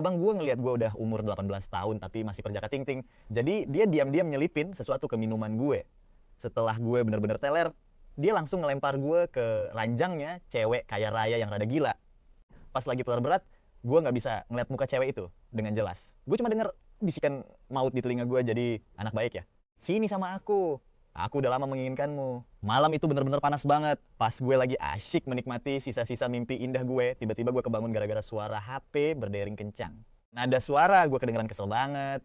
Abang gue ngelihat gue udah umur 18 tahun tapi masih perjaka ting-ting. Jadi dia diam-diam nyelipin sesuatu ke minuman gue. Setelah gue bener-bener teler, dia langsung ngelempar gue ke ranjangnya cewek kaya raya yang rada gila. Pas lagi teler berat, gue nggak bisa ngeliat muka cewek itu dengan jelas. Gue cuma denger bisikan maut di telinga gue, jadi anak baik ya. Sini sama aku udah lama menginginkanmu. Malam itu bener-bener panas banget. Pas gue lagi asyik menikmati sisa-sisa mimpi indah gue, tiba-tiba gue kebangun gara-gara suara HP berdering kencang. Nada suara gue kedengeran kesel banget.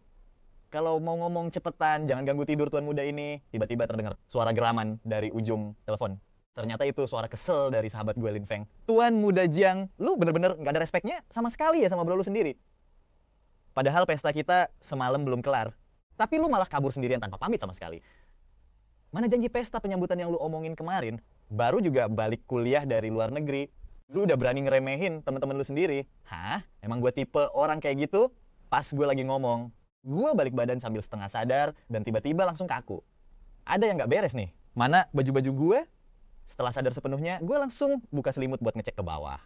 Kalau mau ngomong cepetan, jangan ganggu tidur tuan muda ini. Tiba-tiba terdengar suara geraman dari ujung telepon. Ternyata itu suara kesel dari sahabat gue, Lin Feng. Tuan muda Jiang, lu bener-bener gak ada respeknya sama sekali ya sama bro lu sendiri. Padahal pesta kita semalam belum kelar. Tapi lu malah kabur sendirian tanpa pamit sama sekali. Mana janji pesta penyambutan yang lu omongin kemarin? Baru juga balik kuliah dari luar negeri. Lu udah berani ngeremehin temen-temen lu sendiri. Hah? Emang gue tipe orang kayak gitu? Pas gue lagi ngomong, gue balik badan sambil setengah sadar dan tiba-tiba langsung kaku. Ada yang gak beres nih. Mana baju-baju gue? Setelah sadar sepenuhnya, gue langsung buka selimut buat ngecek ke bawah.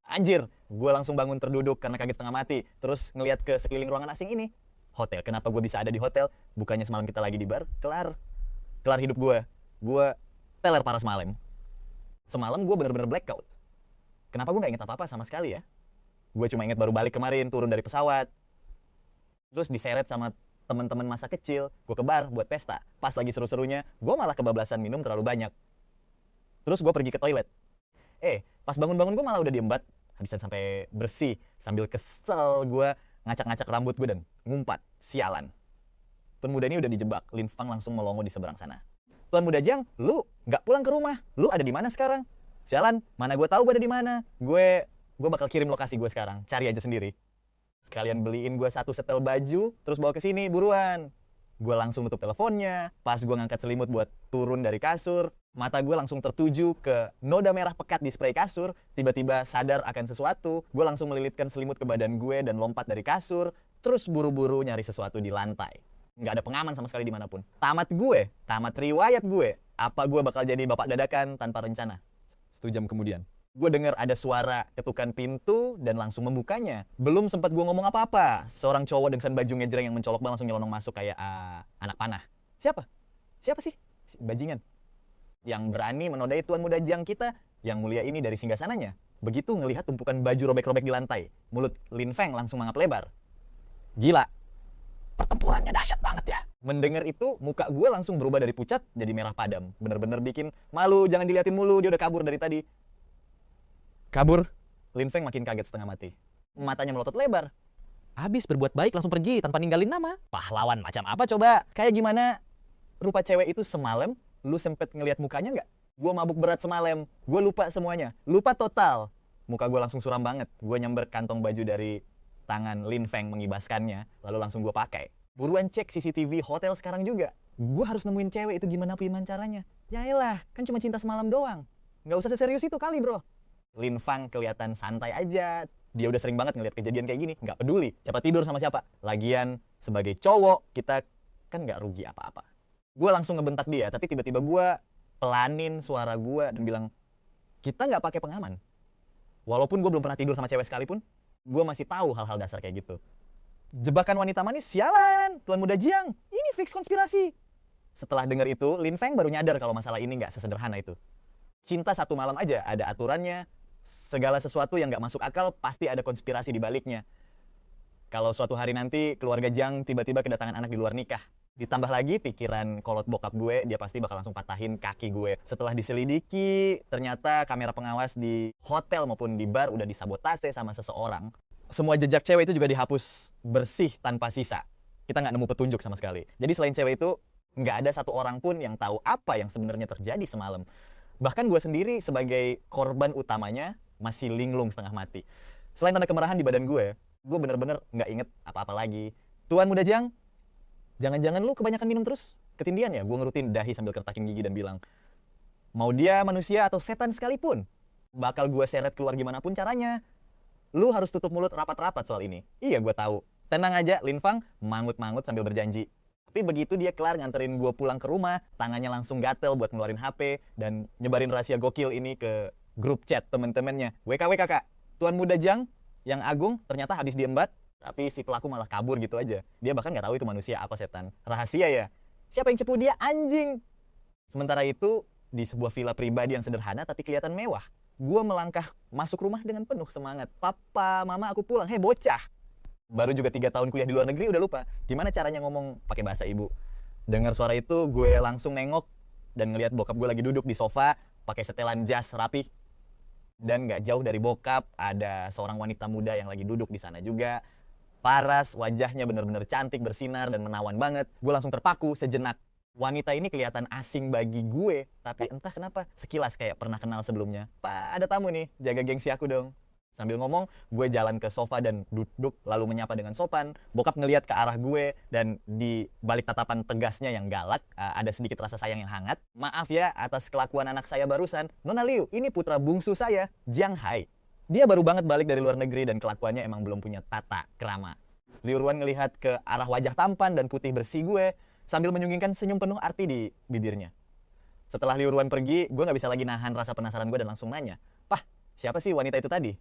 Anjir, gue langsung bangun terduduk karena kaget setengah mati. Terus ngeliat ke sekeliling ruangan asing ini. Hotel, kenapa gue bisa ada di hotel? Bukannya semalam kita lagi di bar? Kelar hidup gue. Gue teler parah semalam. Semalam gue bener-bener blackout. Kenapa gue gak inget apa-apa sama sekali ya? Gue cuma inget baru balik kemarin, turun dari pesawat. Terus diseret sama teman-teman masa kecil. Gue ke bar buat pesta. Pas lagi seru-serunya, gue malah kebablasan minum terlalu banyak. Terus gue pergi ke toilet. Pas bangun-bangun gue malah udah diembat. Habisan sampai bersih. Sambil kesel gue ngacak-ngacak rambut gue dan ngumpat. Sialan. Tuan muda ini udah dijebak. Lin Feng langsung melongo di seberang sana. Tuan muda Jiang, lu nggak pulang ke rumah. Lu ada di mana sekarang? Sialan, mana gue tahu gue ada di mana. Gue bakal kirim lokasi gue sekarang. Cari aja sendiri. Sekalian beliin gue satu setel baju, terus bawa ke sini buruan. Gue langsung nutup teleponnya. Pas gue ngangkat selimut buat turun dari kasur, mata gue langsung tertuju ke noda merah pekat di spray kasur. Tiba-tiba sadar akan sesuatu. Gue langsung melilitkan selimut ke badan gue dan lompat dari kasur. Terus buru-buru nyari sesuatu di lantai. Nggak ada pengaman sama sekali dimanapun. Tamat riwayat gue. Apa gue bakal jadi bapak dadakan tanpa rencana? 1 jam kemudian, gue dengar ada suara ketukan pintu dan langsung membukanya. Belum sempat gue ngomong apa-apa, seorang cowok dengan baju ngejreng yang mencolok banget langsung nyelonong masuk kayak anak panah. Siapa? Siapa sih? Bajingan. Yang berani menodai tuan muda Jiang kita yang mulia ini dari singgasananya. Begitu ngelihat tumpukan baju robek-robek di lantai, mulut Lin Feng langsung mangap lebar. Gila. Pertempurannya dahsyat banget ya. Mendengar itu, muka gue langsung berubah dari pucat jadi merah padam. Bener-bener bikin malu, jangan diliatin mulu, dia udah kabur dari tadi. Kabur? Lin Feng makin kaget setengah mati. Matanya melotot lebar. Habis berbuat baik langsung pergi tanpa ninggalin nama. Pahlawan macam apa coba? Kayak gimana rupa cewek itu semalam, lu sempet ngeliat mukanya nggak? Gue mabuk berat semalam, gue lupa semuanya. Lupa total. Muka gue langsung suram banget. Gue nyamber kantong baju dari tangan Lin Feng mengibaskannya, lalu langsung gue pakai. Buruan cek CCTV hotel sekarang juga. Gue harus nemuin cewek itu gimana caranya. Yaelah, kan cuma cinta semalam doang. Nggak usah seserius itu kali bro. Lin Feng kelihatan santai aja. Dia udah sering banget ngeliat kejadian kayak gini. Nggak peduli, siapa tidur sama siapa. Lagian, sebagai cowok, kita kan nggak rugi apa-apa. Gue langsung ngebentak dia, tapi tiba-tiba gue pelanin suara gue dan bilang, kita nggak pakai pengaman. Walaupun gue belum pernah tidur sama cewek sekalipun, gue masih tahu hal-hal dasar kayak gitu. Jebakan wanita manis, sialan, tuan muda Jiang, ini fix konspirasi. Setelah dengar itu, Lin Feng baru nyadar kalau masalah ini nggak sesederhana itu. Cinta satu malam aja, ada aturannya. Segala sesuatu yang nggak masuk akal, pasti ada konspirasi di baliknya. Kalau suatu hari nanti, keluarga Jiang tiba-tiba kedatangan anak di luar nikah. Ditambah lagi pikiran kolot bokap gue, dia pasti bakal langsung patahin kaki gue. Setelah diselidiki, ternyata kamera pengawas di hotel maupun di bar udah disabotase sama seseorang. Semua jejak cewek itu juga dihapus bersih tanpa sisa. Kita nggak nemu petunjuk sama sekali. Jadi selain cewek itu, nggak ada satu orang pun yang tahu apa yang sebenarnya terjadi semalam. Bahkan gue sendiri sebagai korban utamanya masih linglung setengah mati. Selain tanda kemarahan di badan gue bener-bener nggak inget apa-apa lagi. Tuan muda Jiang, jangan-jangan lu kebanyakan minum terus? Ketindian ya? Gue ngerutin dahi sambil kertakin gigi dan bilang, mau dia manusia atau setan sekalipun, bakal gue seret keluar gimana pun caranya. Lu harus tutup mulut rapat-rapat soal ini. Iya, gue tahu. Tenang aja, Lin Feng mangut-mangut sambil berjanji. Tapi begitu dia kelar nganterin gue pulang ke rumah, tangannya langsung gatel buat ngeluarin HP dan nyebarin rahasia gokil ini ke grup chat temen-temennya. WKWK kak, Tuan muda Jiang yang agung ternyata habis diembat, Tapi si pelaku malah kabur gitu aja. Dia bahkan nggak tahu itu manusia apa setan. Rahasia ya. Siapa yang cepu dia? Anjing. Sementara itu, di sebuah villa pribadi yang sederhana tapi kelihatan mewah. Gue melangkah masuk rumah dengan penuh semangat. Papa, mama, aku pulang. Hei bocah. Baru juga 3 tahun kuliah di luar negeri udah lupa. Gimana caranya ngomong pakai bahasa ibu. Dengar suara itu, gue langsung nengok dan ngelihat bokap gue lagi duduk di sofa pakai setelan jas rapi. Dan nggak jauh dari bokap ada seorang wanita muda yang lagi duduk di sana juga. Paras, wajahnya bener-bener cantik, bersinar dan menawan banget. Gue langsung terpaku sejenak. Wanita ini kelihatan asing bagi gue, tapi entah kenapa sekilas kayak pernah kenal sebelumnya. Pak, ada tamu nih, jaga gengsi aku dong. Sambil ngomong, gue jalan ke sofa dan duduk lalu menyapa dengan sopan. Bokap ngeliat ke arah gue dan di balik tatapan tegasnya yang galak, ada sedikit rasa sayang yang hangat. Maaf ya atas kelakuan anak saya barusan. Nona Liu, ini putra bungsu saya, Jiang Hai. Dia baru banget balik dari luar negeri dan kelakuannya emang belum punya tata krama. Liu Ruan ngelihat ke arah wajah tampan dan putih bersih gue sambil menyunggingkan senyum penuh arti di bibirnya. Setelah Liu Ruan pergi, gue nggak bisa lagi nahan rasa penasaran gue dan langsung nanya, "Pah, siapa sih wanita itu tadi?"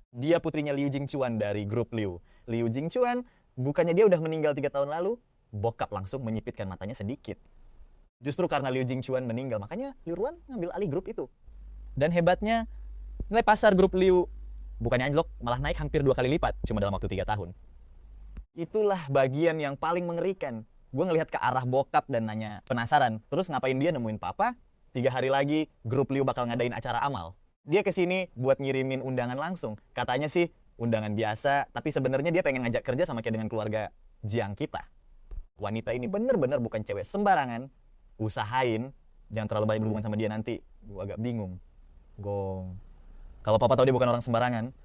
Dia putrinya Liu Jingchuan dari grup Liu. Liu Jingchuan, bukannya dia udah meninggal 3 tahun lalu? Bokap langsung menyipitkan matanya sedikit. Justru karena Liu Jingchuan meninggal, makanya Liu Ruan ngambil alih grup itu. Dan hebatnya, nilai pasar grup Liu bukannya anjlok, malah naik hampir 2 kali lipat cuma dalam waktu 3 tahun. Itulah bagian yang paling mengerikan. Gue ngelihat ke arah bokap dan nanya, penasaran, terus ngapain dia nemuin papa? 3 hari lagi, grup Liu bakal ngadain acara amal. Dia kesini buat ngirimin undangan langsung. Katanya sih, undangan biasa, tapi sebenarnya dia pengen ngajak kerja sama kayak dengan keluarga Jiang kita. Wanita ini bener-bener bukan cewek sembarangan. Usahain, jangan terlalu banyak berhubungan sama dia nanti. Gue agak bingung. Gong. Kalau papa tahu dia bukan orang sembarangan,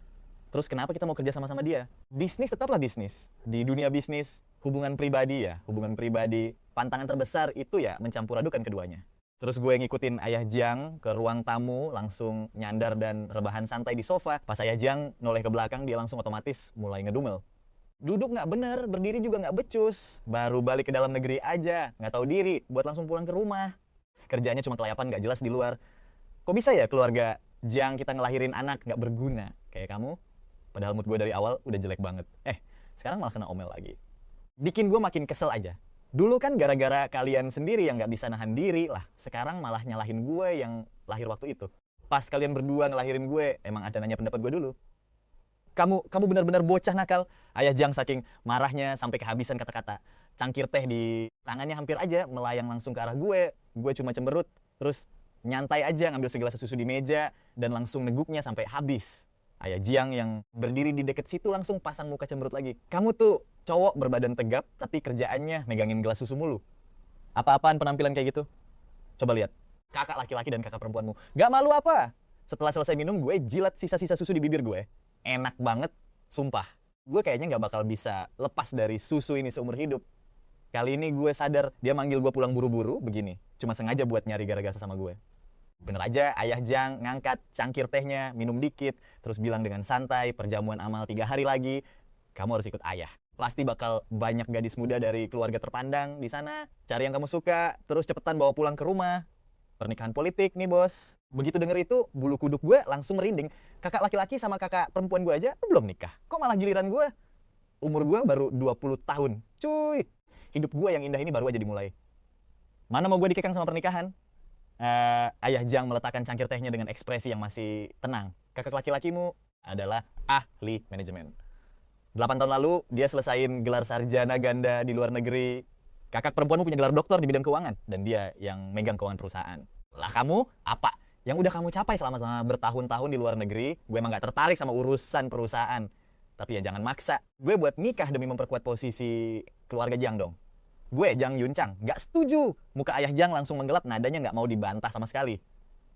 terus kenapa kita mau kerja sama-sama dia? Bisnis tetaplah bisnis. Di dunia bisnis, hubungan pribadi ya, hubungan pribadi. Pantangan terbesar itu ya mencampur adukan keduanya. Terus gue ngikutin Ayah Jiang ke ruang tamu, langsung nyandar dan rebahan santai di sofa. Pas Ayah Jiang noleh ke belakang, dia langsung otomatis mulai ngedumel. Duduk nggak bener, berdiri juga nggak becus. Baru balik ke dalam negeri aja, nggak tahu diri, buat langsung pulang ke rumah. Kerjanya cuma kelayapan nggak jelas di luar. Kok bisa ya keluarga Jiang kita ngelahirin anak nggak berguna kayak kamu? Padahal mood gue dari awal udah jelek banget. Sekarang malah kena omel lagi. Bikin gue makin kesel aja. Dulu kan gara-gara kalian sendiri yang nggak bisa nahan diri lah. Sekarang malah nyalahin gue yang lahir waktu itu. Pas kalian berdua ngelahirin gue, emang ada nanya pendapat gue dulu. Kamu benar-benar bocah nakal. Ayah Jiang saking marahnya sampai kehabisan kata-kata. Cangkir teh di tangannya hampir aja melayang langsung ke arah gue. Gue cuma cemberut, terus nyantai aja ngambil segelas susu di meja dan langsung neguknya sampai habis. Ayah Jiang yang berdiri di deket situ langsung pasang muka cemberut lagi. Kamu tuh cowok berbadan tegap tapi kerjaannya megangin gelas susu mulu. Apa-apaan penampilan kayak gitu? Coba lihat. Kakak laki-laki dan kakak perempuanmu. Gak malu apa? Setelah selesai minum, gue jilat sisa-sisa susu di bibir gue. Enak banget, sumpah. Gue kayaknya gak bakal bisa lepas dari susu ini seumur hidup. Kali ini gue sadar dia manggil gue pulang buru-buru begini. Cuma sengaja buat nyari gara-gara sama gue. Bener aja, Ayah Jiang ngangkat cangkir tehnya, minum dikit, terus bilang dengan santai, perjamuan amal 3 hari lagi, kamu harus ikut ayah. Pasti bakal banyak gadis muda dari keluarga terpandang di sana. Cari yang kamu suka, terus cepetan bawa pulang ke rumah. Pernikahan politik nih bos. Begitu denger itu, bulu kuduk gue langsung merinding. Kakak laki-laki sama kakak perempuan gue aja belum nikah. Kok malah giliran gue? Umur gue baru 20 tahun. Cuy, hidup gue yang indah ini baru aja dimulai. Mana mau gue dikekang sama pernikahan? Ayah Jiang meletakkan cangkir tehnya dengan ekspresi yang masih tenang. Kakak laki-lakimu adalah ahli manajemen. 8 tahun lalu, dia selesain gelar sarjana ganda di luar negeri. Kakak perempuanmu punya gelar doktor di bidang keuangan. Dan dia yang megang keuangan perusahaan. Lah kamu, apa? Yang udah kamu capai selama bertahun-tahun di luar negeri, gue emang gak tertarik sama urusan perusahaan. Tapi ya jangan maksa. Gue buat nikah demi memperkuat posisi keluarga Jiang dong. Gue, Jang Yuncang, gak setuju. Muka Ayah Jiang langsung menggelap, nadanya gak mau dibantah sama sekali.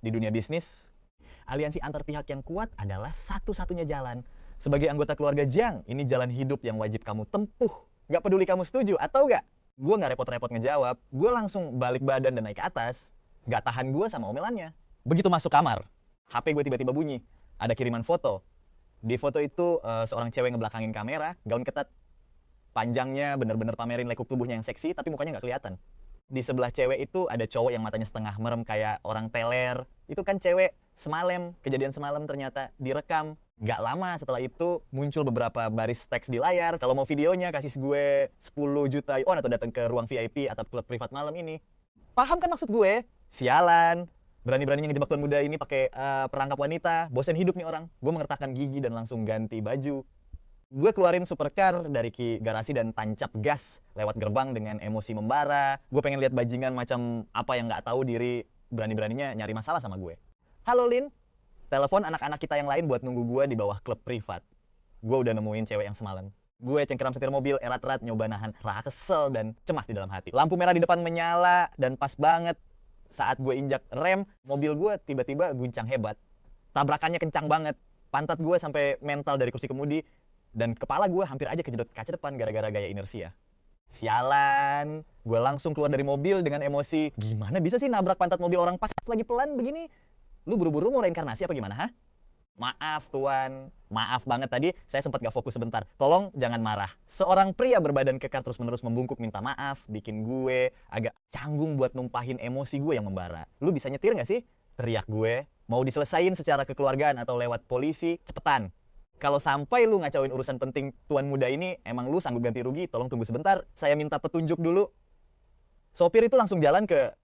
Di dunia bisnis, aliansi antar pihak yang kuat adalah satu-satunya jalan. Sebagai anggota keluarga Jiang, ini jalan hidup yang wajib kamu tempuh. Gak peduli kamu setuju atau gak? Gue gak repot-repot ngejawab, gue langsung balik badan dan naik ke atas. Gak tahan gue sama omelannya. Begitu masuk kamar, HP gue tiba-tiba bunyi. Ada kiriman foto. Di foto itu seorang cewek ngebelakangin kamera, gaun ketat. Panjangnya bener-bener pamerin lekuk tubuhnya yang seksi, tapi mukanya nggak kelihatan. Di sebelah cewek itu ada cowok yang matanya setengah merem kayak orang teler. Itu kan cewek semalam, kejadian semalam ternyata direkam. Gak lama setelah itu muncul beberapa baris teks di layar. Kalau mau videonya kasih gue 10 juta won atau datang ke ruang VIP atau klub privat malam ini. Paham kan maksud gue? Sialan. Berani-beraninya ngejebak tuan muda ini pakai perangkap wanita. Bosen hidup nih orang. Gue mengertakkan gigi dan langsung ganti baju. Gue keluarin supercar dari garasi dan tancap gas lewat gerbang dengan emosi membara. Gue pengen lihat bajingan macam apa yang nggak tahu diri berani-beraninya nyari masalah sama gue. Halo Lin, telepon anak-anak kita yang lain buat nunggu gue di bawah klub privat. Gue udah nemuin cewek yang semalam. Gue cengkeram setir mobil, erat-erat nyoba nahan rasa kesel dan cemas di dalam hati. Lampu merah di depan menyala dan pas banget saat gue injak rem, mobil gue tiba-tiba guncang hebat. Tabrakannya kencang banget. Pantat gue sampai mental dari kursi kemudi dan kepala gue hampir aja kejedot kaca depan gara-gara gaya inersia. Sialan, gue langsung keluar dari mobil dengan emosi. Gimana bisa sih nabrak pantat mobil orang pas lagi pelan begini? Lu buru-buru mau reinkarnasi apa gimana, ha? Maaf tuan, maaf banget tadi saya sempat gak fokus sebentar. Tolong jangan marah. Seorang pria berbadan kekar terus-menerus membungkuk minta maaf, bikin gue agak canggung buat numpahin emosi gue yang membara. Lu bisa nyetir gak sih? Teriak gue. Mau diselesain secara kekeluargaan atau lewat polisi, cepetan. Kalau sampai lu ngacauin urusan penting tuan muda ini, emang lu sanggup ganti rugi, tolong tunggu sebentar. Saya minta petunjuk dulu. Sopir itu langsung jalan ke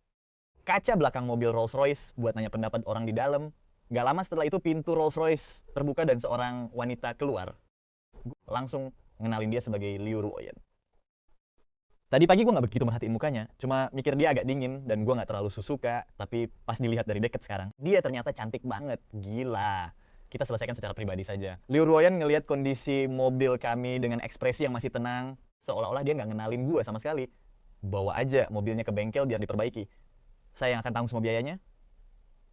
kaca belakang mobil Rolls Royce buat nanya pendapat orang di dalam. Gak lama setelah itu pintu Rolls Royce terbuka dan seorang wanita keluar. Gue langsung ngenalin dia sebagai Liu Ruoyan. Tadi pagi gue gak begitu merhatiin mukanya, cuma mikir dia agak dingin dan gue gak terlalu suka. Tapi pas dilihat dari deket sekarang, dia ternyata cantik banget. Gila. Kita selesaikan secara pribadi saja. Liu Ruoyan ngelihat kondisi mobil kami dengan ekspresi yang masih tenang, seolah-olah dia gak ngenalin gue sama sekali. Bawa aja mobilnya ke bengkel biar diperbaiki. Saya yang akan tanggung semua biayanya.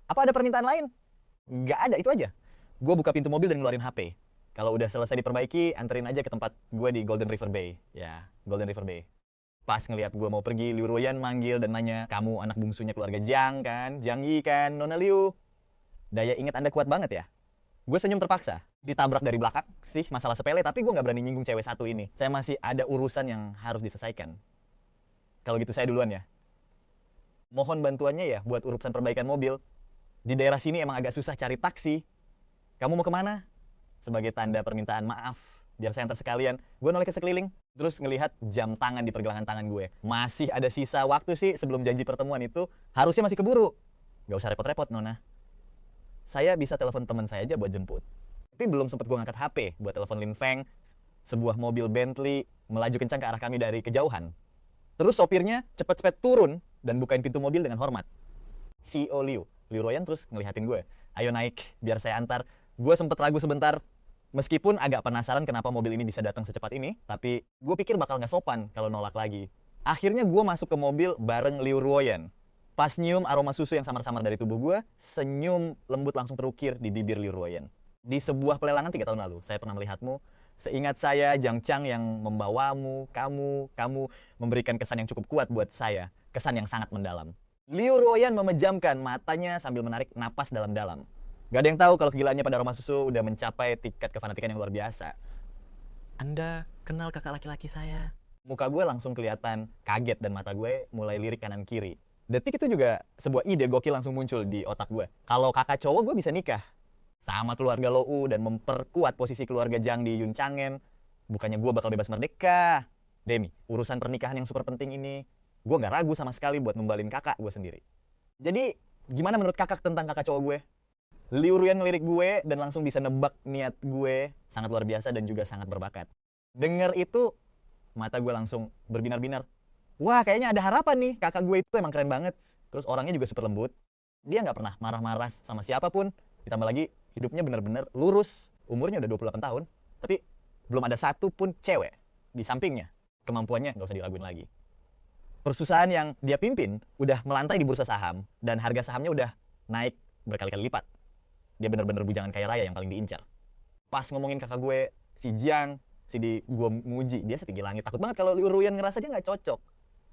Apa ada permintaan lain? Nggak ada, itu aja. Gue buka pintu mobil dan ngeluarin HP. Kalau udah selesai diperbaiki, anterin aja ke tempat gue di Golden River Bay. Ya, Golden River Bay. Pas ngelihat gue mau pergi, Liu Ruoyan manggil dan nanya, kamu anak bungsunya keluarga Jiang kan? Jiang Yi kan, Nona Liu? Daya ingat Anda kuat banget ya? Gue senyum terpaksa. Ditabrak dari belakang sih, masalah sepele, tapi gue nggak berani nyinggung cewek satu ini. Saya masih ada urusan yang harus diselesaikan. Kalau gitu saya duluan ya. Mohon bantuannya ya buat urusan perbaikan mobil. Di daerah sini emang agak susah cari taksi. Kamu mau kemana? Sebagai tanda permintaan maaf, biar saya antar sekalian. Gue noleh ke sekeliling, terus ngelihat jam tangan di pergelangan tangan gue. Masih ada sisa waktu sih sebelum janji pertemuan itu. Harusnya masih keburu. Gak usah repot-repot, Nona. Saya bisa telepon teman saya aja buat jemput. Tapi belum sempat gue ngangkat HP buat telepon Lin Feng. Sebuah mobil Bentley melaju kencang ke arah kami dari kejauhan. Terus sopirnya cepet-cepet turun dan bukain pintu mobil dengan hormat. CEO Liu Ruoyan terus ngelihatin gue. Ayo naik, biar saya antar. Gue sempet ragu sebentar. Meskipun agak penasaran kenapa mobil ini bisa datang secepat ini, tapi gue pikir bakal nggak sopan kalau nolak lagi. Akhirnya gue masuk ke mobil bareng Liu Ruoyan. Pas nyium aroma susu yang samar-samar dari tubuh gue, senyum lembut langsung terukir di bibir Liu Ruoyan. Di sebuah pelelangan 3 tahun lalu, saya pernah melihatmu. Seingat saya, Jiang Chang yang membawamu, kamu memberikan kesan yang cukup kuat buat saya. Kesan yang sangat mendalam. Liu Ruoyan memejamkan matanya sambil menarik napas dalam-dalam. Gak ada yang tahu kalau kegilaannya pada aroma susu udah mencapai tingkat kefanatikan yang luar biasa. Anda kenal kakak laki-laki saya? Muka gue langsung kelihatan kaget dan mata gue mulai lirik kanan kiri. Detik itu juga sebuah ide gokil langsung muncul di otak gue. Kalau kakak cowok gue bisa nikah sama keluarga Lou dan memperkuat posisi keluarga Jiang di Yunchangen. Bukannya gue bakal bebas merdeka. Demi, urusan pernikahan yang super penting ini, gue gak ragu sama sekali buat numbalin kakak gue sendiri. Jadi, gimana menurut kakak tentang kakak cowok gue? Liu Ruoyan ngelirik gue dan langsung bisa nebak niat gue. Sangat luar biasa dan juga sangat berbakat. Dengar itu, mata gue langsung berbinar-binar. Wah, kayaknya ada harapan nih. Kakak gue itu emang keren banget. Terus orangnya juga super lembut. Dia gak pernah marah-marah sama siapapun. Ditambah lagi, hidupnya benar-benar lurus. Umurnya udah 28 tahun. Tapi belum ada satu pun cewek di sampingnya. Kemampuannya gak usah diraguin lagi. Perusahaan yang dia pimpin udah melantai di bursa saham. Dan harga sahamnya udah naik berkali-kali lipat. Dia benar-benar bujangan kaya raya yang paling diincar. Pas ngomongin kakak gue, si Jiang, gue muji. Dia setinggi langit. Takut banget kalau Liu Ruoyan ngerasa dia gak cocok.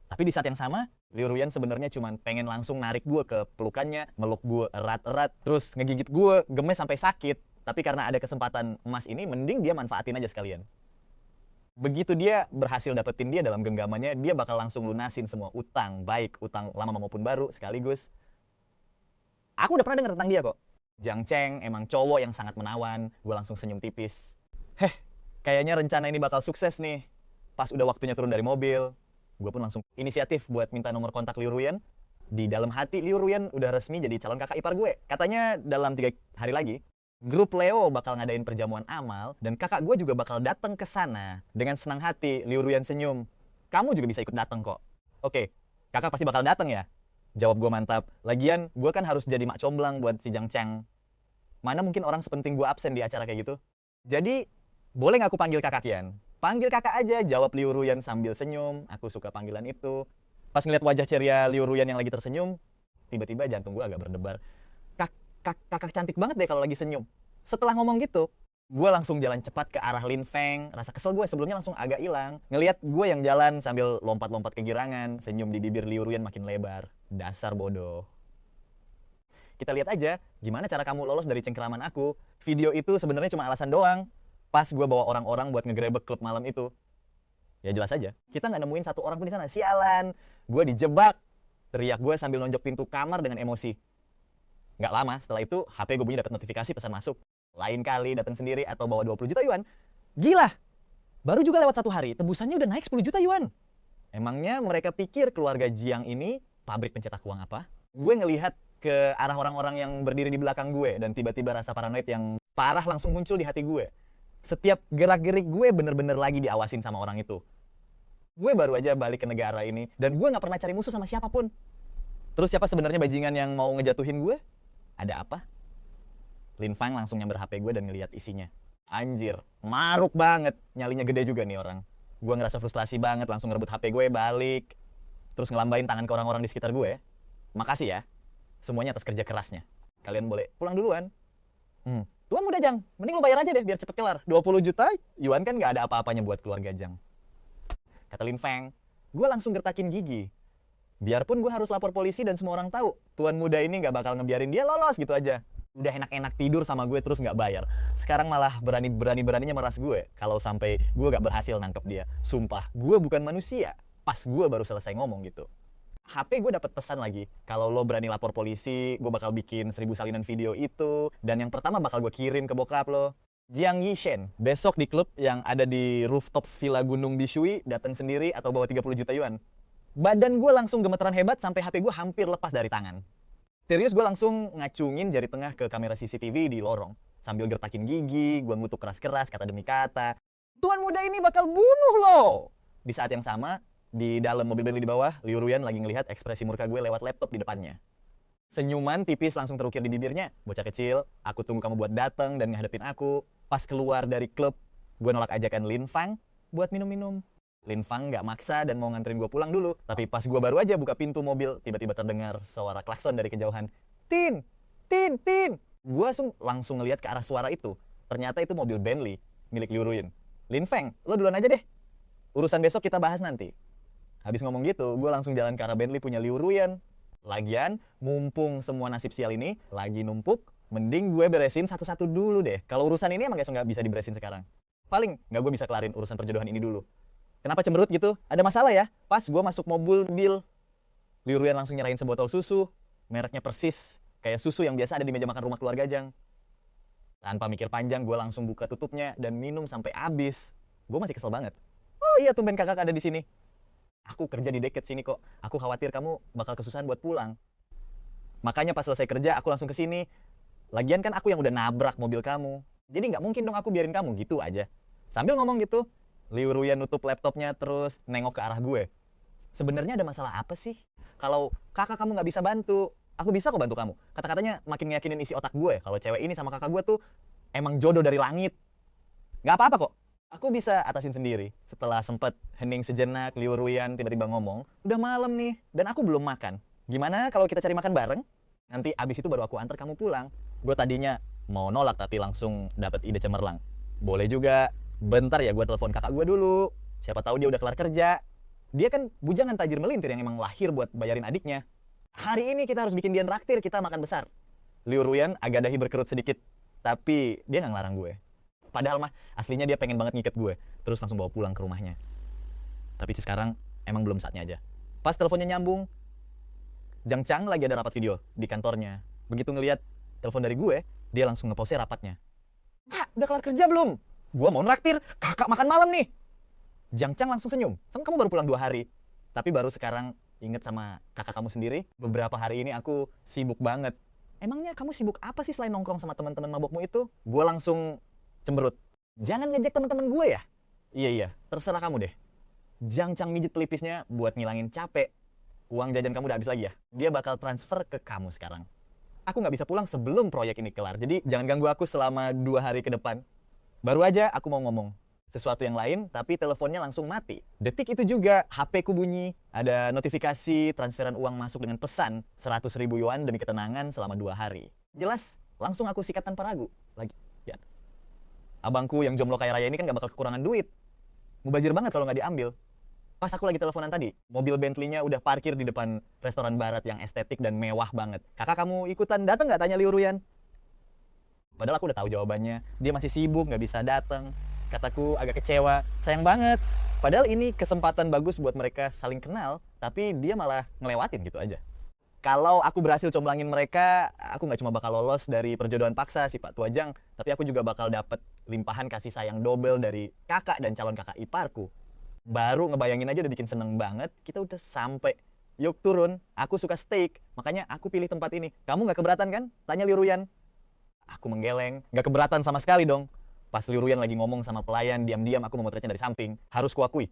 Tapi di saat yang sama, Liu Ruoyan sebenarnya cuma pengen langsung narik gue ke pelukannya, meluk gue erat-erat, terus ngegigit gue, gemes sampai sakit. Tapi karena ada kesempatan emas ini, mending dia manfaatin aja sekalian. Begitu dia berhasil dapetin dia dalam genggamannya, dia bakal langsung lunasin semua utang, baik utang lama maupun baru sekaligus. Aku udah pernah denger tentang dia kok. Jiang Cheng emang cowok yang sangat menawan. Gue langsung senyum tipis. Kayaknya rencana ini bakal sukses nih. Pas udah waktunya turun dari mobil, gue pun langsung inisiatif buat minta nomor kontak Liu Ruyan. Di dalam hati, Liu Ruyan udah resmi jadi calon kakak ipar gue. Katanya dalam 3 hari lagi, grup Leo bakal ngadain perjamuan amal, dan kakak gue juga bakal datang ke sana. Dengan senang hati, Liu Ruyan senyum. Kamu juga bisa ikut datang kok. Oke, kakak pasti bakal datang ya? Jawab gue mantap. Lagian, gue kan harus jadi mak comblang buat si Jiang Cheng. Mana mungkin orang sepenting gue absen di acara kayak gitu. Jadi, boleh nggak aku panggil kakak Kian? Panggil kakak aja, jawab Liu Ruyan sambil senyum. Aku suka panggilan itu. Pas ngeliat wajah ceria Liu Ruyan yang lagi tersenyum, tiba-tiba jantung gue agak berdebar. Kakak cantik banget deh kalau lagi senyum. Setelah ngomong gitu, gue langsung jalan cepat ke arah Lin Feng. Rasa kesel gue sebelumnya langsung agak hilang. Ngeliat gue yang jalan sambil lompat-lompat kegirangan, senyum di bibir Liu Ruyan makin lebar. Dasar bodoh. Kita lihat aja gimana cara kamu lolos dari cengkeraman aku. Video itu sebenarnya cuma alasan doang. Pas gue bawa orang-orang buat ngegerebek klub malam itu. Ya jelas aja, kita nggak nemuin satu orang pun di sana. Sialan, gue dijebak. Teriak gue sambil nonjok pintu kamar dengan emosi. Nggak lama, setelah itu HP gue bunyi dapat notifikasi pesan masuk. Lain kali datang sendiri atau bawa 20 juta yuan. Gila, baru juga lewat 1 hari, tebusannya udah naik 10 juta yuan. Emangnya mereka pikir keluarga Jiang ini pabrik pencetak uang apa? Gue ngelihat ke arah orang-orang yang berdiri di belakang gue, dan tiba-tiba rasa paranoid yang parah langsung muncul di hati gue. Setiap gerak-gerik gue bener-bener lagi diawasin sama orang itu. Gue baru aja balik ke negara ini, dan gue nggak pernah cari musuh sama siapapun. Terus siapa sebenarnya bajingan yang mau ngejatuhin gue? Ada apa? Lin Feng langsung nyamber HP gue dan ngeliat isinya. Anjir, maruk banget. Nyalinya gede juga nih orang. Gue ngerasa frustasi banget, langsung ngerebut HP gue balik. Terus ngelambain tangan ke orang-orang di sekitar gue. Makasih ya, semuanya atas kerja kerasnya. Kalian boleh pulang duluan. Tuan muda Jang, mending lu bayar aja deh biar cepet kelar. 20 juta yuan kan nggak ada apa-apanya buat keluarga Jang. Kata Lin Feng, gue langsung gertakin gigi. Biarpun gue harus lapor polisi dan semua orang tahu, tuan muda ini nggak bakal ngebiarin dia lolos gitu aja. Udah enak-enak tidur sama gue terus nggak bayar. Sekarang malah beraninya meras gue kalau sampai gue nggak berhasil nangkep dia. Sumpah, gue bukan manusia. Pas gue baru selesai ngomong gitu. HP gue dapat pesan lagi, kalau lo berani lapor polisi, gue bakal bikin 1000 salinan video itu, dan yang pertama bakal gue kirim ke bokap lo. Jiang Yishen, besok di klub yang ada di rooftop Villa Gunung Bishui, datang sendiri atau bawa 30 juta yuan. Badan gue langsung gemeteran hebat sampai HP gue hampir lepas dari tangan. Serius, gue langsung ngacungin jari tengah ke kamera CCTV di lorong. Sambil gertakin gigi, gue ngutuk keras-keras kata demi kata. Tuan muda ini bakal bunuh lo! Di saat yang sama, di dalam mobil Bentley di bawah, Liu Ruyan lagi ngelihat ekspresi murka gue lewat laptop di depannya. Senyuman tipis langsung terukir di bibirnya. Bocah kecil, aku tunggu kamu buat datang dan ngadepin aku. Pas keluar dari klub, gue nolak ajakan Lin Feng buat minum-minum. Lin Feng nggak maksa dan mau nganterin gue pulang dulu. Tapi pas gue baru aja buka pintu mobil, tiba-tiba terdengar suara klakson dari kejauhan. Tin! Tin! Tin! Gue langsung ngelihat ke arah suara itu. Ternyata itu mobil Bentley milik Liu Ruyan. Lin Feng, lo duluan aja deh. Urusan besok kita bahas nanti. Habis ngomong gitu, gue langsung jalan ke arah Bentley punya Liu Ruyan. Lagian, mumpung semua nasib sial ini lagi numpuk, mending gue beresin satu-satu dulu deh. Kalau urusan ini emang nggak bisa diberesin sekarang. Paling nggak gue bisa kelarin urusan perjodohan ini dulu. Kenapa cemberut gitu? Ada masalah ya? Pas gue masuk mobil, Liu Ruyan langsung nyerahin sebotol susu. Mereknya persis kayak susu yang biasa ada di meja makan rumah keluarga Jang. Tanpa mikir panjang, gue langsung buka tutupnya dan minum sampai habis. Gue masih kesel banget. Oh iya, tumben kakak ada di sini. Aku kerja di deket sini kok. Aku khawatir kamu bakal kesusahan buat pulang. Makanya pas selesai kerja, aku langsung ke sini. Lagian kan aku yang udah nabrak mobil kamu. Jadi nggak mungkin dong aku biarin kamu gitu aja. Sambil ngomong gitu, Liu Ruyan nutup laptopnya terus nengok ke arah gue. Sebenarnya ada masalah apa sih? Kalau kakak kamu nggak bisa bantu, aku bisa kok bantu kamu. Kata-katanya makin ngeyakinin isi otak gue. Kalau cewek ini sama kakak gue tuh emang jodoh dari langit. Nggak apa-apa kok. Aku bisa atasin sendiri. Setelah sempet hening sejenak, Liu Ruyan tiba-tiba ngomong, udah malam nih, dan aku belum makan. Gimana kalau kita cari makan bareng? Nanti abis itu baru aku antar kamu pulang. Gue tadinya mau nolak tapi langsung dapat ide cemerlang. Boleh juga. Bentar ya gue telepon kakak gue dulu. Siapa tahu dia udah kelar kerja. Dia kan bujangan tajir melintir yang emang lahir buat bayarin adiknya. Hari ini kita harus bikin dia traktir, kita makan besar. Liu Ruyan agak dahi berkerut sedikit, tapi dia nggak ngelarang gue. Padahal mah aslinya dia pengen banget ngikat gue, terus langsung bawa pulang ke rumahnya. Tapi sekarang emang belum saatnya aja. Pas teleponnya nyambung, Jiang Cheng lagi ada rapat video di kantornya. Begitu ngelihat telepon dari gue, Dia langsung nge-pause rapatnya. Kak, udah kelar kerja belum? Gua mau nraktir, kakak makan malam nih. Jang Chang langsung senyum. Kamu baru pulang 2 hari. Tapi baru sekarang inget sama kakak kamu sendiri. Beberapa hari ini aku sibuk banget. Emangnya kamu sibuk apa sih selain nongkrong sama teman-teman mabokmu itu? Gua langsung cemberut. Jangan ngejek teman-teman gue ya? Iya, terserah kamu deh. Jang Chang mijit pelipisnya buat ngilangin capek. Uang jajan kamu udah habis lagi ya? Dia bakal transfer ke kamu sekarang. Aku nggak bisa pulang sebelum proyek ini kelar. Jadi jangan ganggu aku selama 2 hari ke depan. Baru aja aku mau ngomong sesuatu yang lain, tapi teleponnya langsung mati. Detik itu juga HP ku bunyi. Ada notifikasi transferan uang masuk dengan pesan 100.000 yuan demi ketenangan selama 2 hari. Jelas, langsung aku sikat tanpa ragu. Lagi, ya. Abangku yang jomblo kaya raya ini kan gak bakal kekurangan duit. Mubazir banget kalau nggak diambil. Pas aku lagi teleponan tadi, mobil Bentley-nya udah parkir di depan restoran barat yang estetik dan mewah banget. Kakak kamu ikutan datang nggak, tanya Liu Ruyan? Padahal aku udah tahu jawabannya. Dia masih sibuk, nggak bisa datang. Kataku agak kecewa, sayang banget. Padahal ini kesempatan bagus buat mereka saling kenal, tapi dia malah ngelewatin gitu aja. Kalau aku berhasil comblangin mereka, aku nggak cuma bakal lolos dari perjodohan paksa si Pak Tuajang, tapi aku juga bakal dapet limpahan kasih sayang double dari kakak dan calon kakak iparku. Baru ngebayangin aja udah bikin seneng banget. Kita udah sampai. Yuk turun, aku suka steak, makanya aku pilih tempat ini. Kamu nggak keberatan kan? Tanya Liu Ruyan. Aku menggeleng, nggak keberatan sama sekali dong. Pas Liu Ruyan lagi ngomong sama pelayan, diam-diam aku memotretnya dari samping. Harus kuakui,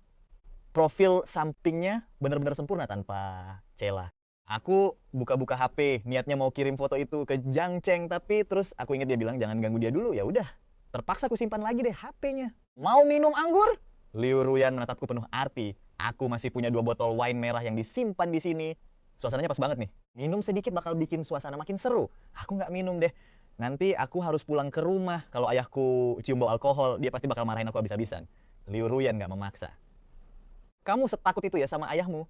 profil sampingnya benar-benar sempurna tanpa celah. Aku buka-buka HP, niatnya mau kirim foto itu ke Jang Cheng, tapi terus aku ingat dia bilang jangan ganggu dia dulu. Ya udah, terpaksa aku simpan lagi deh HP-nya. Mau minum anggur? Liu Ruyan menatapku penuh arti. Aku masih punya 2 botol wine merah yang disimpan di sini. Suasananya pas banget nih. Minum sedikit bakal bikin suasana makin seru. Aku nggak minum deh. Nanti aku harus pulang ke rumah. Kalau ayahku cium bau alkohol, dia pasti bakal marahin aku habis-habisan. Liu Ruyan nggak memaksa. Kamu setakut itu ya sama ayahmu?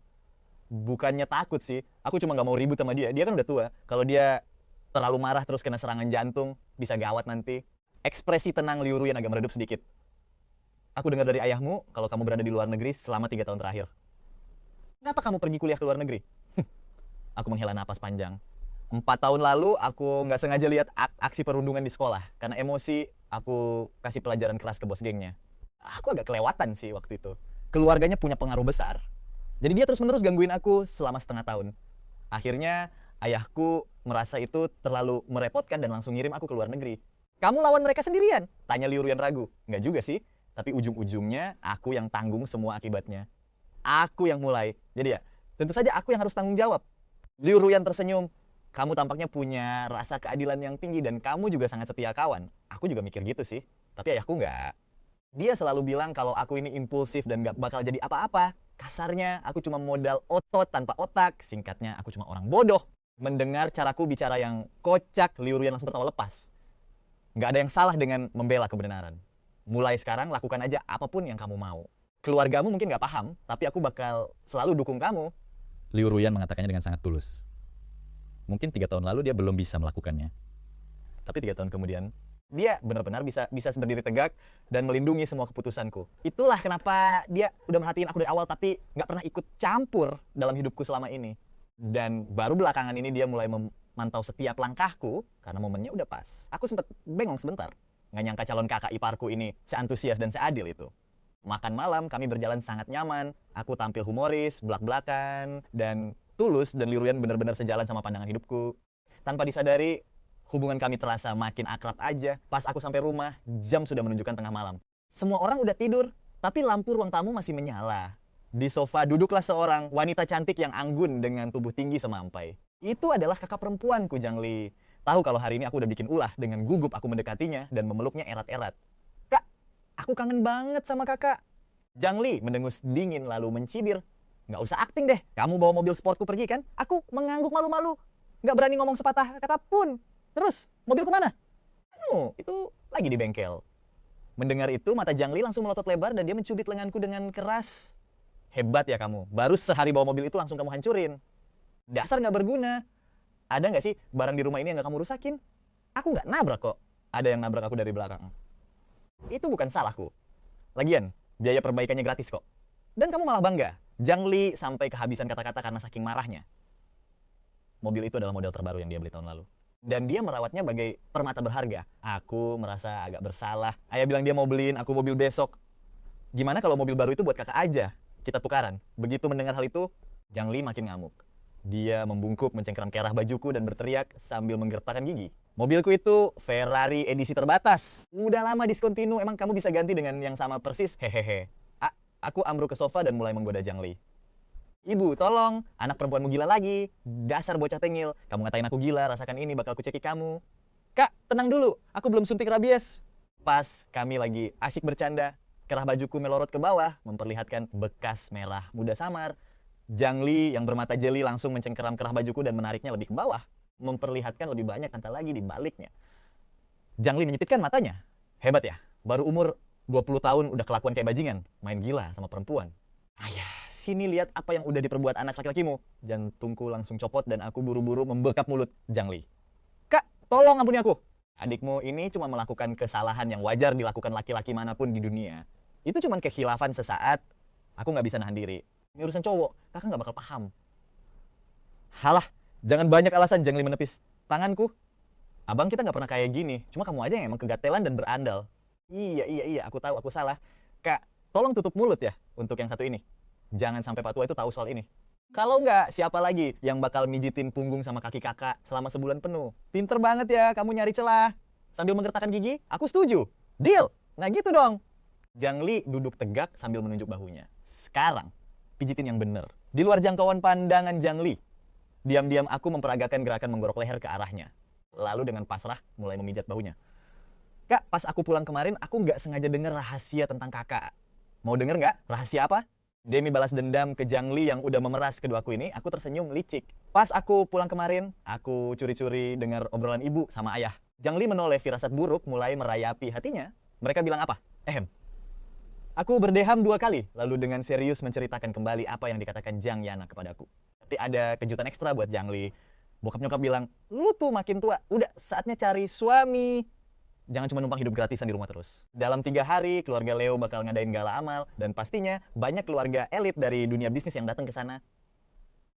Bukannya takut sih. Aku cuma nggak mau ribut sama dia. Dia kan udah tua. Kalau dia terlalu marah terus kena serangan jantung, bisa gawat nanti. Ekspresi tenang Liu Ruyan agak meredup sedikit. Aku dengar dari ayahmu kalau kamu berada di luar negeri selama 3 tahun terakhir. Kenapa kamu pergi kuliah ke luar negeri? Aku menghela napas panjang. 4 tahun lalu aku nggak sengaja lihat aksi perundungan di sekolah. Karena emosi, aku kasih pelajaran keras ke bos gengnya. Aku agak kelewatan sih waktu itu. Keluarganya punya pengaruh besar. Jadi dia terus-menerus gangguin aku selama setengah tahun. Akhirnya ayahku merasa itu terlalu merepotkan dan langsung ngirim aku ke luar negeri. Kamu lawan mereka sendirian? Tanya Liu Ruyan ragu. Nggak juga sih. Tapi ujung-ujungnya aku yang tanggung semua akibatnya. Aku yang mulai. Jadi ya, tentu saja aku yang harus tanggung jawab. Liu Ruyan tersenyum. Kamu tampaknya punya rasa keadilan yang tinggi dan kamu juga sangat setia kawan. Aku juga mikir gitu sih. Tapi ayahku nggak. Dia selalu bilang kalau aku ini impulsif dan nggak bakal jadi apa-apa. Kasarnya, aku cuma modal otot tanpa otak. Singkatnya, aku cuma orang bodoh. Mendengar caraku bicara yang kocak, Liu Ruyan langsung tertawa lepas. Nggak ada yang salah dengan membela kebenaran. Mulai sekarang lakukan aja apapun yang kamu mau. Keluargamu mungkin nggak paham, tapi aku bakal selalu dukung kamu. Liu Ruyan mengatakannya dengan sangat tulus. Mungkin 3 tahun lalu dia belum bisa melakukannya. Tapi 3 tahun kemudian, dia benar-benar bisa berdiri tegak dan melindungi semua keputusanku. Itulah kenapa dia udah merhatiin aku dari awal, tapi nggak pernah ikut campur dalam hidupku selama ini. Dan baru belakangan ini dia mulai memantau setiap langkahku, karena momennya udah pas. Aku sempat bengong sebentar. Nggak nyangka calon kakak iparku ini seantusias dan seadil itu. Makan malam kami berjalan sangat nyaman. Aku tampil humoris, belak-belakan, dan tulus, dan Liu Ruyan benar-benar sejalan sama pandangan hidupku. Tanpa disadari, hubungan kami terasa makin akrab aja. Pas aku sampai rumah, jam sudah menunjukkan tengah malam. Semua orang udah tidur, tapi lampu ruang tamu masih menyala. Di sofa duduklah seorang wanita cantik yang anggun dengan tubuh tinggi semampai. Itu adalah kakak perempuanku, Zhang Li. Tahu kalau hari ini aku udah bikin ulah, dengan gugup aku mendekatinya dan memeluknya erat-erat. Kak, aku kangen banget sama kakak. Zhang Li mendengus dingin lalu mencibir. Nggak usah akting deh, kamu bawa mobil sportku pergi kan? Aku mengangguk malu-malu. Nggak berani ngomong sepatah kata pun. Terus, mobilku mana? Itu lagi di bengkel. Mendengar itu, mata Zhang Li langsung melotot lebar dan dia mencubit lenganku dengan keras. Hebat ya kamu, baru sehari bawa mobil itu langsung kamu hancurin. Dasar nggak berguna. Ada nggak sih barang di rumah ini yang nggak kamu rusakin? Aku nggak nabrak kok. Ada yang nabrak aku dari belakang. Itu bukan salahku. Lagian, biaya perbaikannya gratis kok. Dan kamu malah bangga. Zhang Li sampai kehabisan kata-kata karena saking marahnya. Mobil itu adalah model terbaru yang dia beli tahun lalu. Dan dia merawatnya bagai permata berharga. Aku merasa agak bersalah. Ayah bilang dia mau beliin aku mobil besok. Gimana kalau mobil baru itu buat kakak aja? Kita tukaran. Begitu mendengar hal itu, Jang Li makin ngamuk. Dia membungkuk, mencengkeram kerah bajuku dan berteriak sambil menggertakkan gigi. Mobilku itu Ferrari edisi terbatas. Udah lama diskontinu, emang kamu bisa ganti dengan yang sama persis? Hehehe. Aku ambruk ke sofa dan mulai menggoda Jang Li. Ibu, tolong, anak perempuanmu gila lagi. Dasar bocah tengil. Kamu ngatain aku gila, rasakan ini bakal kucekik kamu. Kak, tenang dulu, aku belum suntik rabies. Pas kami lagi asyik bercanda, kerah bajuku melorot ke bawah, memperlihatkan bekas merah muda samar. Jang Li yang bermata jeli langsung mencengkeram kerah bajuku dan menariknya lebih ke bawah, memperlihatkan lebih banyak tanta lagi di baliknya. Jang Li menyipitkan matanya. Hebat ya, baru umur 20 tahun udah kelakuan kayak bajingan, main gila sama perempuan. Ayah, sini lihat apa yang udah diperbuat anak laki-lakimu. Jantungku langsung copot dan aku buru-buru membekap mulut Jang Li. Kak, tolong ampuni aku. Adikmu ini cuma melakukan kesalahan yang wajar dilakukan laki-laki manapun di dunia. Itu cuma kekhilafan sesaat, aku nggak bisa nahan diri. Ini urusan cowok, kakak nggak bakal paham. Halah, jangan banyak alasan, Jang Li menepis tanganku. Abang kita nggak pernah kayak gini, cuma kamu aja yang emang kegatelan dan berandal. Iya, aku tahu aku salah. Kak, tolong tutup mulut ya untuk yang satu ini. Jangan sampai Pak Tua itu tahu soal ini. Kalau nggak, siapa lagi yang bakal mijitin punggung sama kaki kakak selama sebulan penuh? Pinter banget ya, kamu nyari celah. Sambil menggertakkan gigi, aku setuju. Deal, nggak gitu dong. Jang Li duduk tegak sambil menunjuk bahunya. Sekarang, pijitin yang bener. Di luar jangkauan pandangan Jang Li, diam-diam aku memperagakan gerakan menggorok leher ke arahnya. Lalu dengan pasrah mulai memijat bahunya. Kak, pas aku pulang kemarin, aku nggak sengaja dengar rahasia tentang kakak. Mau denger nggak? Rahasia apa? Demi balas dendam ke Jang Li yang udah memeras keduaku ini, aku tersenyum licik. Pas aku pulang kemarin, aku curi-curi dengar obrolan ibu sama ayah. Jang Li menoleh firasat buruk mulai merayapi hatinya. Mereka bilang apa? Aku berdeham 2 kali, lalu dengan serius menceritakan kembali apa yang dikatakan Jang Yana kepadaku. Tapi ada kejutan ekstra buat Jang Li. Bokap nyokap bilang, lu tuh makin tua, udah saatnya cari suami. Jangan cuma numpang hidup gratisan di rumah terus. Dalam 3 hari, keluarga Leo bakal ngadain gala amal, dan pastinya banyak keluarga elit dari dunia bisnis yang datang ke sana.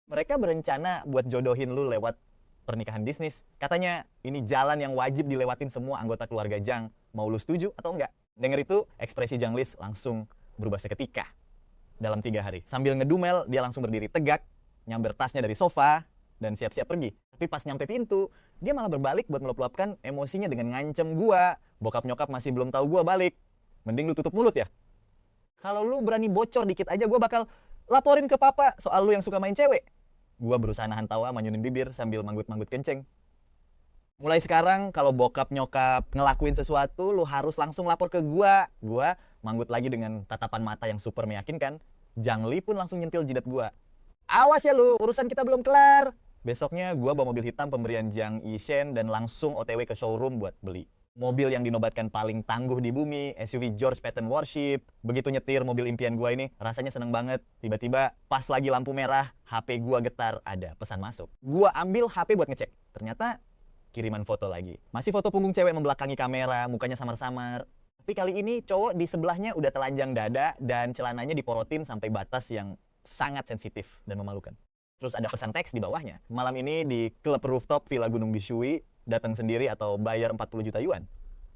Mereka berencana buat jodohin lu lewat pernikahan bisnis. Katanya, ini jalan yang wajib dilewatin semua anggota keluarga Jang. Mau lu setuju atau enggak? Dengar itu, ekspresi Jang Li langsung berubah seketika. Dalam 3 hari. Sambil ngedumel, dia langsung berdiri tegak, nyamber tasnya dari sofa, dan siap-siap pergi. Tapi pas nyampe pintu, dia malah berbalik buat meluap-luapkan emosinya dengan ngancem gua. Bokap nyokap masih belum tahu gua balik. Mending lu tutup mulut ya. Kalau lu berani bocor dikit aja, gua bakal laporin ke papa soal lu yang suka main cewek. Gua berusaha nahan tawa, manyunin bibir sambil manggut-manggut kenceng. Mulai sekarang kalau bokap nyokap ngelakuin sesuatu, lu harus langsung lapor ke gua. Gua manggut lagi dengan tatapan mata yang super meyakinkan. Jang Li pun langsung nyentil jidat gua. Awas ya lu, urusan kita belum kelar. Besoknya gua bawa mobil hitam pemberian Jiang Yishen dan langsung OTW ke showroom buat beli. Mobil yang dinobatkan paling tangguh di bumi, SUV George Patton Warship. Begitu nyetir mobil impian gua ini, rasanya seneng banget. Tiba-tiba pas lagi lampu merah, HP gua getar, ada pesan masuk. Gua ambil HP buat ngecek. Ternyata kiriman foto lagi. Masih foto punggung cewek membelakangi kamera, mukanya samar-samar. Tapi kali ini cowok di sebelahnya udah telanjang dada dan celananya diporotin sampai batas yang sangat sensitif dan memalukan. Terus ada pesan teks di bawahnya. Malam ini di klub rooftop Villa Gunung Bishui, datang sendiri atau bayar 40 juta yuan.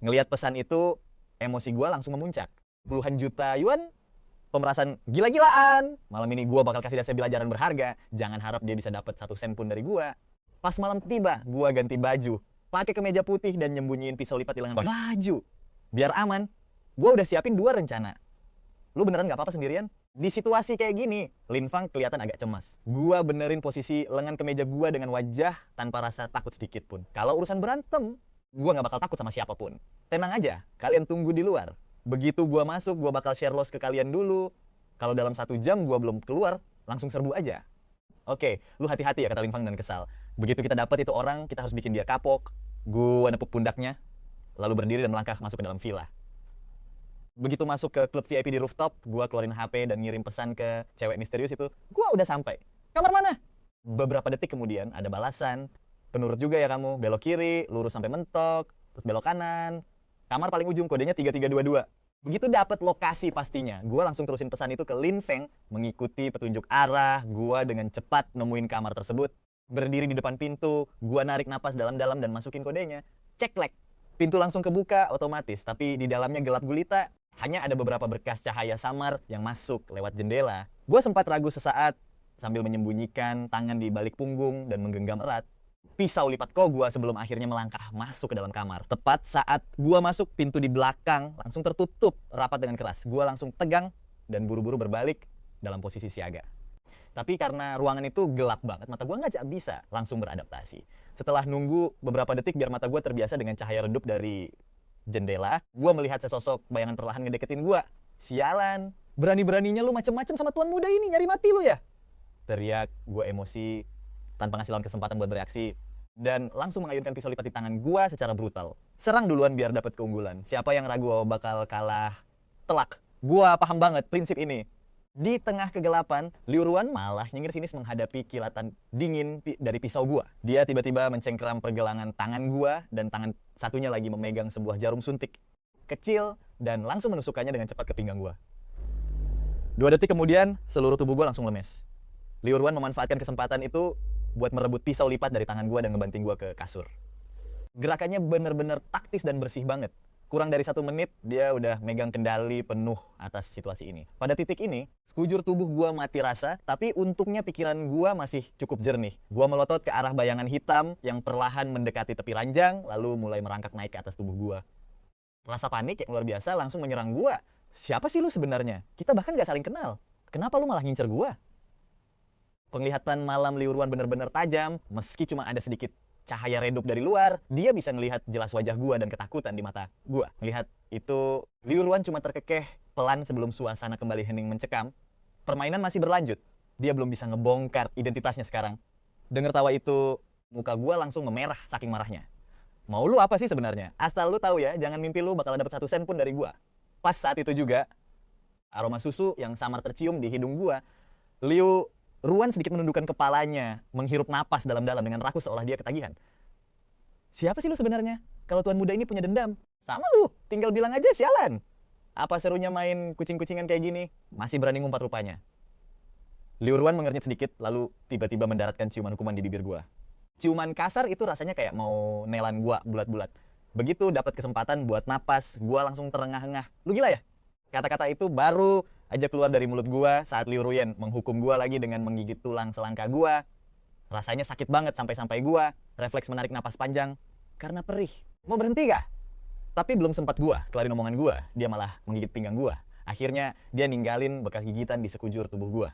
Ngelihat pesan itu, emosi gua langsung memuncak. Puluhan juta yuan, pemerasan gila-gilaan. Malam ini gua bakal kasih dia pelajaran berharga. Jangan harap dia bisa dapat 1 sen pun dari gua. Pas malam tiba, gua ganti baju, pakai kemeja putih dan nyembunyiin pisau lipat di lengan baju. Biar aman, gua udah siapin 2 rencana. Lu beneran gak apa-apa sendirian? Di situasi kayak gini, Lin Fang kelihatan agak cemas. Gua benerin posisi lengan kemeja gua dengan wajah tanpa rasa takut sedikit pun. Kalau urusan berantem, gua gak bakal takut sama siapapun. Tenang aja, kalian tunggu di luar. Begitu gua masuk, gua bakal share loss ke kalian dulu. Kalau dalam 1 jam gua belum keluar, langsung serbu aja. Oke, lu hati-hati ya, kata Lin Fang dan kesal. Begitu kita dapat itu orang, kita harus bikin dia kapok. Gua nepuk pundaknya, lalu berdiri dan melangkah masuk ke dalam villa. Begitu masuk ke klub VIP di rooftop, gua keluarin HP dan ngirim pesan ke cewek misterius itu. Gua udah sampai. Kamar mana? Beberapa detik kemudian ada balasan. Penurut juga ya kamu, belok kiri, lurus sampai mentok, terus belok kanan. Kamar paling ujung, kodenya 3322. Begitu dapat lokasi pastinya, gua langsung terusin pesan itu ke Lin Feng, mengikuti petunjuk arah, gua dengan cepat nemuin kamar tersebut. berdiri di depan pintu, gua narik napas dalam-dalam dan masukin kodenya. Ceklek. Pintu langsung kebuka otomatis, tapi di dalamnya gelap gulita. Hanya ada beberapa berkas cahaya samar yang masuk lewat jendela. Gua sempat ragu sesaat sambil menyembunyikan tangan di balik punggung dan menggenggam erat pisau lipat kok gua sebelum akhirnya melangkah masuk ke dalam kamar. Tepat saat gua masuk, pintu di belakang langsung tertutup rapat dengan keras. Gua langsung tegang dan buru-buru berbalik dalam posisi siaga. Tapi karena ruangan itu gelap banget, mata gua nggak bisa langsung beradaptasi. Setelah nunggu beberapa detik biar mata gua terbiasa dengan cahaya redup dari jendela, gua melihat sesosok bayangan perlahan ngedeketin gua. Sialan, berani-beraninya lu macem-macem sama tuan muda ini, nyari mati lu ya? Teriak, gua emosi tanpa ngasih lawan kesempatan buat bereaksi, dan langsung mengayunkan pisau lipat di tangan gua secara brutal. Serang duluan biar dapat keunggulan. Siapa yang ragu bakal kalah telak. Gua paham banget prinsip ini. Di tengah kegelapan, Liu Ruan malah nyengir sinis menghadapi kilatan dingin dari pisau gua. Dia tiba-tiba mencengkeram pergelangan tangan gua dan tangan satunya lagi memegang sebuah jarum suntik kecil dan langsung menusukkannya dengan cepat ke pinggang gua. 2 detik kemudian, seluruh tubuh gua langsung lemes. Liu Ruan memanfaatkan kesempatan itu buat merebut pisau lipat dari tangan gua dan ngebanting gua ke kasur. Gerakannya bener-bener taktis dan bersih banget. Kurang dari 1 menit, dia udah megang kendali penuh atas situasi ini. Pada titik ini, sekujur tubuh gua mati rasa, tapi untungnya pikiran gua masih cukup jernih. Gua melotot ke arah bayangan hitam yang perlahan mendekati tepi ranjang, lalu mulai merangkak naik ke atas tubuh gua. Rasa panik yang luar biasa langsung menyerang gua. Siapa sih lu sebenarnya? Kita bahkan gak saling kenal. Kenapa lu malah ngincer gua? Penglihatan malam Liu Ruan bener-bener tajam, meski cuma ada sedikit cahaya redup dari luar, dia bisa ngelihat jelas wajah gua dan ketakutan di mata gua. Melihat itu, Liu Ruan cuma terkekeh pelan sebelum suasana kembali hening mencekam. Permainan masih berlanjut. Dia belum bisa ngebongkar identitasnya sekarang. Dengar tawa itu, muka gua langsung memerah saking marahnya. Mau lu apa sih sebenarnya? Asal lu tahu ya, jangan mimpi lu bakal dapat 1 sen pun dari gua. Pas saat itu juga, aroma susu yang samar tercium di hidung gua. Liu Ruan sedikit menundukkan kepalanya, menghirup napas dalam-dalam dengan rakus seolah dia ketagihan. Siapa sih lu sebenarnya? Kalau tuan muda ini punya dendam, sama lu, tinggal bilang aja sialan. Apa serunya main kucing-kucingan kayak gini? Masih berani ngumpat rupanya. Liu Ruan mengernyit sedikit, lalu tiba-tiba mendaratkan ciuman hukuman di bibir gua. Ciuman kasar itu rasanya kayak mau nelan gua bulat-bulat. Begitu dapat kesempatan buat napas, gua langsung terengah-engah. Lu gila ya? Kata-kata itu baru aja keluar dari mulut gua saat Liu Ruan menghukum gua lagi dengan menggigit tulang selangka gua. Rasanya sakit banget sampai gua refleks menarik napas panjang karena perih. Mau berhenti gak? Tapi belum sempat gua kelarin omongan gua, dia malah menggigit pinggang gua. Akhirnya dia ninggalin bekas gigitan di sekujur tubuh gua.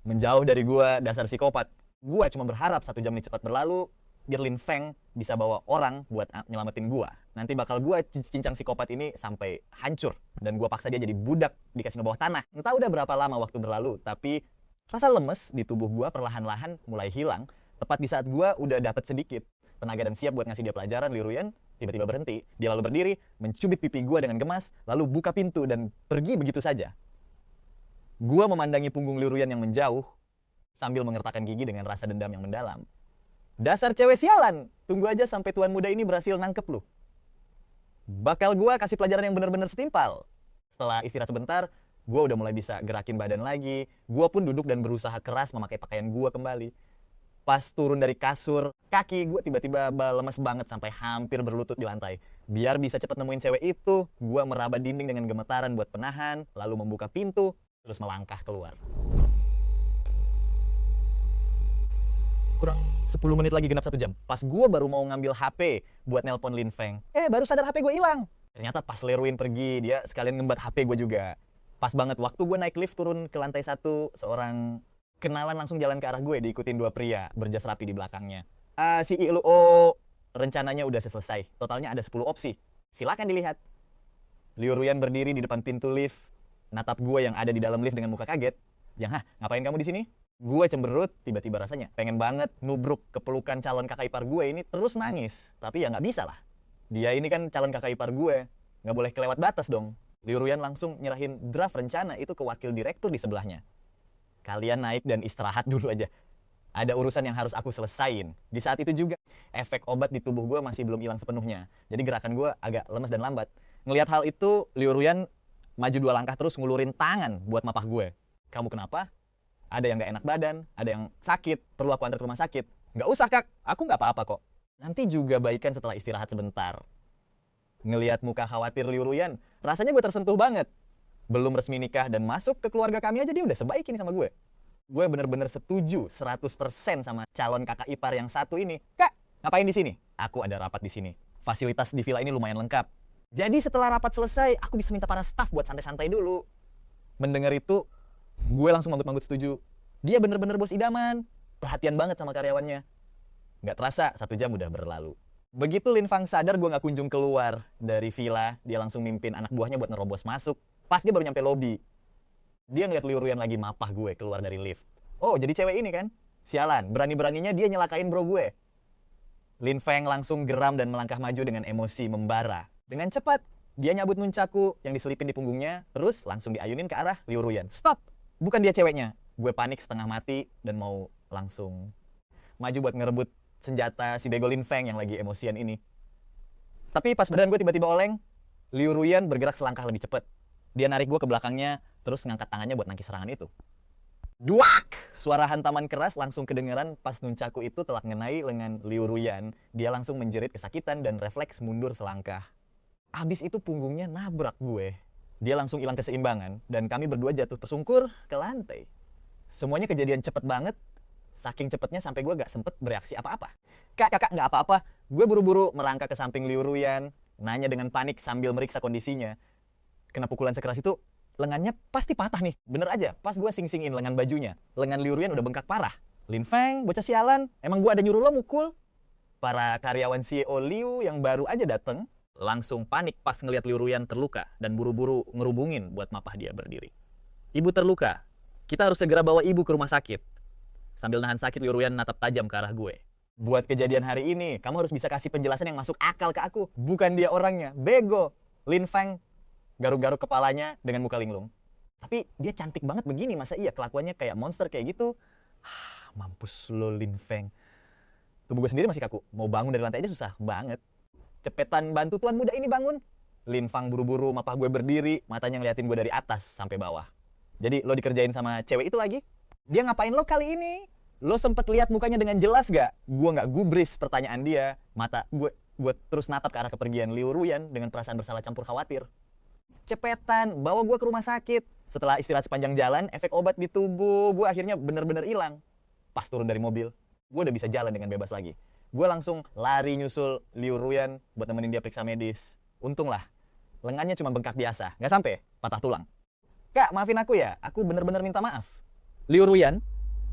Menjauh dari gua, dasar psikopat. Gua cuma berharap 1 jam ini cepat berlalu biar Lin Feng bisa bawa orang buat nyelamatin gua. Nanti bakal gua cincang psikopat ini sampai hancur. Dan gua paksa dia jadi budak di kasino bawah tanah. Entah udah berapa lama waktu berlalu, tapi rasa lemes di tubuh gua perlahan-lahan mulai hilang. Tepat di saat gua udah dapat sedikit tenaga dan siap buat ngasih dia pelajaran, Liu Ruan tiba-tiba berhenti. Dia lalu berdiri, mencubit pipi gua dengan gemas, lalu buka pintu dan pergi begitu saja. Gua memandangi punggung Liu Ruan yang menjauh, sambil mengertakkan gigi dengan rasa dendam yang mendalam. Dasar cewek sialan, tunggu aja sampai tuan muda ini berhasil nangkep lu. Bakal gua kasih pelajaran yang bener-bener setimpal. Setelah istirahat sebentar, gua udah mulai bisa gerakin badan lagi. Gua pun duduk dan berusaha keras memakai pakaian gua kembali. Pas turun dari kasur, kaki gua tiba-tiba lemes banget sampai hampir berlutut di lantai. Biar bisa cepet nemuin cewek itu, gua meraba dinding dengan gemetaran buat penahan, lalu membuka pintu, terus melangkah keluar. Kurang 10 menit lagi genap 1 jam. Pas gue baru mau ngambil HP buat nelpon Lin Feng, baru sadar HP gue hilang. Ternyata pas Leruin pergi, dia sekalian ngembat HP gue juga. Pas banget waktu gue naik lift turun ke lantai 1, seorang kenalan langsung jalan ke arah gue, diikutin 2 pria berjas rapi di belakangnya. Si Iluo rencananya udah selesai. Totalnya ada 10 opsi. Silakan dilihat. Liu Ruan berdiri di depan pintu lift, natap gue yang ada di dalam lift dengan muka kaget. Jangan, ngapain kamu di sini? Gue cemberut, tiba-tiba rasanya pengen banget nubruk ke pelukan calon kakak ipar gue ini terus nangis. Tapi ya nggak bisa lah. Dia ini kan calon kakak ipar gue, nggak boleh kelewat batas dong. Liu Ruan langsung nyerahin draft rencana itu ke wakil direktur di sebelahnya. Kalian naik dan istirahat dulu aja. Ada urusan yang harus aku selesain. Di saat itu juga, efek obat di tubuh gue masih belum hilang sepenuhnya. Jadi gerakan gue agak lemes dan lambat. Ngelihat hal itu, Liu Ruan maju 2 langkah terus ngulurin tangan buat mapah gue. Kamu kenapa? Ada yang gak enak badan, ada yang sakit, perlu aku antar ke rumah sakit. Nggak usah kak, aku nggak apa-apa kok. Nanti juga baikan setelah istirahat sebentar. Ngelihat muka khawatir Liu Ruyan, rasanya gue tersentuh banget. Belum resmi nikah dan masuk ke keluarga kami aja dia udah sebaik ini sama gue. Gue bener-bener setuju 100% sama calon kakak ipar yang satu ini. Kak, ngapain di sini? Aku ada rapat di sini. Fasilitas di villa ini lumayan lengkap. Jadi setelah rapat selesai, aku bisa minta para staf buat santai-santai dulu. Mendengar itu, gue langsung manggut-manggut setuju. Dia bener-bener bos idaman. Perhatian banget sama karyawannya. Nggak terasa, 1 jam udah berlalu. Begitu Lin Fang sadar gue nggak kunjung keluar dari villa, dia langsung mimpin anak buahnya buat nerobos masuk. Pas dia baru nyampe lobi, dia ngeliat Liu Ruyan lagi mapah gue keluar dari lift. Oh, jadi cewek ini kan? Sialan, berani-beraninya dia nyelakain bro gue. Lin Feng langsung geram dan melangkah maju dengan emosi membara. Dengan cepat, dia nyabut nunchaku yang diselipin di punggungnya, terus langsung diayunin ke arah Liu Ruyan. Stop! Bukan dia ceweknya. Gue panik setengah mati dan mau langsung maju buat ngerebut senjata si bego Lin Feng yang lagi emosian ini. Tapi pas badan gue tiba-tiba oleng, Liu Ruyan bergerak selangkah lebih cepat. Dia narik gue ke belakangnya, terus ngangkat tangannya buat nangkis serangan itu. Duak! Suara hantaman keras langsung kedengeran pas nunchaku itu telah mengenai lengan Liu Ruyan. Dia langsung menjerit kesakitan dan refleks mundur selangkah. Abis itu punggungnya nabrak gue. Dia langsung hilang keseimbangan dan kami berdua jatuh tersungkur ke lantai. Semuanya kejadian cepet banget. Saking cepetnya sampai gue gak sempet bereaksi apa-apa. Kakak gak apa-apa. Gue buru-buru merangkak ke samping Liu Ruyan, nanya dengan panik sambil meriksa kondisinya. Kena pukulan sekeras itu, lengannya pasti patah nih. Bener aja, pas gue sing-singin lengan bajunya, lengan Liu Ruyan udah bengkak parah. Lin Feng, bocah sialan, emang gue ada nyuruh lo mukul? Para karyawan CEO Liu yang baru aja dateng, langsung panik pas ngeliat Liu Ruyan terluka dan buru-buru ngerubungin buat mapah dia berdiri. Ibu terluka, kita harus segera bawa ibu ke rumah sakit. Sambil nahan sakit, Liu Ruyan natap tajam ke arah gue. Buat kejadian hari ini, kamu harus bisa kasih penjelasan yang masuk akal ke aku. Bukan dia orangnya, bego. Lin Feng garuk-garuk kepalanya dengan muka linglung. Tapi dia cantik banget begini, masa iya kelakuannya kayak monster kayak gitu? Mampus lo Lin Feng. Tubuh gue sendiri masih kaku, mau bangun dari lantai aja susah banget. Cepetan bantu tuan muda ini bangun. Lin Feng buru-buru mapah gue berdiri, matanya ngeliatin gue dari atas sampai bawah. Jadi lo dikerjain sama cewek itu lagi? Dia ngapain lo kali ini? Lo sempet lihat mukanya dengan jelas gak? Gue gak gubris pertanyaan dia. Mata gue terus natap ke arah kepergian Liu Ruyan dengan perasaan bersalah campur khawatir. Cepetan, bawa gue ke rumah sakit. Setelah istirahat sepanjang jalan, efek obat di tubuh gue akhirnya bener-bener hilang. Pas turun dari mobil, gue udah bisa jalan dengan bebas lagi. Gue langsung lari nyusul Liu Ruyan buat nemenin dia periksa medis. Untung lah, lengannya cuma bengkak biasa, gak sampai patah tulang. Kak, maafin aku ya, aku bener-bener minta maaf. Liu Ruyan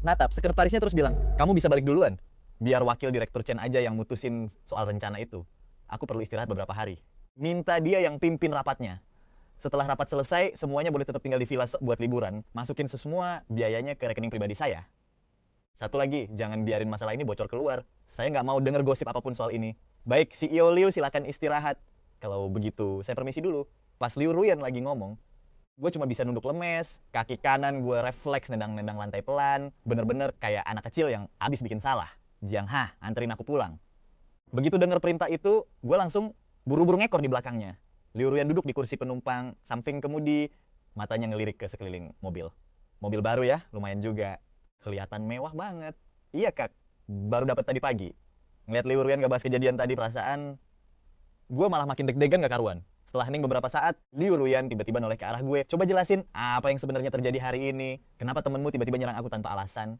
natap sekretarisnya terus bilang, kamu bisa balik duluan. Biar wakil direktur Chen aja yang mutusin soal rencana itu. Aku perlu istirahat beberapa hari. Minta dia yang pimpin rapatnya. Setelah rapat selesai, semuanya boleh tetap tinggal di villa buat liburan. Masukin semua biayanya ke rekening pribadi saya. Satu lagi, jangan biarin masalah ini bocor keluar. Saya nggak mau denger gosip apapun soal ini. Baik, CEO Liu silakan istirahat. Kalau begitu, saya permisi dulu. Pas Liu Ruyan lagi ngomong, gue cuma bisa nunduk lemes, kaki kanan gue refleks nendang-nendang lantai pelan, bener-bener kayak anak kecil yang abis bikin salah. Jiang Ha, anterin aku pulang. Begitu denger perintah itu, gue langsung buru-buru ngekor di belakangnya. Liu Ruyan duduk di kursi penumpang, samping kemudi, matanya ngelirik ke sekeliling mobil. Mobil baru ya, lumayan juga. Kelihatan mewah banget. Iya kak, baru dapat tadi pagi. Ngeliat Liu Ruyan gak bahas kejadian tadi, perasaan gue malah makin deg-degan gak karuan. Setelah hening beberapa saat, Liu Ruyan tiba-tiba noleh ke arah gue. Coba jelasin apa yang sebenarnya terjadi hari ini. Kenapa temenmu tiba-tiba nyerang aku tanpa alasan?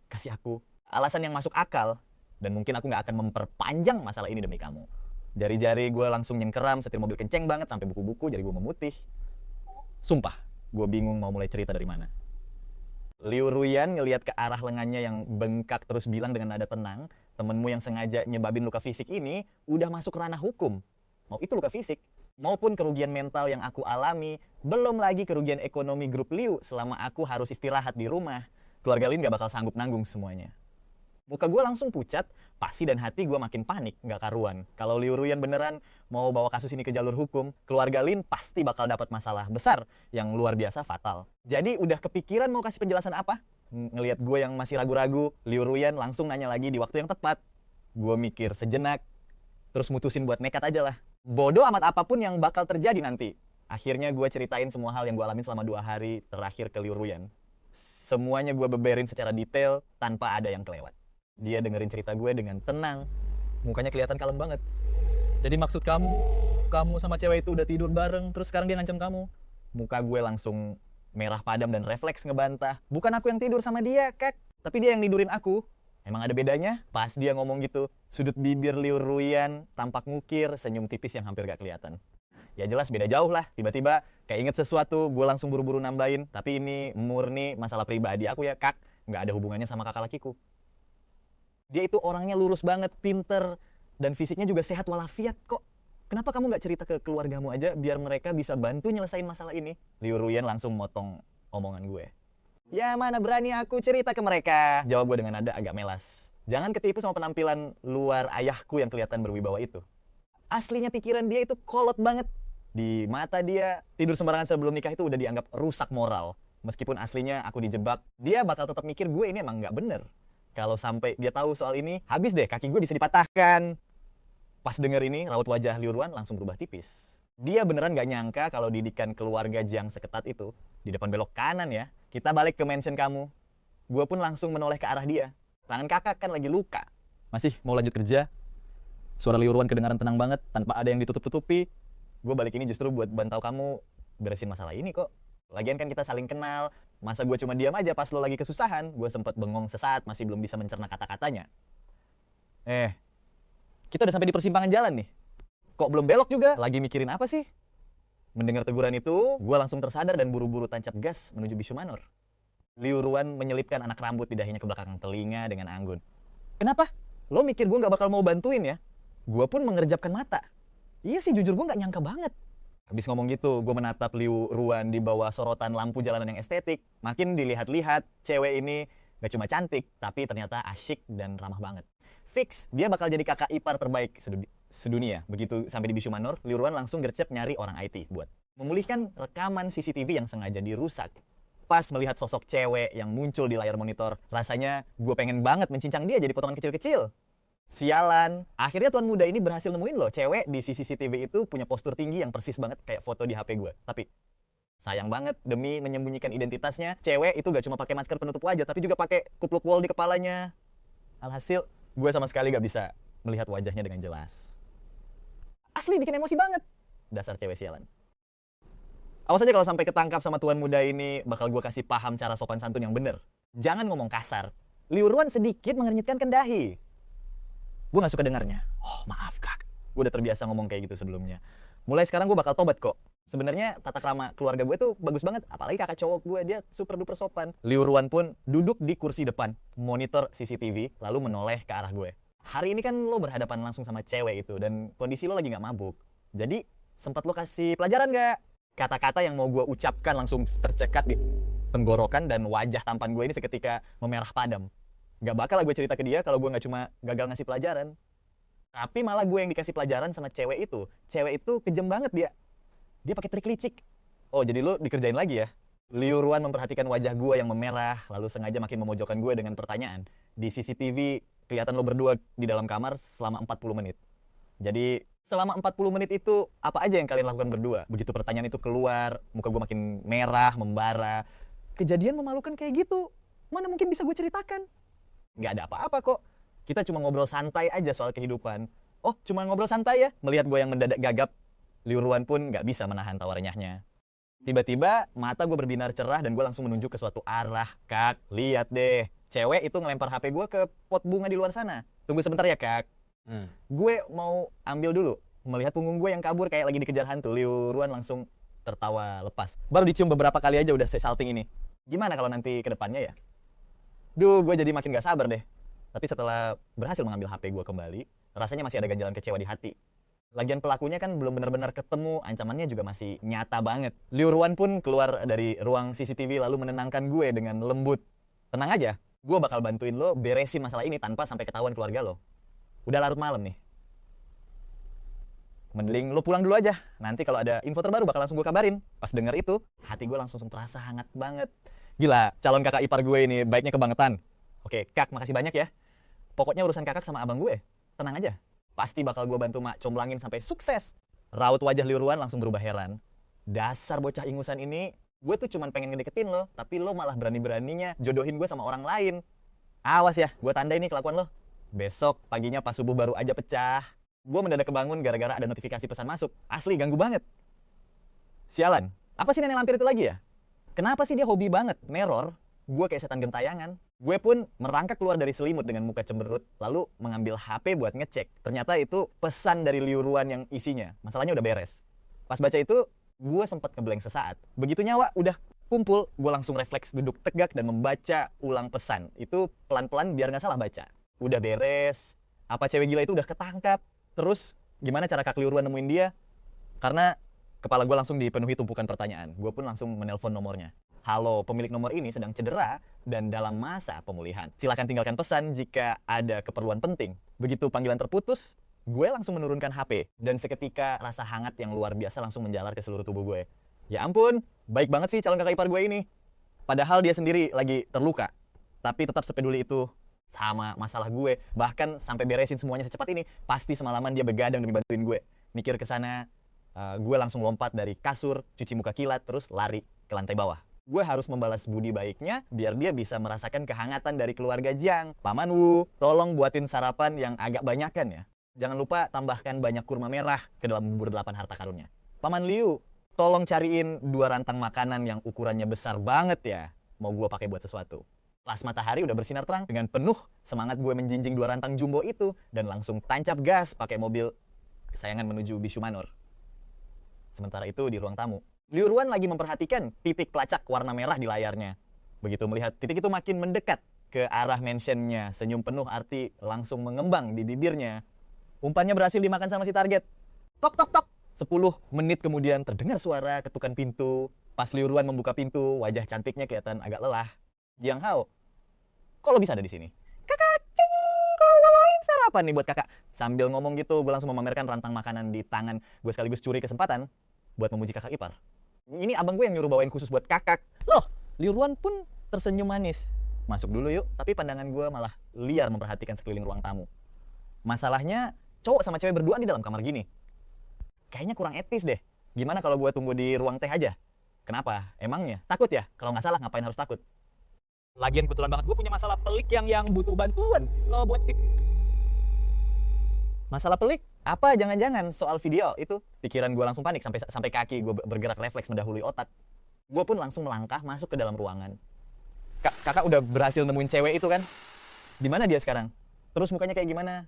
Kasih aku alasan yang masuk akal. Dan mungkin aku gak akan memperpanjang masalah ini demi kamu. Jari-jari gue langsung nyengkeram, setir mobil kenceng banget sampai buku-buku, jari gue memutih. Sumpah, gue bingung mau mulai cerita dari mana. Liu Ruyan ngelihat ke arah lengannya yang bengkak terus bilang dengan nada tenang, temenmu yang sengaja nyebabin luka fisik ini udah masuk ranah hukum. Mau itu luka fisik, maupun kerugian mental yang aku alami, belum lagi kerugian ekonomi grup Liu selama aku harus istirahat di rumah. Keluarga Lin gak bakal sanggup nanggung semuanya. Muka gue langsung pucat, pasti dan hati gue makin panik, gak karuan. Kalau Liu Ruyan beneran mau bawa kasus ini ke jalur hukum, keluarga Lin pasti bakal dapat masalah besar yang luar biasa fatal. Jadi udah kepikiran mau kasih penjelasan apa? Ngelihat gue yang masih ragu-ragu, Liu Ruyan langsung nanya lagi di waktu yang tepat. Gue mikir sejenak, terus mutusin buat nekat aja lah. Bodoh amat apapun yang bakal terjadi nanti. Akhirnya gue ceritain semua hal yang gue alamin selama 2 hari terakhir ke Liu Ruyan. Semuanya gue beberin secara detail tanpa ada yang kelewat. Dia dengerin cerita gue dengan tenang. Mukanya kelihatan kalem banget. Jadi maksud kamu sama cewek itu udah tidur bareng, terus sekarang dia ngancam kamu? Muka gue langsung merah padam dan refleks ngebantah. Bukan aku yang tidur sama dia, Kak. Tapi dia yang nidurin aku. Emang ada bedanya? Pas dia ngomong gitu, sudut bibir liur Ruyan, tampak ngukir, senyum tipis yang hampir gak kelihatan. Ya jelas beda jauh lah. Tiba-tiba kayak inget sesuatu, gue langsung buru-buru nambahin. Tapi ini murni masalah pribadi aku ya, Kak. Nggak ada hubungannya sama kakak lakiku. Dia itu orangnya lurus banget, pinter, dan fisiknya juga sehat walafiat kok. Kenapa kamu nggak cerita ke keluargamu aja biar mereka bisa bantu nyelesain masalah ini? Liu Ruyan langsung motong omongan gue. Ya mana berani aku cerita ke mereka. Jawab gue dengan nada agak melas. Jangan ketipu sama penampilan luar ayahku yang kelihatan berwibawa itu. Aslinya pikiran dia itu kolot banget. Di mata dia, tidur sembarangan sebelum nikah itu udah dianggap rusak moral. Meskipun aslinya aku dijebak, dia bakal tetap mikir gue ini emang nggak bener. Kalau sampai dia tahu soal ini, habis deh kaki gue bisa dipatahkan. Pas denger ini, raut wajah Liu Ruan langsung berubah tipis. Dia beneran gak nyangka kalau didikan keluarga Jiang seketat itu. Di depan belok kanan ya, kita balik ke mansion kamu. Gue pun langsung menoleh ke arah dia. Tangan kakak kan lagi luka. Masih mau lanjut kerja? Suara Liu Ruan kedengaran tenang banget, tanpa ada yang ditutup-tutupi. Gue balik ini justru buat bantu kamu beresin masalah ini kok. Lagian kan kita saling kenal. Masa gue cuma diam aja pas lo lagi kesusahan? Gue sempet bengong sesaat, masih belum bisa mencerna kata-katanya. Kita udah sampai di persimpangan jalan nih. Kok belum belok juga? Lagi mikirin apa sih? Mendengar teguran itu, gue langsung tersadar dan buru-buru tancap gas menuju Bisu Manor. Liu Ruan menyelipkan anak rambut di dahinya ke belakang telinga dengan anggun. Kenapa? Lo mikir gue gak bakal mau bantuin ya? Gue pun mengerjapkan mata. Iya sih, jujur gue gak nyangka banget. Habis ngomong gitu, gue menatap Liu Ruan di bawah sorotan lampu jalanan yang estetik. Makin dilihat-lihat, cewek ini gak cuma cantik, tapi ternyata asyik dan ramah banget. Fix, dia bakal jadi kakak ipar terbaik sedunia. Begitu sampai di Bisu Manor, Liu Ruan langsung gercep nyari orang IT buat memulihkan rekaman CCTV yang sengaja dirusak. Pas melihat sosok cewek yang muncul di layar monitor, rasanya gue pengen banget mencincang dia jadi potongan kecil-kecil. Sialan, akhirnya tuan muda ini berhasil nemuin loh cewek di CCTV itu punya postur tinggi yang persis banget kayak foto di HP gue. Tapi sayang banget, demi menyembunyikan identitasnya, cewek itu gak cuma pakai masker penutup wajah, tapi juga pakai kupluk wol di kepalanya. Alhasil, gue sama sekali gak bisa melihat wajahnya dengan jelas. Asli bikin emosi banget. Dasar cewek sialan. Awas aja kalau sampai ketangkap sama tuan muda ini, bakal gue kasih paham cara sopan santun yang bener. Jangan ngomong kasar. Liu Ruan sedikit mengernyitkan kendahi. Gue gak suka dengarnya. Oh maaf kak. Gue udah terbiasa ngomong kayak gitu sebelumnya. Mulai sekarang gue bakal tobat kok. Sebenarnya tata krama keluarga gue tuh bagus banget. Apalagi kakak cowok gue, dia super duper sopan. Liu Ruan pun duduk di kursi depan, monitor CCTV, lalu menoleh ke arah gue. Hari ini kan lo berhadapan langsung sama cewek itu, dan kondisi lo lagi gak mabuk. Jadi, sempat lo kasih pelajaran gak? Kata-kata yang mau gue ucapkan langsung tercekat di tenggorokan dan wajah tampan gue ini seketika memerah padam. Gak bakal lah gue cerita ke dia kalau gue gak cuma gagal ngasih pelajaran. Tapi malah gue yang dikasih pelajaran sama cewek itu. Cewek itu kejam banget dia. Dia pakai trik licik. Oh, jadi lo dikerjain lagi ya? Liu Ruan memperhatikan wajah gue yang memerah, lalu sengaja makin memojokkan gue dengan pertanyaan. Di CCTV, kelihatan lo berdua di dalam kamar selama 40 menit. Jadi, selama 40 menit itu, apa aja yang kalian lakukan berdua? Begitu pertanyaan itu keluar, muka gue makin merah, membara. Kejadian memalukan kayak gitu, mana mungkin bisa gue ceritakan? Nggak ada apa-apa kok. Kita cuma ngobrol santai aja soal kehidupan. Oh, cuma ngobrol santai ya? Melihat gue yang mendadak gagap, Liu Ruan pun nggak bisa menahan tawar renyahnya. Tiba-tiba mata gue berbinar cerah dan gue langsung menunjuk ke suatu arah. Kak, lihat deh. Cewek itu ngelempar HP gue ke pot bunga di luar sana. Tunggu sebentar ya kak. Gue mau ambil dulu. Melihat punggung gue yang kabur kayak lagi dikejar hantu. Liu Ruan langsung tertawa lepas. Baru dicium beberapa kali aja udah salting ini. Gimana kalau nanti ke depannya ya? Duh, gue jadi makin gak sabar deh. Tapi setelah berhasil mengambil HP gue kembali, rasanya masih ada ganjalan kecewa di hati. Lagian pelakunya kan belum benar-benar ketemu, ancamannya juga masih nyata banget. Liu Ruan pun keluar dari ruang CCTV lalu menenangkan gue dengan lembut. Tenang aja, gue bakal bantuin lo beresin masalah ini tanpa sampai ketahuan keluarga lo. Udah larut malam nih. Mending lo pulang dulu aja. Nanti kalau ada info terbaru bakal langsung gue kabarin. Pas denger itu, hati gue langsung terasa hangat banget. Gila, calon kakak ipar gue ini baiknya kebangetan. Oke, kak, makasih banyak ya. Pokoknya urusan kakak sama abang gue, tenang aja. Pasti bakal gue bantu mak comblangin sampai sukses. Raut wajah Liu Ruan langsung berubah heran. Dasar bocah ingusan ini, gue tuh cuman pengen ngedeketin lo, tapi lo malah berani-beraninya jodohin gue sama orang lain. Awas ya, gue tandai nih kelakuan lo. Besok paginya pas subuh baru aja pecah. Gue mendadak kebangun gara-gara ada notifikasi pesan masuk. Asli ganggu banget. Sialan, apa sih nenek lampir itu lagi ya? Kenapa sih dia hobi banget neror? Gue kayak setan gentayangan. Gue pun merangkak keluar dari selimut dengan muka cemberut, lalu mengambil HP buat ngecek. Ternyata itu pesan dari Liu Ruan yang isinya. Masalahnya udah beres. Pas baca itu, gue sempat ngeblank sesaat. Begitu nyawa udah kumpul, gue langsung refleks duduk tegak dan membaca ulang pesan. Itu pelan-pelan biar nggak salah baca. Udah beres, apa cewek gila itu udah ketangkap. Terus gimana cara Kak Liu Ruan nemuin dia? Karena kepala gue langsung dipenuhi tumpukan pertanyaan. Gue pun langsung menelpon nomornya. Halo, pemilik nomor ini sedang cedera dan dalam masa pemulihan. Silakan tinggalkan pesan jika ada keperluan penting. Begitu panggilan terputus, gue langsung menurunkan HP. Dan seketika rasa hangat yang luar biasa langsung menjalar ke seluruh tubuh gue. Ya ampun, baik banget sih calon kakak ipar gue ini. Padahal dia sendiri lagi terluka. Tapi tetap sepeduli itu sama masalah gue. Bahkan sampai beresin semuanya secepat ini. Pasti semalaman dia begadang demi bantuin gue. Mikir ke sana, gue langsung lompat dari kasur, cuci muka kilat, terus lari ke lantai bawah. Gue harus membalas budi baiknya biar dia bisa merasakan kehangatan dari keluarga Jiang. Paman Wu, tolong buatin sarapan yang agak banyakan ya. Jangan lupa tambahkan banyak kurma merah ke dalam bubur 8 harta karunnya. Paman Liu, tolong cariin 2 rantang makanan yang ukurannya besar banget ya. Mau gue pakai buat sesuatu. Pas matahari udah bersinar terang, dengan penuh semangat gue menjinjing 2 rantang jumbo itu dan langsung tancap gas pakai mobil kesayangan menuju Bisu Manor. Sementara itu di ruang tamu, Liu Ruan lagi memperhatikan titik pelacak warna merah di layarnya. Begitu melihat titik itu makin mendekat ke arah mentionnya, senyum penuh arti langsung mengembang di bibirnya. Umpannya berhasil dimakan sama si target. Tok tok tok. 10 menit kemudian terdengar suara ketukan pintu. Pas Liu Ruan membuka pintu, wajah cantiknya kelihatan agak lelah. Jiang Hao, kok lo bisa ada di sini? Kakak, kau bawain sarapan nih buat kakak. Sambil ngomong gitu, gue langsung memamerkan rantang makanan di tangan. Gue sekaligus curi kesempatan buat memuji kakak ipar. Ini abang gue yang nyuruh bawain khusus buat kakak. Loh, Liu Ruan pun tersenyum manis. Masuk dulu yuk, tapi pandangan gue malah liar memperhatikan sekeliling ruang tamu. Masalahnya, cowok sama cewek berdua di dalam kamar gini. Kayaknya kurang etis deh. Gimana kalau gue tunggu di ruang teh aja? Kenapa? Emangnya? Takut ya? Kalau nggak salah ngapain harus takut? Lagian kebetulan banget gue punya masalah pelik yang butuh bantuan. Buat Masalah pelik? Apa jangan-jangan soal video itu? Pikiran gue langsung panik sampai kaki gue bergerak refleks mendahului otak. Gue pun langsung melangkah masuk ke dalam ruangan. Kakak udah berhasil nemuin cewek itu kan? Di mana dia sekarang? Terus mukanya kayak gimana?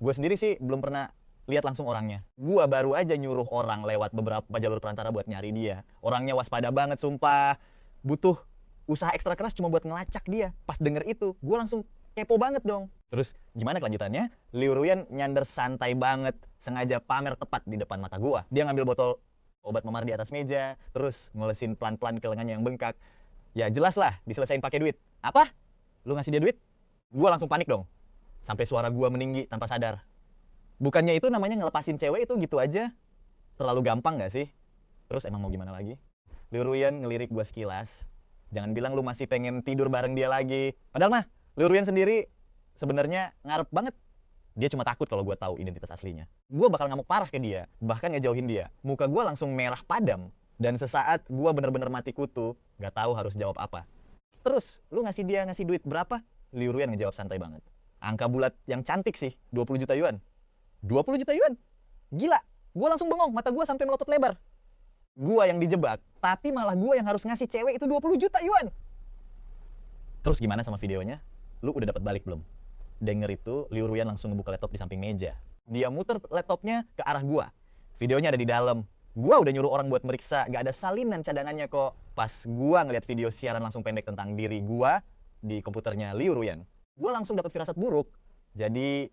Gue sendiri sih belum pernah lihat langsung orangnya. Gue baru aja nyuruh orang lewat beberapa jalur perantara buat nyari dia. Orangnya waspada banget sumpah. Butuh usaha ekstra keras cuma buat ngelacak dia. Pas denger itu, gue langsung kepo banget dong. Terus gimana kelanjutannya? Liu Ruyan nyandar santai banget, sengaja pamer tepat di depan mata gua. Dia ngambil botol obat memar di atas meja, terus ngolesin pelan-pelan ke lengannya yang bengkak. Ya jelas lah, diselesain pakai duit. Apa? Lu ngasih dia duit? Gua langsung panik dong. Sampai suara gua meninggi tanpa sadar. Bukannya itu namanya ngelepasin cewek itu gitu aja? Terlalu gampang gak sih? Terus emang mau gimana lagi? Liu Ruyan ngelirik gua sekilas. Jangan bilang lu masih pengen tidur bareng dia lagi. Padahal mah, Liu Ruyan sendiri sebenarnya ngarep banget. Dia cuma takut kalau gue tahu identitas aslinya. Gue bakal ngamuk parah ke dia, bahkan ngejauhin dia. Muka gue langsung merah padam. Dan sesaat gue bener-bener mati kutu, gak tahu harus jawab apa. Terus, lu ngasih duit berapa? Liu Ruyan ngejawab santai banget. Angka bulat yang cantik sih, 20 juta yuan. 20 juta yuan? Gila, gue langsung bengong, mata gue sampai melotot lebar. Gue yang dijebak, tapi malah gue yang harus ngasih cewek itu 20 juta yuan. Terus gimana sama videonya? Lu udah dapat balik belum? Denger itu, Liu Ruyan langsung ngebuka laptop di samping meja. Dia muter laptopnya ke arah gua. Videonya ada di dalam. Gua udah nyuruh orang buat meriksa, gak ada salinan cadangannya kok. Pas gua ngeliat video siaran langsung pendek tentang diri gua di komputernya Liu Ruyan, gua langsung dapat firasat buruk. Jadi,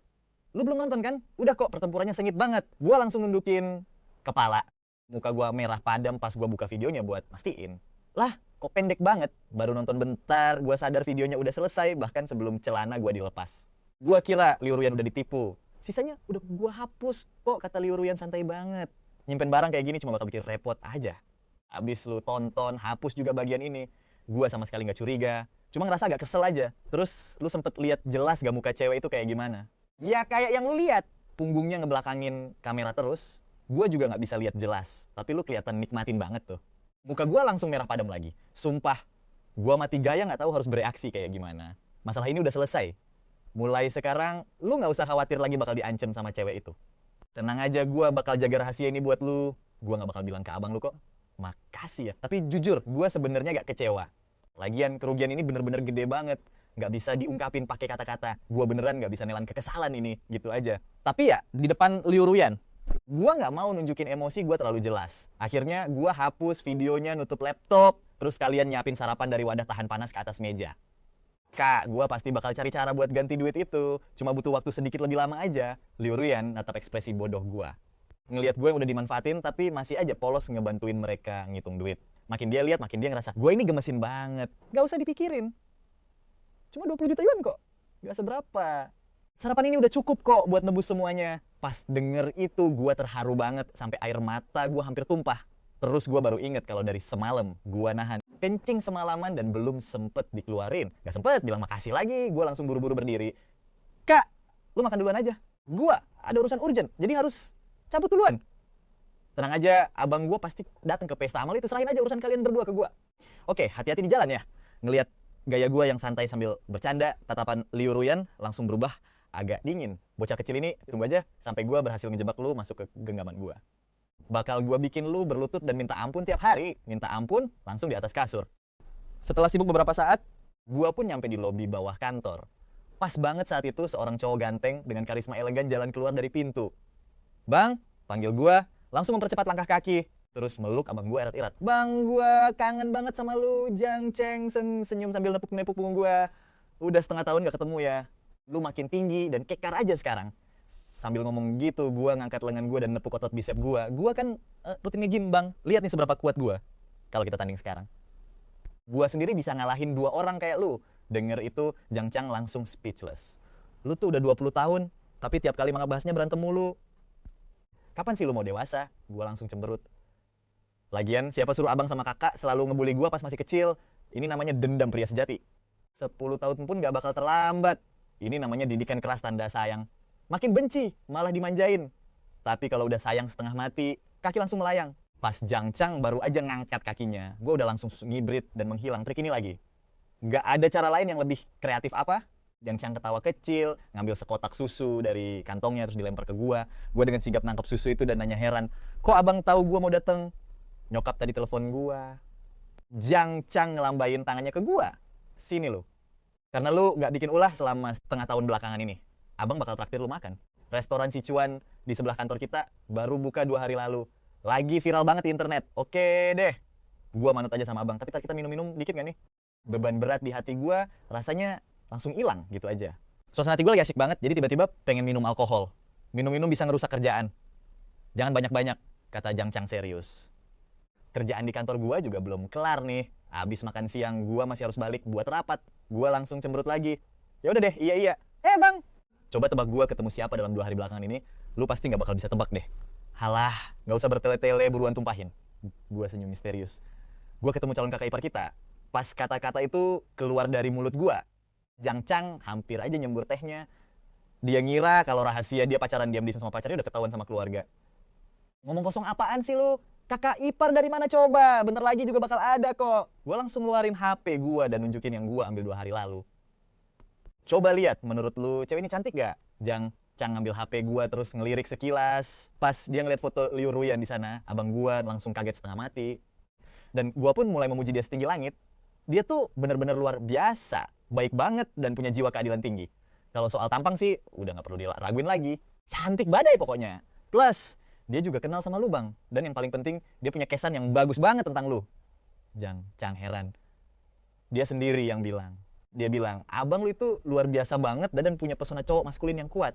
lu belum nonton kan? Udah kok, pertempurannya sengit banget. Gua langsung nundukin kepala. Muka gua merah padam pas gua buka videonya buat mastiin. Lah, kok pendek banget? Baru nonton bentar, gue sadar videonya udah selesai, bahkan sebelum celana gue dilepas. Gue kira Liu Ruyan udah ditipu. Sisanya udah gue hapus. Kok kata Liu Ruyan santai banget. Nyimpen barang kayak gini cuma bakal bikin repot aja. Abis lu tonton, hapus juga bagian ini. Gue sama sekali gak curiga. Cuma ngerasa agak kesel aja. Terus lu sempet lihat jelas gak muka cewek itu kayak gimana? Ya kayak yang lu lihat. Punggungnya ngebelakangin kamera terus. Gue juga gak bisa lihat jelas. Tapi lu kelihatan nikmatin banget tuh. Muka gue langsung merah padam lagi. Sumpah, gue mati gaya gak tahu harus bereaksi kayak gimana. Masalah ini udah selesai. Mulai sekarang, lu nggak usah khawatir lagi bakal diancam sama cewek itu. Tenang aja, gue bakal jaga rahasia ini buat lu. Gue nggak bakal bilang ke abang lu kok. Makasih ya. Tapi jujur, gue sebenarnya gak kecewa. Lagian kerugian ini bener-bener gede banget. Nggak bisa diungkapin pakai kata-kata. Gue beneran nggak bisa nelan kekesalan ini, gitu aja. Tapi ya, di depan Liu Ruyan, gue nggak mau nunjukin emosi gue terlalu jelas. Akhirnya gue hapus videonya, nutup laptop, terus kalian nyiapin sarapan dari wadah tahan panas ke atas meja. Kak, gue pasti bakal cari cara buat ganti duit itu. Cuma butuh waktu sedikit lebih lama aja. Liu Ruyan natap ekspresi bodoh gue. Ngelihat gue yang udah dimanfaatin, tapi masih aja polos ngebantuin mereka ngitung duit. Makin dia lihat, makin dia ngerasa, gue ini gemesin banget. Gak usah dipikirin. Cuma 20 juta yuan kok. Gak seberapa. Sarapan ini udah cukup kok buat nebus semuanya. Pas denger itu, gue terharu banget. Sampai air mata gue hampir tumpah. Terus gue baru inget kalau dari semalam, gue nahan kencing semalaman dan belum sempet dikeluarin. Gak sempet bilang makasih lagi, gue langsung buru-buru berdiri. Kak, lu makan duluan aja. Gue ada urusan urgent, jadi harus cabut duluan. Tenang aja, abang gue pasti datang ke pesta amal itu. Serahin aja urusan kalian berdua ke gue. Oke, hati-hati di jalan ya. Ngelihat gaya gue yang santai sambil bercanda, tatapan Liu Ruyan langsung berubah agak dingin. Bocah kecil ini, tunggu aja sampai gue berhasil ngejebak lu masuk ke genggaman gue. Bakal gue bikin lu berlutut dan minta ampun tiap hari. Minta ampun langsung di atas kasur. Setelah sibuk beberapa saat, gue pun nyampe di lobi bawah kantor. Pas banget saat itu seorang cowok ganteng dengan karisma elegan jalan keluar dari pintu. Bang, panggil gue, langsung mempercepat langkah kaki. Terus meluk abang gue erat-erat. Bang, gue kangen banget sama lu. Jang Ceng senyum sambil nepuk-nepuk punggung gue. Udah setengah tahun gak ketemu ya. Lu makin tinggi dan kekar aja sekarang. Sambil ngomong gitu, gue ngangkat lengan gue dan nepuk otot bicep gue. Gue kan rutin nge-gym bang. Lihat nih seberapa kuat gue kalau kita tanding sekarang. Gue sendiri bisa ngalahin 2 orang kayak lu. Denger itu, Jang Chang langsung speechless. Lu tuh udah 20 tahun, tapi tiap kali ngebahasnya berantem mulu. Kapan sih lu mau dewasa? Gue langsung cemberut. Lagian, siapa suruh abang sama kakak selalu ngebully gue pas masih kecil? Ini namanya dendam pria sejati. 10 tahun pun gak bakal terlambat. Ini namanya didikan keras tanda sayang. Makin benci, malah dimanjain. Tapi kalau udah sayang setengah mati, kaki langsung melayang. Pas Jang Chang baru aja ngangkat kakinya, gue udah langsung ngibrit dan menghilang. Trik ini lagi. Gak ada cara lain yang lebih kreatif apa? Jang Chang ketawa kecil, ngambil sekotak susu dari kantongnya terus dilempar ke gue. Gue dengan sigap nangkep susu itu dan nanya heran, kok abang tahu gue mau dateng? Nyokap tadi telepon gue. Jang Chang ngelambain tangannya ke gue. Sini lo. Karena lu gak bikin ulah selama setengah tahun belakangan ini. Abang bakal traktir lu makan. Restoran Sichuan di sebelah kantor kita baru buka 2 hari lalu. Lagi viral banget di internet. Oke deh. Gua manut aja sama abang. Tapi kita minum-minum dikit gak nih? Beban berat di hati gua rasanya langsung hilang gitu aja. Suasana hati gua lagi asik banget. Jadi tiba-tiba pengen minum alkohol. Minum-minum bisa ngerusak kerjaan. Jangan banyak-banyak, kata Jang Chang serius. Kerjaan di kantor gua juga belum kelar nih. Abis makan siang gua masih harus balik buat rapat. Gua langsung cemberut lagi. Ya udah deh, iya. Bang. Coba tebak gue ketemu siapa dalam 2 hari belakangan ini, lu pasti nggak bakal bisa tebak deh. Halah, nggak usah bertele-tele, buruan tumpahin. Gue senyum misterius. Gue ketemu calon kakak ipar kita. Pas kata-kata itu keluar dari mulut gue, Jang Chang hampir aja nyembur tehnya. Dia ngira kalau rahasia dia pacaran diam-diam sama pacarnya udah ketahuan sama keluarga. Ngomong kosong apaan sih lu? Kakak ipar dari mana coba? Bentar lagi juga bakal ada kok. Gue langsung ngeluarin HP gue dan nunjukin yang gue ambil 2 hari lalu. Coba lihat, menurut lu cewek ini cantik gak? Jang Chang ngambil HP gua terus ngelirik sekilas. Pas dia ngeliat foto Liu Ruyan di sana, abang gua langsung kaget setengah mati. Dan gua pun mulai memuji dia setinggi langit. Dia tuh bener-bener luar biasa, baik banget dan punya jiwa keadilan tinggi. Kalau soal tampang sih, udah gak perlu diraguin lagi. Cantik badai pokoknya. Plus, dia juga kenal sama lu bang. Dan yang paling penting, dia punya kesan yang bagus banget tentang lu. Jang Chang heran. Dia sendiri yang bilang. Dia bilang, abang lu itu luar biasa banget dan punya pesona cowok maskulin yang kuat.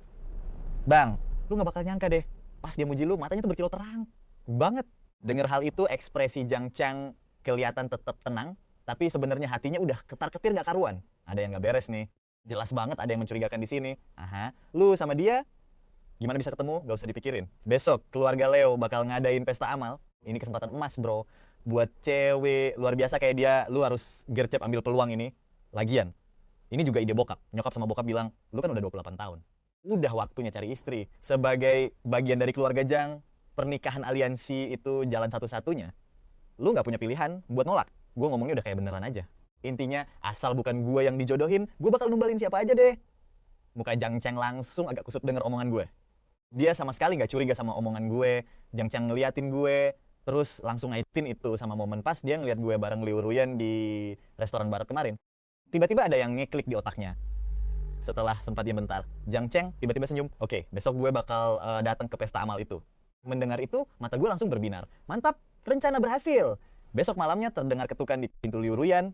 Bang, lu gak bakal nyangka deh. Pas dia muji lu, matanya tuh berkilau terang. Banget. Dengar hal itu, ekspresi Jang Chang kelihatan tetap tenang. Tapi sebenarnya hatinya udah ketar-ketir gak karuan. Ada yang gak beres nih. Jelas banget ada yang mencurigakan di sini. Aha, lu sama dia gimana bisa ketemu? Gak usah dipikirin. Besok keluarga Leo bakal ngadain pesta amal. Ini kesempatan emas bro. Buat cewek luar biasa kayak dia, lu harus gercep ambil peluang ini. Lagian, ini juga ide bokap. Nyokap sama bokap bilang, lu kan udah 28 tahun. Udah waktunya cari istri. Sebagai bagian dari keluarga Jang, pernikahan aliansi itu jalan satu-satunya. Lu gak punya pilihan buat nolak. Gue ngomongnya udah kayak beneran aja. Intinya, asal bukan gue yang dijodohin, gue bakal numbalin siapa aja deh. Muka Jang Cheng langsung agak kusut denger omongan gue. Dia sama sekali nggak curiga sama omongan gue. Jang Cheng ngeliatin gue, terus langsung ngaitin itu sama momen pas dia ngeliat gue bareng Liu Ruyan di restoran barat kemarin. Tiba-tiba ada yang ngeklik di otaknya. Setelah sempat diam bentar, Jang Cheng tiba-tiba senyum. Oke, besok gue bakal datang ke pesta amal itu. Mendengar itu, mata gue langsung berbinar. Mantap, rencana berhasil. Besok malamnya terdengar ketukan di pintu Liu Ruyan.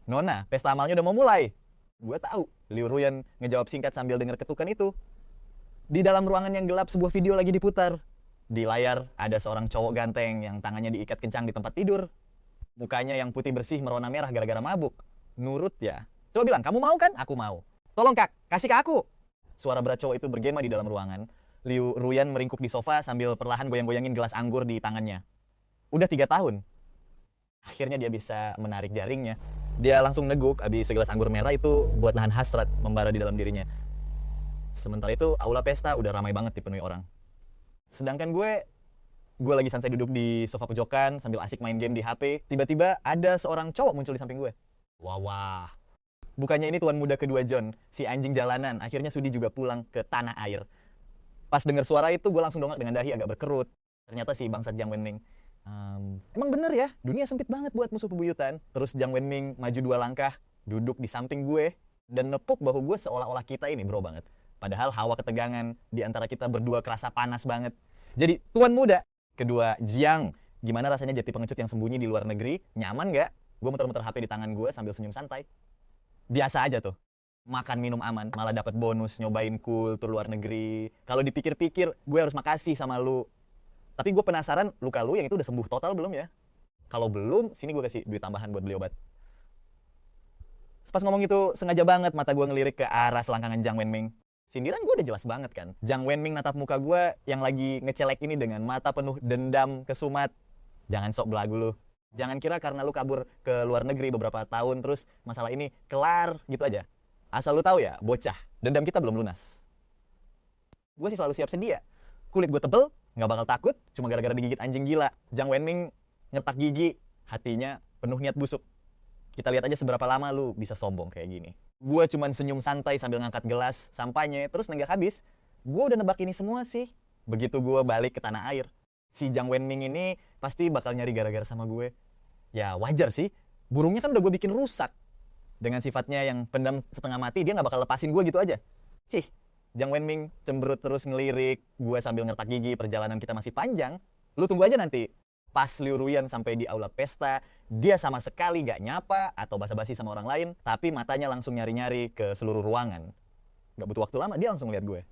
Nona, pesta amalnya udah mau mulai. Gue tahu. Liu Ruyan ngejawab singkat sambil dengar ketukan itu. Di dalam ruangan yang gelap, sebuah video lagi diputar. Di layar ada seorang cowok ganteng yang tangannya diikat kencang di tempat tidur. Mukanya yang putih bersih merona merah gara-gara mabuk. Nurut ya. Coba bilang, kamu mau kan? Aku mau. Tolong kak, kasih ke aku. Suara berat cowok itu bergema di dalam ruangan. Liu Ruyan meringkuk di sofa sambil perlahan goyang-goyangin gelas anggur di tangannya. Udah 3 tahun. Akhirnya dia bisa menarik jaringnya. Dia langsung neguk abis segelas anggur merah itu buat nahan hasrat membara di dalam dirinya. Sementara itu aula pesta udah ramai banget dipenuhi orang. Sedangkan gue lagi santai duduk di sofa pojokan sambil asik main game di HP. Tiba-tiba ada seorang cowok muncul di samping gue. Wah. Bukannya ini tuan muda kedua John, si anjing jalanan. Akhirnya sudi juga pulang ke tanah air. Pas dengar suara itu gue langsung dongak dengan dahi agak berkerut. Ternyata si bangsat Jiang Wenming. Emang bener ya, dunia sempit banget buat musuh bebuyutan. Terus Jiang Wenming maju 2 langkah, duduk di samping gue, dan nepuk bahu gue seolah-olah kita ini bro banget. Padahal hawa ketegangan di antara kita berdua kerasa panas banget. Jadi tuan muda, kedua Jiang, gimana rasanya jadi pengecut yang sembunyi di luar negeri? Nyaman nggak? Gue muter-muter HP di tangan gue sambil senyum santai. Biasa aja tuh. Makan minum aman, malah dapat bonus nyobain cool tur luar negeri. Kalau dipikir-pikir, gue harus makasih sama lu. Tapi gue penasaran, luka lu yang itu udah sembuh total belum ya? Kalau belum, sini gue kasih duit tambahan buat beli obat. Pas ngomong itu, sengaja banget mata gue ngelirik ke arah selangkangan Jiang Wenming. Sindiran gue udah jelas banget kan. Jiang Wenming natap muka gue yang lagi ngecelek ini dengan mata penuh dendam kesumat. Jangan sok belagu lu. Jangan kira karena lu kabur ke luar negeri beberapa tahun terus masalah ini kelar gitu aja. Asal lu tahu ya, bocah, dendam kita belum lunas. Gue sih selalu siap sedia. Kulit gue tebel, nggak bakal takut, cuma gara-gara digigit anjing gila. Jiang Wenming ngetak gigi, hatinya penuh niat busuk. Kita lihat aja seberapa lama lu bisa sombong kayak gini. Gue cuman senyum santai sambil ngangkat gelas sampahnya, terus nenggak habis. Gue udah nebak ini semua sih. Begitu gue balik ke tanah air, si Jiang Wenming ini pasti bakal nyari gara-gara sama gue. Ya wajar sih, burungnya kan udah gue bikin rusak. Dengan sifatnya yang pendam setengah mati, dia nggak bakal lepasin gue gitu aja. Cih, Jiang Wenming cemberut terus ngelirik, gue sambil ngertak gigi, perjalanan kita masih panjang. Lu tunggu aja nanti. Pas Liu Ruyan sampai di aula pesta, dia sama sekali gak nyapa atau basa-basi sama orang lain, tapi matanya langsung nyari-nyari ke seluruh ruangan. Gak butuh waktu lama, dia langsung lihat gue.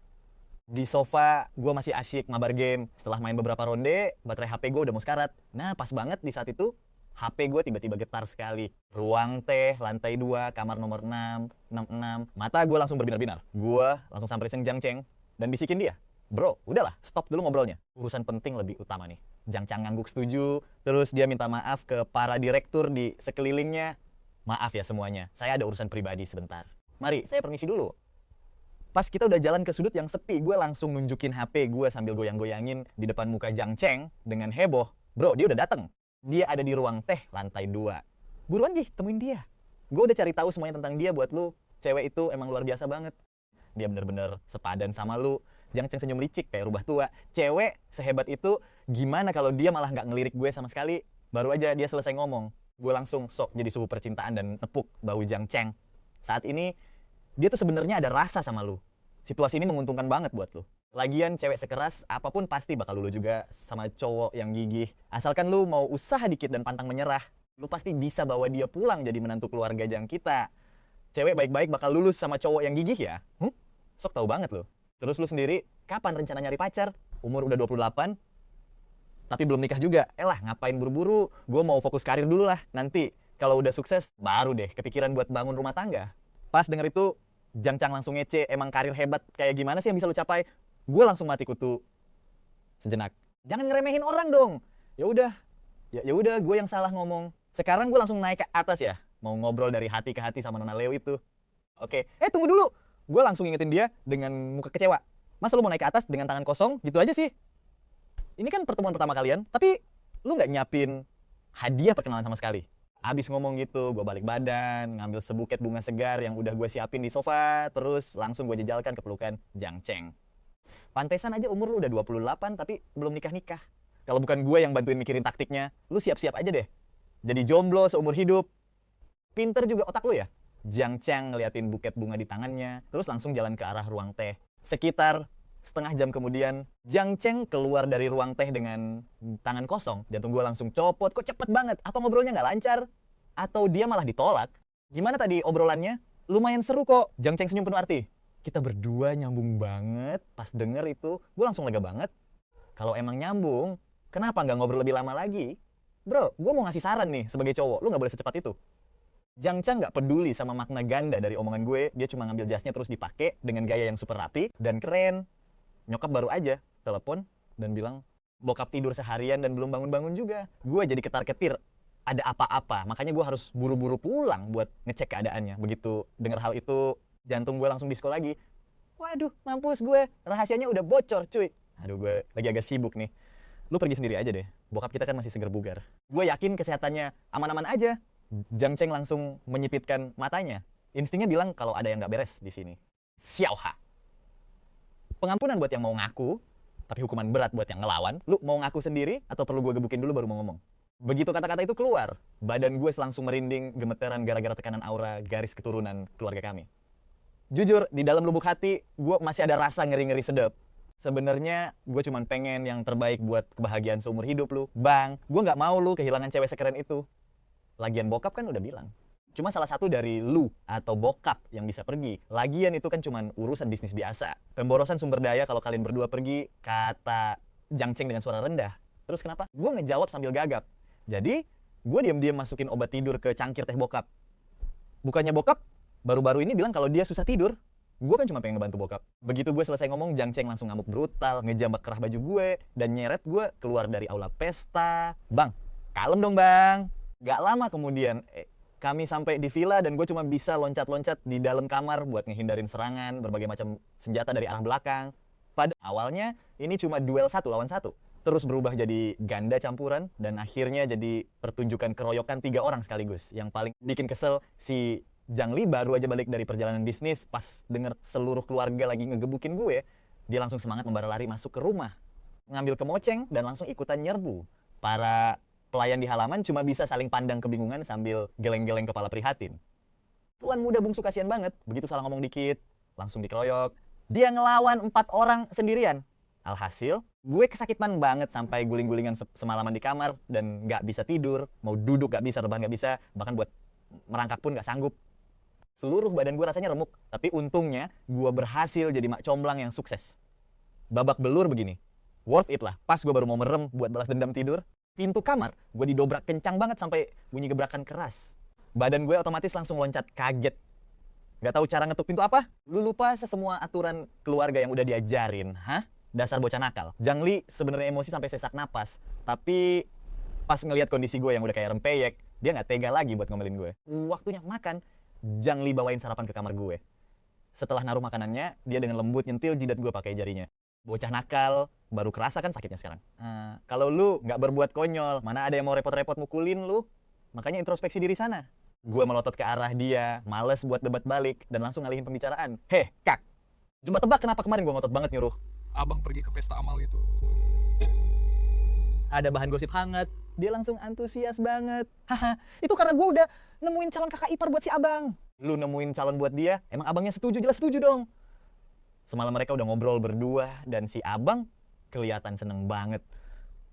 Di sofa, gue masih asyik mabar game. Setelah main beberapa ronde, baterai HP gue udah mau sekarat. Nah, pas banget di saat itu, HP gue tiba-tiba getar sekali. Ruang teh, lantai 2, kamar nomor 6, 66. Mata gue langsung berbinar-binar. Gue langsung sampai Jiang Cheng dan bisikin dia. Bro, udahlah, stop dulu ngobrolnya. Urusan penting lebih utama nih. Jiang Cheng ngangguk setuju, terus dia minta maaf ke para direktur di sekelilingnya. Maaf ya semuanya, saya ada urusan pribadi sebentar. Mari, saya permisi dulu. Pas kita udah jalan ke sudut yang sepi, gue langsung nunjukin HP gue sambil goyang-goyangin di depan muka Jiang Cheng dengan heboh. Bro, dia udah dateng. Dia ada di ruang teh lantai 2. Buruan Gih, temuin dia. Gue udah cari tahu semuanya tentang dia buat lu. Cewek itu emang luar biasa banget. Dia bener-bener sepadan sama lu. Jiang Cheng senyum licik kayak rubah tua. Cewek sehebat itu, gimana kalau dia malah nggak ngelirik gue sama sekali? Baru aja dia selesai ngomong, gue langsung sok jadi suhu percintaan dan nepuk bahu Jiang Cheng. Saat ini, dia tuh sebenarnya ada rasa sama lu. Situasi ini menguntungkan banget buat lu. Lagian cewek sekeras apapun pasti bakal lulu juga sama cowok yang gigih. Asalkan lu mau usaha dikit dan pantang menyerah, lu pasti bisa bawa dia pulang jadi menantu keluarga Jiang kita. Cewek baik-baik bakal lulus sama cowok yang gigih ya? Sok tahu banget lu. Terus lu sendiri, kapan rencana nyari pacar? Umur udah 28, tapi belum nikah juga. Elah, ngapain buru-buru? Gue mau fokus karir dulu lah. Nanti, kalau udah sukses, baru deh kepikiran buat bangun rumah tangga. Pas denger itu, Jiang Cheng langsung ngece, emang karir hebat kayak gimana sih yang bisa lu capai? Gue langsung mati kutu sejenak. Jangan ngeremehin orang dong. Ya udah, gue yang salah ngomong. Sekarang gue langsung naik ke atas ya. Mau ngobrol dari hati ke hati sama Nona Leo itu. Oke, tunggu dulu. Gue langsung ingetin dia dengan muka kecewa. Masa lu mau naik ke atas dengan tangan kosong? Gitu aja sih. Ini kan pertemuan pertama kalian, tapi lu nggak nyiapin hadiah perkenalan sama sekali. Abis ngomong gitu, gue balik badan, ngambil sebuket bunga segar yang udah gue siapin di sofa, terus langsung gue jejalkan ke pelukan Jang Cheng. Pantesan aja umur lu udah 28 tapi belum nikah-nikah. Kalau bukan gue yang bantuin mikirin taktiknya, lu siap-siap aja deh. Jadi jomblo seumur hidup. Pinter juga otak lu ya? Jang Cheng ngeliatin buket bunga di tangannya, terus langsung jalan ke arah ruang teh. Sekitar setengah jam kemudian, Jang Cheng keluar dari ruang teh dengan tangan kosong. Jantung gue langsung copot, kok cepet banget? Apa ngobrolnya nggak lancar? Atau dia malah ditolak? Gimana tadi obrolannya? Lumayan seru kok. Jang Cheng senyum penuh arti. Kita berdua nyambung banget. Pas denger itu, gue langsung lega banget. Kalau emang nyambung, kenapa nggak ngobrol lebih lama lagi? Bro, gue mau ngasih saran nih sebagai cowok, lu nggak boleh secepat itu. Jang Cheng nggak peduli sama makna ganda dari omongan gue, dia cuma ngambil jasnya terus dipakai dengan gaya yang super rapi dan keren. Nyokap baru aja telepon dan bilang bokap tidur seharian dan belum bangun-bangun juga. Gue jadi ketar-ketir, ada apa-apa. Makanya gue harus buru-buru pulang buat ngecek keadaannya. Begitu dengar hal itu, jantung gue langsung disko lagi. Waduh, mampus gue. Rahasianya udah bocor, cuy. Aduh, gue lagi agak sibuk nih. Lu pergi sendiri aja deh. Bokap kita kan masih seger bugar. Gue yakin kesehatannya aman-aman aja. Jang Cheng langsung menyipitkan matanya. Instingnya bilang kalau ada yang nggak beres di sini. Xiaoha. Pengampunan buat yang mau ngaku, tapi hukuman berat buat yang ngelawan. Lu mau ngaku sendiri atau perlu gue gebukin dulu baru mau ngomong? Begitu kata-kata itu keluar, badan gue langsung merinding, gemeteran gara-gara tekanan aura garis keturunan keluarga kami. Jujur, di dalam lubuk hati, gue masih ada rasa ngeri-ngeri sedep. Sebenarnya gue cuma pengen yang terbaik buat kebahagiaan seumur hidup lu. Bang, gue nggak mau lu kehilangan cewek sekeren itu. Lagian bokap kan udah bilang. Cuma salah satu dari lu atau bokap yang bisa pergi. Lagian itu kan cuma urusan bisnis biasa. Pemborosan sumber daya kalau kalian berdua pergi, kata Jang Cheng dengan suara rendah. Terus kenapa? Gue ngejawab sambil gagap. Jadi, gue diam-diam masukin obat tidur ke cangkir teh bokap. Bukannya bokap baru-baru ini bilang kalau dia susah tidur. Gue kan cuma pengen ngebantu bokap. Begitu gue selesai ngomong, Jang Cheng langsung ngamuk brutal, ngejambak kerah baju gue, dan nyeret gue keluar dari aula pesta. Bang, kalem dong bang. Gak lama kemudian, kami sampai di villa dan gue cuma bisa loncat-loncat di dalam kamar buat ngehindarin serangan, berbagai macam senjata dari arah belakang. Pada awalnya, ini cuma duel 1 lawan 1. Terus berubah jadi ganda campuran, dan akhirnya jadi pertunjukan keroyokan 3 orang sekaligus. Yang paling bikin kesel, si Jang Li baru aja balik dari perjalanan bisnis, pas denger seluruh keluarga lagi ngegebukin gue, dia langsung semangat membara lari masuk ke rumah. Ngambil kemoceng dan langsung ikutan nyerbu. Para pelayan di halaman cuma bisa saling pandang kebingungan sambil geleng-geleng kepala prihatin. Tuan muda bungsu kasihan banget, begitu salah ngomong dikit, langsung dikeroyok. Dia ngelawan 4 orang sendirian. Alhasil, gue kesakitan banget sampai guling-gulingan semalaman di kamar dan gak bisa tidur, mau duduk gak bisa, rebahan gak bisa, bahkan buat merangkak pun gak sanggup. Seluruh badan gue rasanya remuk, tapi untungnya gue berhasil jadi mak comblang yang sukses. Babak belur begini, worth it lah. Pas gue baru mau merem buat balas dendam tidur, pintu kamar gue didobrak kencang banget sampai bunyi gebrakan keras. Badan gue otomatis langsung loncat kaget. Gak tahu cara ngetuk pintu apa? Lu lupa semua aturan keluarga yang udah diajarin, hah? Dasar bocah nakal. Jang Li sebenarnya emosi sampai sesak napas, tapi pas ngelihat kondisi gue yang udah kayak rempeyek, dia nggak tega lagi buat ngomelin gue. Waktunya makan, Jang Li bawain sarapan ke kamar gue. Setelah naruh makanannya, dia dengan lembut nyentil jidat gue pakai jarinya. Bocah nakal, baru kerasa kan sakitnya sekarang. Kalau lu nggak berbuat konyol, mana ada yang mau repot-repot mukulin lu? Makanya introspeksi diri sana. Gue melotot ke arah dia, males buat debat balik, dan langsung ngalihin pembicaraan. Heh, Kak, coba tebak kenapa kemarin gue ngotot banget nyuruh Abang pergi ke pesta amal itu. ada bahan gosip hangat. Dia langsung antusias banget. Haha, itu karena gue udah nemuin calon kakak ipar buat si abang. Lu nemuin calon buat dia, emang abangnya setuju? Jelas setuju dong. Semalam mereka udah ngobrol berdua, dan si abang kelihatan seneng banget.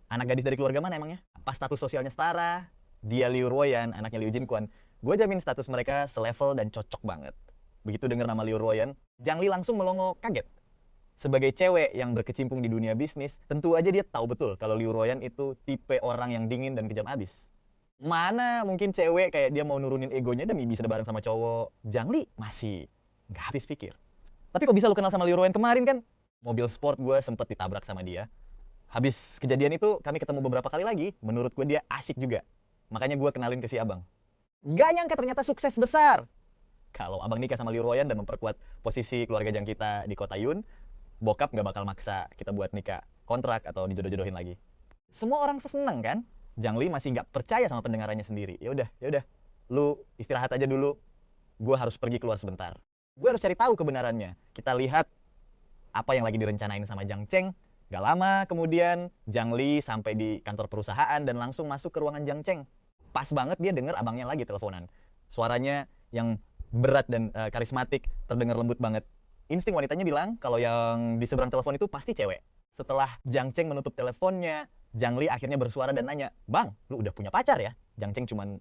Anak gadis dari keluarga mana emangnya? Pas status sosialnya setara, dia Liu Ruoyan, anaknya Liu Jinquan. Gue jamin status mereka selevel dan cocok banget. Begitu denger nama Liu Ruoyan, Jang Li langsung melongo kaget. Sebagai cewek yang berkecimpung di dunia bisnis, tentu aja dia tahu betul kalau Liu Ruoyan itu tipe orang yang dingin dan kejam abis. Mana mungkin cewek kayak dia mau nurunin egonya demi bisa bareng sama cowok. Jang Li masih nggak habis pikir. Tapi kok bisa lu kenal sama Liu Ruoyan kemarin kan? Mobil sport gue sempet ditabrak sama dia. Habis kejadian itu kami ketemu beberapa kali lagi. Menurut gue dia asik juga. Makanya gue kenalin ke si abang. Gak nyangka ternyata sukses besar. Kalau abang nikah sama Liu Ruoyan dan memperkuat posisi keluarga Jang kita di kota Yun, bokap gak bakal maksa kita buat nikah kontrak atau dijodoh-jodohin lagi. Semua orang seneng kan? Jang Li masih nggak percaya sama pendengarannya sendiri. Ya udah, lu istirahat aja dulu. Gue harus pergi keluar sebentar. Gue harus cari tahu kebenarannya. Kita lihat apa yang lagi direncanain sama Jang Cheng. Gak lama kemudian Jang Li sampai di kantor perusahaan dan langsung masuk ke ruangan Jang Cheng. Pas banget dia denger abangnya lagi teleponan. Suaranya yang berat dan karismatik, terdengar lembut banget. Insting wanitanya bilang kalau yang di seberang telepon itu pasti cewek. Setelah Jang Cheng menutup teleponnya, Jang Li akhirnya bersuara dan nanya, "Bang, lu udah punya pacar ya?" Jang Cheng cuman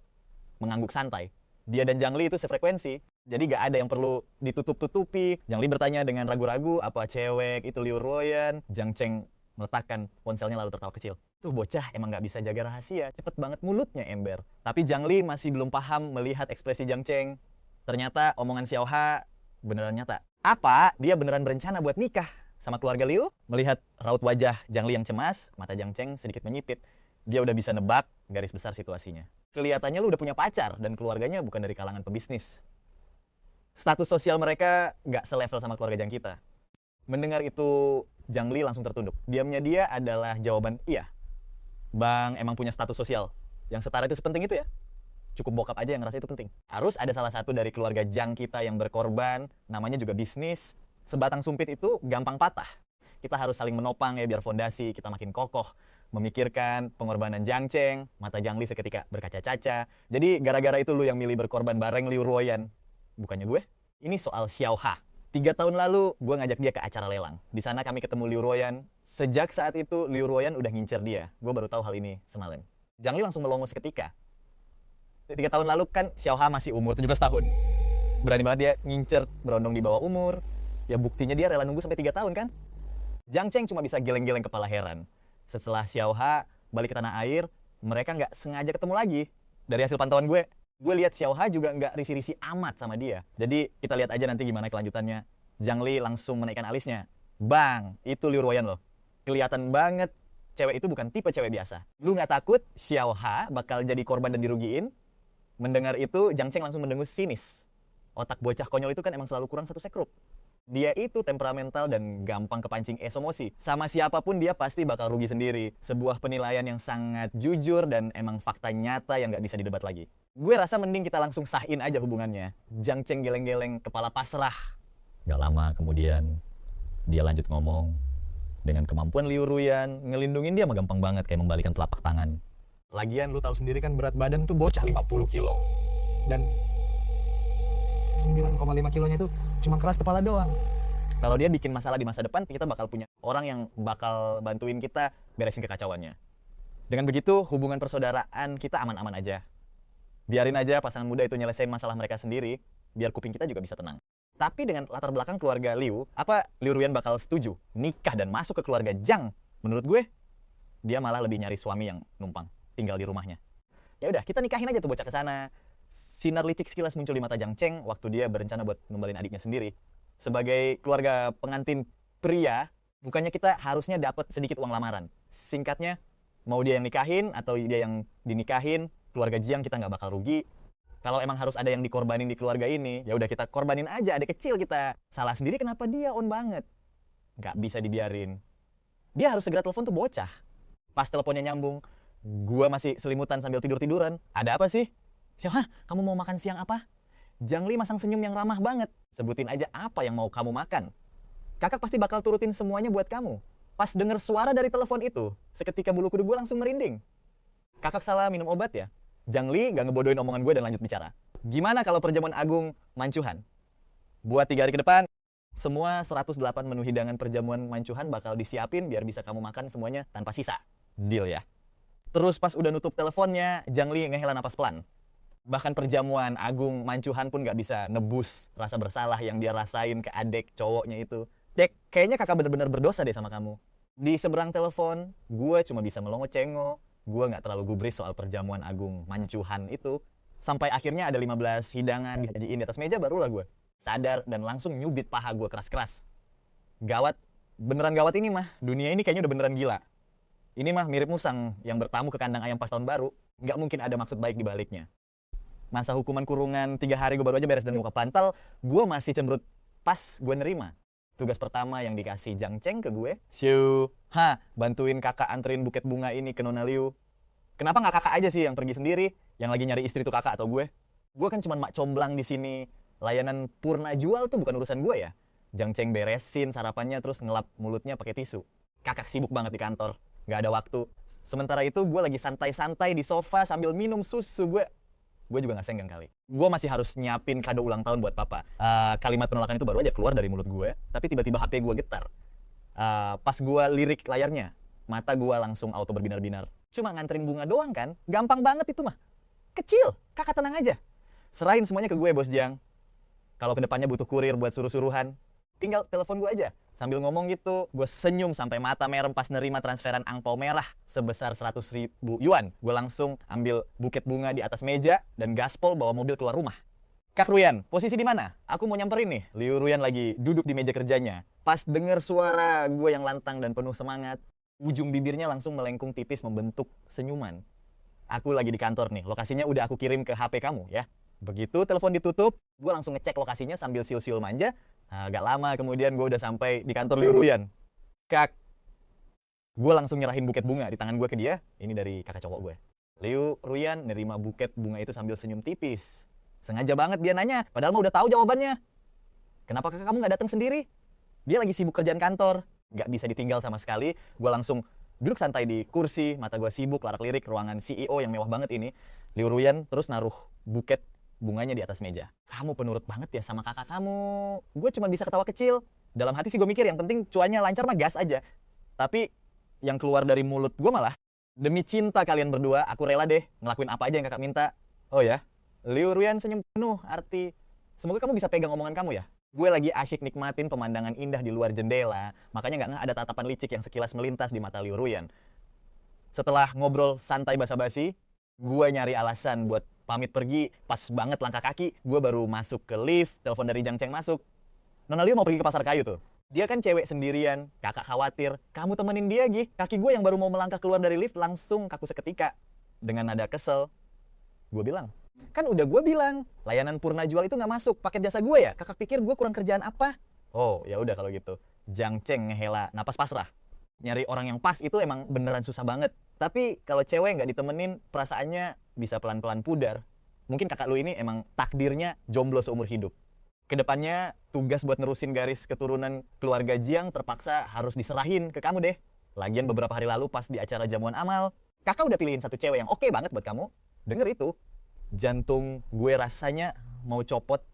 mengangguk santai. Dia dan Jang Li itu sefrekuensi, jadi gak ada yang perlu ditutup-tutupi. Jang Li bertanya dengan ragu-ragu, apa cewek itu Liu Ruoyan? Jang Cheng meletakkan ponselnya lalu tertawa kecil. Tuh bocah emang gak bisa jaga rahasia, cepet banget mulutnya ember. Tapi Jang Li masih belum paham melihat ekspresi Jang Cheng. Ternyata omongan Xiao Ha beneran nyata. Apa? Dia beneran berencana buat nikah sama keluarga Liu? Melihat raut wajah Jang Li yang cemas, mata Jang Cheng sedikit menyipit. Dia udah bisa nebak garis besar situasinya. Kelihatannya lu udah punya pacar dan keluarganya bukan dari kalangan pebisnis. Status sosial mereka gak selevel sama keluarga Jang kita. Mendengar itu, Jang Li langsung tertunduk. Diamnya dia adalah jawaban iya. Bang emang punya status sosial yang setara itu sepenting itu ya? Cukup bokap aja yang ngerasa itu penting. Harus ada salah satu dari keluarga Jang kita yang berkorban, namanya juga bisnis. Sebatang sumpit itu gampang patah. Kita harus saling menopang ya biar fondasi kita makin kokoh. Memikirkan pengorbanan Jang Cheng, mata Jang Li seketika berkaca-caca. Jadi gara-gara itu lu yang milih berkorban bareng Liu Ruoyan. Bukannya gue. Ini soal Xiao Ha. 3 tahun lalu gue ngajak dia ke acara lelang. Di sana kami ketemu Liu Ruoyan. Sejak saat itu Liu Ruoyan udah ngincer dia. Gue baru tahu hal ini semalam. Jang Li langsung melongo seketika. 3 tahun lalu kan Xiao Ha masih umur 17 tahun. Berani banget dia ngincer berondong di bawah umur. Ya buktinya dia rela nunggu sampai 3 tahun kan. Jang Cheng cuma bisa geleng-geleng kepala heran. Setelah Xiao Ha balik ke tanah air, mereka nggak sengaja ketemu lagi. Dari hasil pantauan gue lihat Xiao Ha juga nggak risi-risi amat sama dia. Jadi kita lihat aja nanti gimana kelanjutannya. Jang Li langsung menaikkan alisnya. Bang, itu Liu Ruoyan loh. Kelihatan banget cewek itu bukan tipe cewek biasa. Lu nggak takut Xiao Ha bakal jadi korban dan dirugiin? Mendengar itu, Jang Cheng langsung mendengus sinis. Otak bocah konyol itu kan emang selalu kurang satu sekrup. Dia itu temperamental dan gampang kepancing emosi. Sama siapapun dia pasti bakal rugi sendiri. Sebuah penilaian yang sangat jujur dan emang fakta nyata yang nggak bisa didebat lagi. Gue rasa mending kita langsung sahin aja hubungannya. Jang Cheng geleng-geleng kepala pasrah. Gak lama kemudian dia lanjut ngomong. Dengan kemampuan Liu Ruoyan, ngelindungin dia mah gampang banget kayak membalikan telapak tangan. Lagian lu tahu sendiri kan berat badan tuh bocah 50 kilo. Dan 9,5 kilonya itu cuma keras kepala doang. Kalau dia bikin masalah di masa depan, kita bakal punya orang yang bakal bantuin kita beresin kekacauannya. Dengan begitu, hubungan persaudaraan kita aman-aman aja. Biarin aja pasangan muda itu nyelesain masalah mereka sendiri, biar kuping kita juga bisa tenang. Tapi dengan latar belakang keluarga Liu, apa Liu Ruoyan bakal setuju nikah dan masuk ke keluarga Jang? Menurut gue, dia malah lebih nyari suami yang numpang, tinggal di rumahnya. Ya udah, kita nikahin aja tuh bocah ke sana. Sinar licik sekilas muncul di mata Jang Cheng waktu dia berencana buat ngembalin adiknya sendiri. Sebagai keluarga pengantin pria, bukannya kita harusnya dapat sedikit uang lamaran. Singkatnya, mau dia yang nikahin atau dia yang dinikahin, keluarga Jiang kita nggak bakal rugi. Kalau emang harus ada yang dikorbanin di keluarga ini, ya udah kita korbanin aja adik kecil kita. Salah sendiri kenapa dia on banget? Nggak bisa dibiarin. Dia harus segera telepon tuh bocah. Pas teleponnya nyambung, gua masih selimutan sambil tidur-tiduran. Ada apa sih? Siapa? Kamu mau makan siang apa? Jang Li masang senyum yang ramah banget. Sebutin aja apa yang mau kamu makan. Kakak pasti bakal turutin semuanya buat kamu. Pas denger suara dari telepon itu, seketika bulu kuduk gue langsung merinding. Kakak salah minum obat ya? Jang Li gak ngebodohin omongan gue dan lanjut bicara. Gimana kalau perjamuan agung mancuhan? Buat 3 hari ke depan, semua 108 menu hidangan perjamuan mancuhan bakal disiapin biar bisa kamu makan semuanya tanpa sisa. Deal ya? Terus pas udah nutup teleponnya, Jang Li ngehela napas pelan. Bahkan perjamuan agung mancuhan pun gak bisa nebus rasa bersalah yang dia rasain ke adik cowoknya itu. Dek, kayaknya kakak bener-bener berdosa deh sama kamu. Di seberang telepon, gue cuma bisa melongo cengo. Gue gak terlalu gubris soal perjamuan agung mancuhan itu. Sampai akhirnya ada 15 hidangan disajiin di atas meja, barulah gue sadar dan langsung nyubit paha gue keras-keras. Gawat, beneran gawat ini mah. Dunia ini kayaknya udah beneran gila. Ini mah mirip musang yang bertamu ke kandang ayam pas tahun baru. Gak mungkin ada maksud baik di baliknya. Masa hukuman kurungan 3 hari gue baru aja beres dan muka pantal, gue masih cemberut pas gue nerima. Tugas pertama yang dikasih Jang Cheng ke gue, Xiu, bantuin kakak anterin buket bunga ini ke Nona Liu. Kenapa nggak kakak aja sih yang pergi sendiri? Yang lagi nyari istri tuh kakak atau gue? Gue kan cuma mak comblang di sini. Layanan purna jual tuh bukan urusan gue ya. Jangceng beresin sarapannya terus ngelap mulutnya pakai tisu. Kakak sibuk banget di kantor, nggak ada waktu. Sementara itu gue lagi santai-santai di sofa sambil minum susu. Gue juga nggak senggang kali. Gue masih harus nyiapin kado ulang tahun buat papa. Kalimat penolakan itu baru aja keluar dari mulut gue, tapi tiba-tiba HP gue getar. Pas gue lirik layarnya, mata gue langsung auto berbinar-binar. Cuma nganterin bunga doang kan, gampang banget itu mah. Kecil, kakak tenang aja. Serahin semuanya ke gue, Bos Jang. Kalau kedepannya butuh kurir buat suruh-suruhan, tinggal telepon gue aja. Sambil ngomong gitu, gue senyum sampai mata merem pas nerima transferan angpau merah sebesar 100.000 yuan. Gue langsung ambil buket bunga di atas meja dan gaspol bawa mobil keluar rumah. Kak Ruyan, posisi di mana? Aku mau nyamperin nih. Liu Ruyan lagi duduk di meja kerjanya. Pas denger suara gue yang lantang dan penuh semangat, ujung bibirnya langsung melengkung tipis membentuk senyuman. Aku lagi di kantor nih, lokasinya udah aku kirim ke HP kamu ya. Begitu telepon ditutup, gue langsung ngecek lokasinya sambil siul-siul manja. Gak lama kemudian gue udah sampai di kantor Liu Ruyan. Kak, gue langsung nyerahin buket bunga di tangan gue ke dia. Ini dari kakak cowok gue. Liu Ruyan nerima buket bunga itu sambil senyum tipis. Sengaja banget dia nanya, padahal mah udah tahu jawabannya. Kenapa kakak kamu gak datang sendiri? Dia lagi sibuk kerjaan kantor. Gak bisa ditinggal sama sekali. Gue langsung duduk santai di kursi, mata gue sibuk larak-lirik ruangan CEO yang mewah banget ini. Liu Ruyan terus naruh buket bunganya di atas meja. Kamu penurut banget ya sama kakak kamu. Gue cuma bisa ketawa kecil. Dalam hati sih gue mikir yang penting cuannya lancar mah gas aja. Tapi yang keluar dari mulut gue malah, demi cinta kalian berdua, aku rela deh ngelakuin apa aja yang kakak minta. Oh ya? Liu Ruyan senyum penuh arti, semoga kamu bisa pegang omongan kamu ya. Gue lagi asyik nikmatin pemandangan indah di luar jendela, makanya nggak ada tatapan licik yang sekilas melintas di mata Liu Ruyan. Setelah ngobrol santai basa-basi, gue nyari alasan buat pamit pergi. Pas banget langkah kaki, gue baru masuk ke lift, telepon dari Jangceng masuk. Nona Liu mau pergi ke pasar kayu tuh. Dia kan cewek sendirian, kakak khawatir. Kamu temenin dia, Gi. Kaki gue yang baru mau melangkah keluar dari lift langsung kaku seketika. Dengan nada kesel, gue bilang, kan udah gue bilang, layanan purna jual itu nggak masuk, paket jasa gue ya? Kakak pikir gue kurang kerjaan apa? Oh, ya udah kalau gitu. Jangceng ngehela napas pasrah. Nyari orang yang pas itu emang beneran susah banget. Tapi kalau cewek nggak ditemenin, perasaannya bisa pelan-pelan pudar. Mungkin kakak lu ini emang takdirnya jomblo seumur hidup. Kedepannya tugas buat nerusin garis keturunan keluarga Jiang terpaksa harus diserahin ke kamu deh. Lagian beberapa hari lalu pas di acara jamuan amal, kakak udah pilihin satu cewek yang oke banget buat kamu. Denger itu. Jantung gue rasanya mau copot.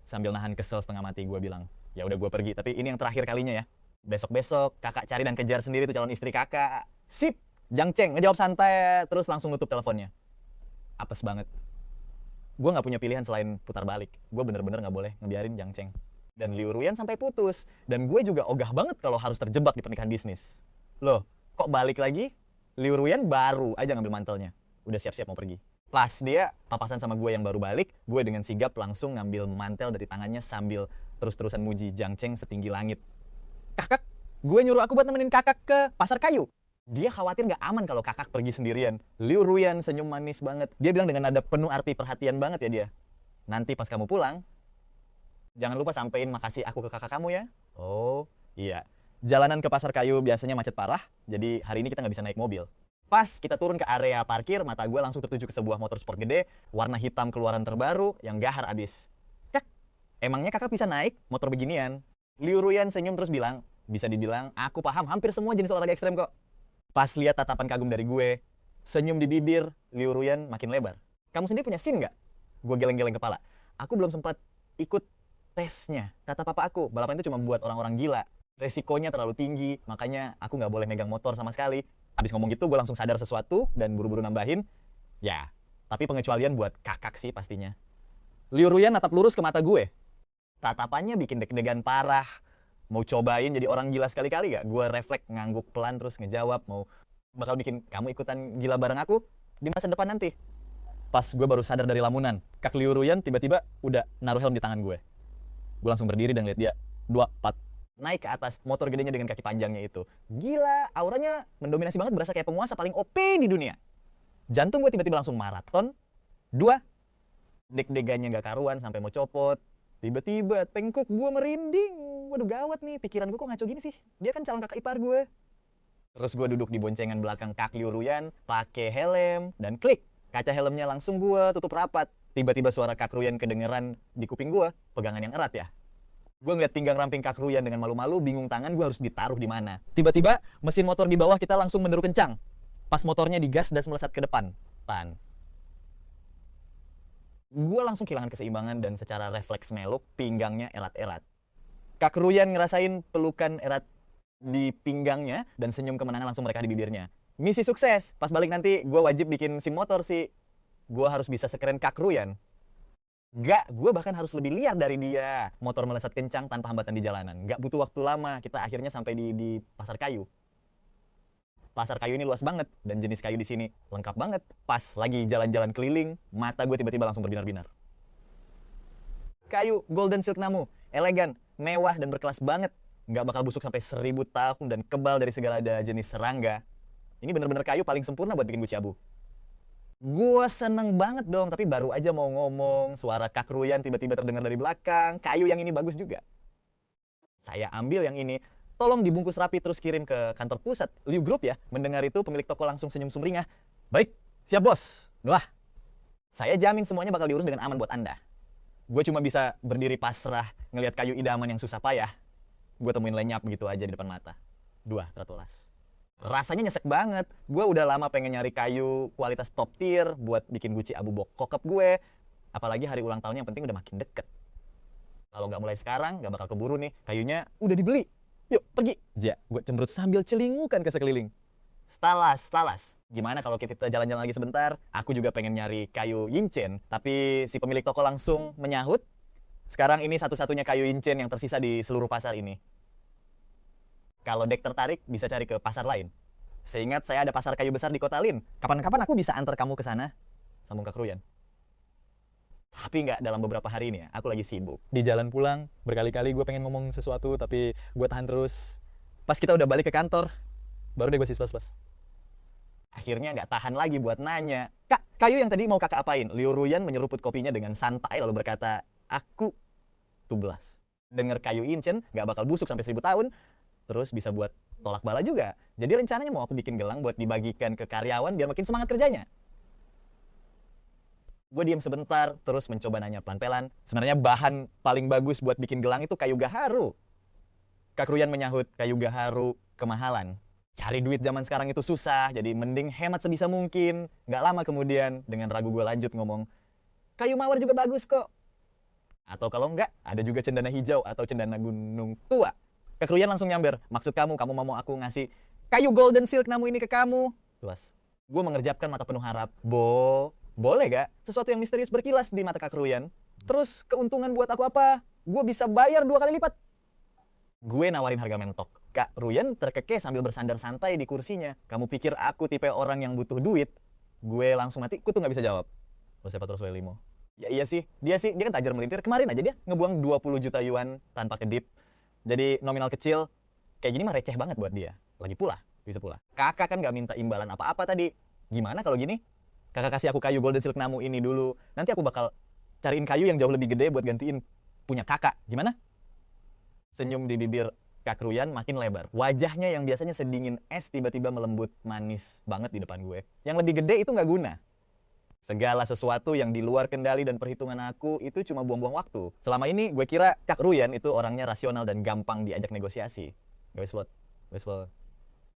Sambil nahan kesel setengah mati gue bilang, ya udah gue pergi, tapi ini yang terakhir kalinya ya. Besok-besok kakak cari dan kejar sendiri tuh calon istri kakak. Sip, Jangceng ngejawab santai terus langsung nutup teleponnya. Apes banget. Gue nggak punya pilihan selain putar balik. Gue bener-bener nggak boleh ngebiarin Jangceng dan Liu Ruyan sampai putus. Dan gue juga ogah banget kalau harus terjebak di pernikahan bisnis. Loh, kok balik lagi? Liu Ruyan baru aja ngambil mantelnya, udah siap-siap mau pergi. Pas dia papasan sama gue yang baru balik, gue dengan sigap langsung ngambil mantel dari tangannya sambil terus-terusan muji Jangceng setinggi langit. Kakak, gue nyuruh aku buat nemenin kakak ke pasar kayu. Dia khawatir nggak aman kalau kakak pergi sendirian. Liu Ruyan senyum manis banget. Dia bilang dengan nada penuh arti perhatian banget ya dia. Nanti pas kamu pulang, jangan lupa sampein makasih aku ke kakak kamu ya. Oh, iya. Jalanan ke pasar kayu biasanya macet parah, jadi hari ini kita nggak bisa naik mobil. Pas kita turun ke area parkir, mata gue langsung tertuju ke sebuah motor sport gede, warna hitam keluaran terbaru, yang gahar abis. Kak, emangnya kakak bisa naik motor beginian? Liu Ruyan senyum terus bilang, bisa dibilang, aku paham hampir semua jenis olahraga ekstrem kok. Pas lihat tatapan kagum dari gue, senyum di bibir, Liu Ruyan makin lebar. Kamu sendiri punya SIM nggak? Gue geleng-geleng kepala. Aku belum sempat ikut tesnya. Kata papa aku, balapan itu cuma buat orang-orang gila. Resikonya terlalu tinggi, makanya aku nggak boleh megang motor sama sekali. Abis ngomong gitu, gue langsung sadar sesuatu dan buru-buru nambahin. Ya, tapi pengecualian buat kakak sih pastinya. Liu Ruyan natap lurus ke mata gue. Tatapannya bikin deg-degan parah. Mau cobain jadi orang gila sekali-kali gak? Gue refleks ngangguk pelan terus ngejawab. Mau bakal bikin kamu ikutan gila bareng aku di masa depan nanti. Pas gue baru sadar dari lamunan, Kak Liu Ruyan tiba-tiba udah naruh helm di tangan gue. Gue langsung berdiri dan lihat dia. 2, 4. Naik ke atas motor gedenya dengan kaki panjangnya itu. Gila, auranya mendominasi banget, berasa kayak penguasa paling OP di dunia. Jantung gue tiba-tiba langsung maraton. 2, deg-degannya gak karuan sampai mau copot. Tiba-tiba tengkuk gue merinding. Waduh gawat nih, pikiran gue kok ngaco gini sih. Dia kan calon kakak ipar gue. Terus gue duduk di boncengan belakang Kak Liu Ruyan, pakai helm, dan klik. Kaca helmnya langsung gue tutup rapat. Tiba-tiba suara Kak Ruyan kedengeran di kuping gue, pegangan yang erat ya. Gue ngeliat pinggang ramping Kak Ruyan dengan malu-malu, bingung tangan gue harus ditaruh di mana. Tiba-tiba mesin motor di bawah kita langsung menderu kencang. Pas motornya digas dan melesat ke depan. Gue langsung kehilangan keseimbangan dan secara refleks meluk, pinggangnya erat-erat. Kak Ruyan ngerasain pelukan erat di pinggangnya dan senyum kemenangan langsung mereka di bibirnya. Misi sukses. Pas balik nanti gue wajib bikin SIM motor sih. Gue harus bisa sekeren Kak Ruyan. Gak, gue bahkan harus lebih liar dari dia. Motor melesat kencang tanpa hambatan di jalanan. Gak butuh waktu lama, kita akhirnya sampai di Pasar Kayu. Pasar Kayu ini luas banget dan jenis kayu di sini lengkap banget. Pas lagi jalan-jalan keliling, mata gue tiba-tiba langsung berbinar-binar. Kayu golden silk namu, elegan, mewah dan berkelas banget. Nggak bakal busuk sampai 1000 tahun dan kebal dari segala jenis serangga. Ini bener-bener kayu paling sempurna buat bikin guci abu. Gue seneng banget dong, tapi baru aja mau ngomong, suara Kak Ruyan tiba-tiba terdengar dari belakang. Kayu yang ini bagus juga. Saya ambil yang ini, tolong dibungkus rapi terus kirim ke kantor pusat Liu Group ya. Mendengar itu pemilik toko langsung senyum sumringah. Baik, siap bos. Wah, saya jamin semuanya bakal diurus dengan aman buat Anda. Gue cuma bisa berdiri pasrah ngelihat kayu idaman yang susah payah. Gue temuin lenyap gitu aja di depan mata. 2 tertulas. Rasanya nyesek banget. Gue udah lama pengen nyari kayu kualitas top tier buat bikin guci abu bokap gue. Apalagi hari ulang tahunnya yang penting udah makin deket. Kalau nggak mulai sekarang, nggak bakal keburu nih. Kayunya udah dibeli. Yuk, pergi. Ja, gue cemberut sambil celingukan ke sekeliling. Stalas. Gimana kalau kita jalan-jalan lagi sebentar? Aku juga pengen nyari kayu Yincen. Tapi si pemilik toko langsung menyahut. Sekarang ini satu-satunya kayu Yincen yang tersisa di seluruh pasar ini. Kalau Dek tertarik, bisa cari ke pasar lain. Seingat saya ada pasar kayu besar di Kota Lin. Kapan-kapan aku bisa antar kamu ke sana. Sambung Kak Ruyan. Tapi nggak dalam beberapa hari ini ya, aku lagi sibuk. Di jalan pulang, berkali-kali gue pengen ngomong sesuatu, tapi gue tahan terus. Pas kita udah balik ke kantor, baru deh gue sispas-pas. Akhirnya nggak tahan lagi buat nanya. Kak, kayu yang tadi mau kakak apain? Liu Ruyan menyeruput kopinya dengan santai lalu berkata, aku tublas. Dengar kayu Yincen nggak bakal busuk sampai 1000 tahun, terus bisa buat tolak bala juga. Jadi rencananya mau aku bikin gelang buat dibagikan ke karyawan biar makin semangat kerjanya. Gue diam sebentar, terus mencoba nanya pelan-pelan. Sebenarnya bahan paling bagus buat bikin gelang itu kayu gaharu. Kak Ruyan menyahut, kayu gaharu kemahalan. Cari duit zaman sekarang itu susah, jadi mending hemat sebisa mungkin. Nggak lama kemudian, dengan ragu gue lanjut ngomong, kayu mawar juga bagus kok. Atau kalau enggak, ada juga cendana hijau atau cendana gunung tua. Kak Ruyan langsung nyamber, maksud kamu mau aku ngasih kayu golden silk namu ini ke kamu? Luas. Gue mengerjapkan mata penuh harap. Boleh gak? Sesuatu yang misterius berkilas di mata Kak Ruyan. Terus keuntungan buat aku apa? Gue bisa bayar 2 kali lipat. Gue nawarin harga mentok. Kak Ruyan terkekeh sambil bersandar santai di kursinya. Kamu pikir aku tipe orang yang butuh duit? Gue langsung mati, ku tuh gak bisa jawab. Lo siapa terus limo? Ya iya sih, dia kan tajir melintir. Kemarin aja dia ngebuang 20 juta yuan tanpa kedip. Jadi nominal kecil, kayak gini mah receh banget buat dia. Lagi pula, bisa pula. Kakak kan gak minta imbalan apa-apa tadi. Gimana kalau gini? Kakak kasih aku kayu golden silk namu ini dulu. Nanti aku bakal cariin kayu yang jauh lebih gede buat gantiin punya kakak. Gimana? Senyum di bibir Kak Ruyan makin lebar. Wajahnya yang biasanya sedingin es tiba-tiba melembut manis banget di depan gue. Yang lebih gede itu nggak guna. Segala sesuatu yang di luar kendali dan perhitungan aku itu cuma buang-buang waktu. Selama ini gue kira Kak Ruyan itu orangnya rasional dan gampang diajak negosiasi. Guys,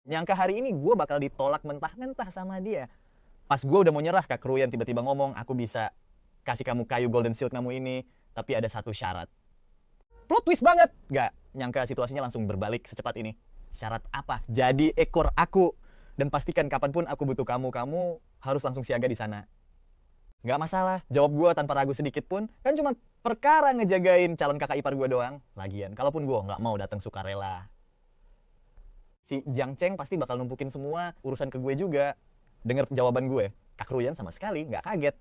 nyangka hari ini gue bakal ditolak mentah-mentah sama dia. Pas gue udah mau nyerah, Kak Ruyan tiba-tiba ngomong, aku bisa kasih kamu kayu golden silk namu ini, tapi ada satu syarat. Plot twist banget! Gak nyangka situasinya langsung berbalik secepat ini. Syarat apa? Jadi ekor aku. Dan pastikan kapanpun aku butuh kamu harus langsung siaga di sana. Gak masalah, jawab gue tanpa ragu sedikit pun. Kan cuma perkara ngejagain calon kakak ipar gue doang. Lagian, kalaupun gue gak mau datang sukarela. Si Jiang Cheng pasti bakal numpukin semua urusan ke gue juga. Dengar jawaban gue, Kak Ruyan sama sekali nggak kaget.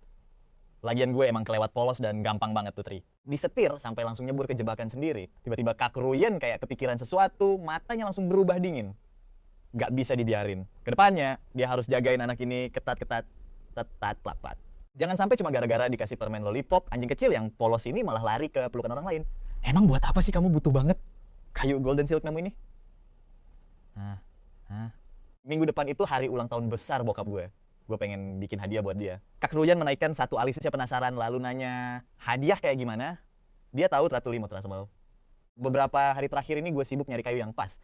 Lagian gue emang kelewat polos dan gampang banget tuh Tri. Disetir sampai langsung nyebur ke jebakan sendiri. Tiba-tiba Kak Ruyan kayak kepikiran sesuatu, matanya langsung berubah dingin. Nggak bisa dibiarin. Kedepannya, dia harus jagain anak ini ketat-ketat, lapat. Jangan sampai cuma gara-gara dikasih permen lollipop, anjing kecil yang polos ini malah lari ke pelukan orang lain. Emang buat apa sih kamu butuh banget kayu golden silk namu ini? Minggu depan itu hari ulang tahun besar bokap gue. Gue pengen bikin hadiah buat dia. Kak Ruyan menaikkan satu alisnya penasaran lalu nanya hadiah kayak gimana. Dia tahu teratu limot rasa bau. Beberapa hari terakhir ini gue sibuk nyari kayu yang pas.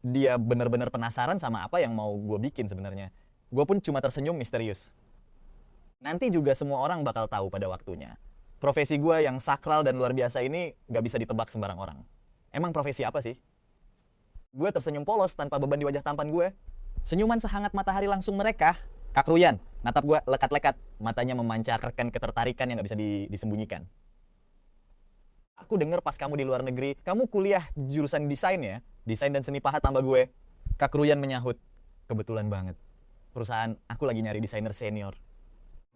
Dia bener-bener penasaran sama apa yang mau gue bikin sebenarnya. Gue pun cuma tersenyum misterius. Nanti juga semua orang bakal tahu pada waktunya. Profesi gue yang sakral dan luar biasa ini gak bisa ditebak sembarang orang. Emang profesi apa sih? Gue tersenyum polos tanpa beban di wajah tampan gue. Senyuman sehangat matahari langsung merekah. Kak Ruyan, natap gue lekat-lekat. Matanya memancarkan ketertarikan yang gak bisa disembunyikan. Aku denger pas kamu di luar negeri, kamu kuliah jurusan desain ya? Desain dan seni pahat tambah gue. Kak Ruyan menyahut. Kebetulan banget. Perusahaan aku lagi nyari desainer senior.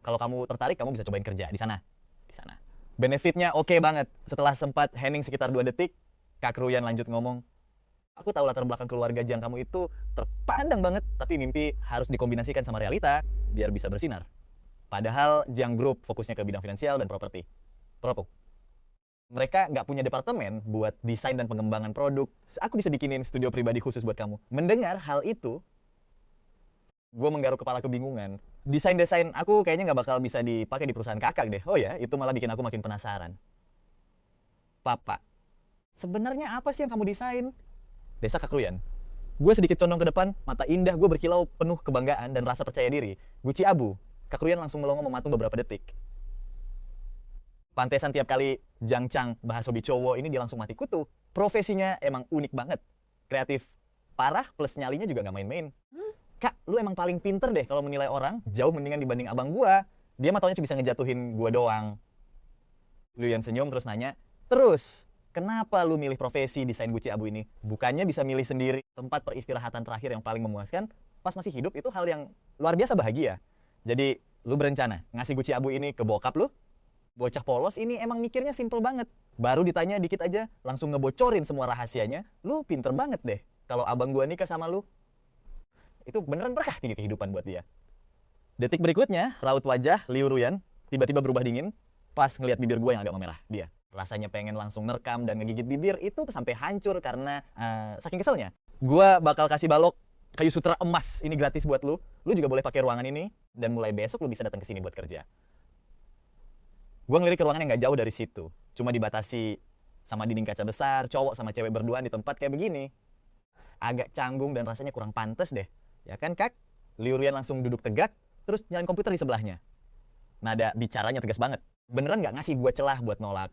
Kalau kamu tertarik, kamu bisa cobain kerja di sana. Di sana. Benefitnya oke banget. Setelah sempat hening sekitar 2 detik, Kak Ruyan lanjut ngomong. Aku tahu latar belakang keluarga Jang kamu itu terpandang banget, tapi mimpi harus dikombinasikan sama realita biar bisa bersinar. Padahal Jang Group fokusnya ke bidang finansial dan properti. Propok. Mereka nggak punya departemen buat desain dan pengembangan produk. Aku bisa bikinin studio pribadi khusus buat kamu. Mendengar hal itu, gue menggaruk kepala kebingungan. Desain-desain aku kayaknya nggak bakal bisa dipakai di perusahaan kakak deh. Oh ya, itu malah bikin aku makin penasaran. Papa, sebenarnya apa sih yang kamu desain? Desa Kak Ruyan. Gue sedikit condong ke depan, mata indah gue berkilau penuh kebanggaan dan rasa percaya diri. Guci abu. Kak Ruyan langsung melongo mematung beberapa detik. Pantesan tiap kali Jang Chang bahas hobi cowok ini dia langsung mati kutu. Profesinya emang unik banget. Kreatif parah plus nyalinya juga nggak main-main. Kak, lu emang paling pinter deh kalau menilai orang. Jauh mendingan dibanding abang gua. Dia mah taunya cuma bisa ngejatuhin gua doang. Ruyan senyum terus nanya, terus kenapa lu milih profesi desain Guci abu ini? Bukannya bisa milih sendiri tempat peristirahatan terakhir yang paling memuaskan pas masih hidup itu hal yang luar biasa bahagia. Jadi lu berencana ngasih Guci abu ini ke bokap lu? Bocah polos ini emang mikirnya simple banget. Baru ditanya dikit aja langsung ngebocorin semua rahasianya. Lu pinter banget deh kalau abang gua nikah sama lu. Itu beneran berkah tinggi kehidupan buat dia. Detik berikutnya, raut wajah Liu Ruyan tiba-tiba berubah dingin pas ngelihat bibir gua yang agak memerah. Dia rasanya pengen langsung nerekam dan ngegigit bibir itu sampai hancur karena saking keselnya. Gua bakal kasih balok kayu sutra emas ini gratis buat lu. Lu juga boleh pakai ruangan ini dan mulai besok lu bisa datang ke sini buat kerja. Gua ngelirik ke ruangan yang nggak jauh dari situ. Cuma dibatasi sama dinding kaca besar, cowok sama cewek berduaan di tempat kayak begini. Agak canggung dan rasanya kurang pantas deh. Ya kan, Kak? Liu Ruyan langsung duduk tegak, terus nyalain komputer di sebelahnya. Nada bicaranya tegas banget. Beneran nggak ngasih gua celah buat nolak.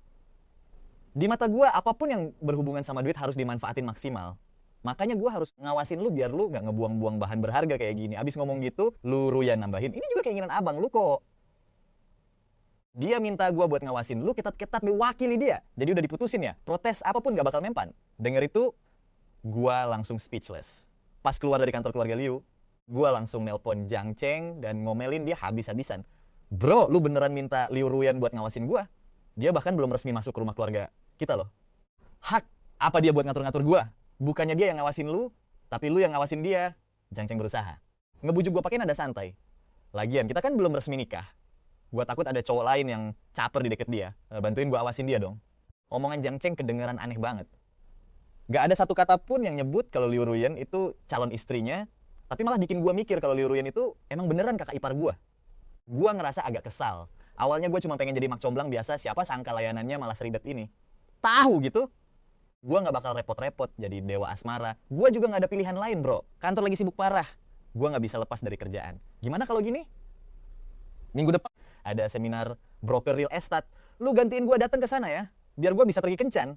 Di mata gue, apapun yang berhubungan sama duit harus dimanfaatin maksimal. Makanya gue harus ngawasin lu biar lu gak ngebuang-buang bahan berharga kayak gini. Abis ngomong gitu, lu Ruyan nambahin, ini juga keinginan abang lu kok. Dia minta gue buat ngawasin lu, ketat-ketat mewakili dia. Jadi udah diputusin ya, protes apapun gak bakal mempan. Dengar itu, gue langsung speechless. Pas keluar dari kantor keluarga Liu, gue langsung nelpon Jang Cheng dan ngomelin dia habis-habisan. Bro, lu beneran minta Liu Ruyan buat ngawasin gue? Dia bahkan belum resmi masuk ke rumah keluarga kita loh. Hak, apa dia buat ngatur-ngatur gua? Bukannya dia yang ngawasin lu, tapi lu yang ngawasin dia. Jang Cheng berusaha. Ngebujuk gua pakai nada santai. Lagian, kita kan belum resmi nikah. Gua takut ada cowok lain yang caper di deket dia. Bantuin gua awasin dia dong. Omongan Jang Cheng kedengeran aneh banget. Gak ada satu kata pun yang nyebut kalau Liu Ruyan itu calon istrinya, tapi malah bikin gua mikir kalau Liu Ruyan itu emang beneran kakak ipar gua. Gua ngerasa agak kesal. Awalnya gue cuma pengen jadi mak comblang biasa, siapa sangka layanannya malah seribet ini. Tahu gitu? Gue nggak bakal repot-repot jadi dewa asmara. Gue juga nggak ada pilihan lain, bro. Kantor lagi sibuk parah. Gue nggak bisa lepas dari kerjaan. Gimana kalau gini? Minggu depan ada seminar broker real estate. Lu gantiin gue datang ke sana ya, biar gue bisa pergi kencan.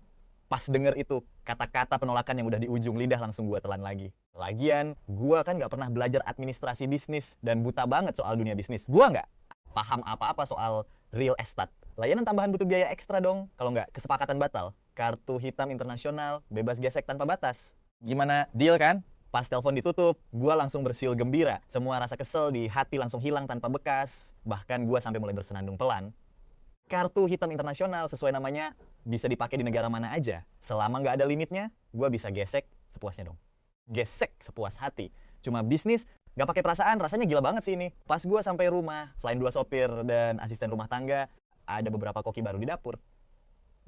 Pas denger itu, kata-kata penolakan yang udah di ujung lidah langsung gue telan lagi. Lagian, gue kan nggak pernah belajar administrasi bisnis dan buta banget soal dunia bisnis. Gue nggak paham apa-apa soal real estate. Layanan tambahan butuh biaya ekstra dong. Kalau nggak, kesepakatan batal. Kartu hitam internasional, bebas gesek tanpa batas. Gimana? Deal kan? Pas telepon ditutup, gue langsung bersiul gembira. Semua rasa kesel di hati langsung hilang tanpa bekas. Bahkan gue sampai mulai bersenandung pelan. Kartu hitam internasional sesuai namanya bisa dipakai di negara mana aja. Selama nggak ada limitnya, gue bisa gesek sepuasnya dong. Gesek sepuas hati. Cuma bisnis, nggak pakai perasaan, rasanya gila banget sih ini. Pas gue sampai rumah, selain 2 sopir dan asisten rumah tangga, ada beberapa koki baru di dapur.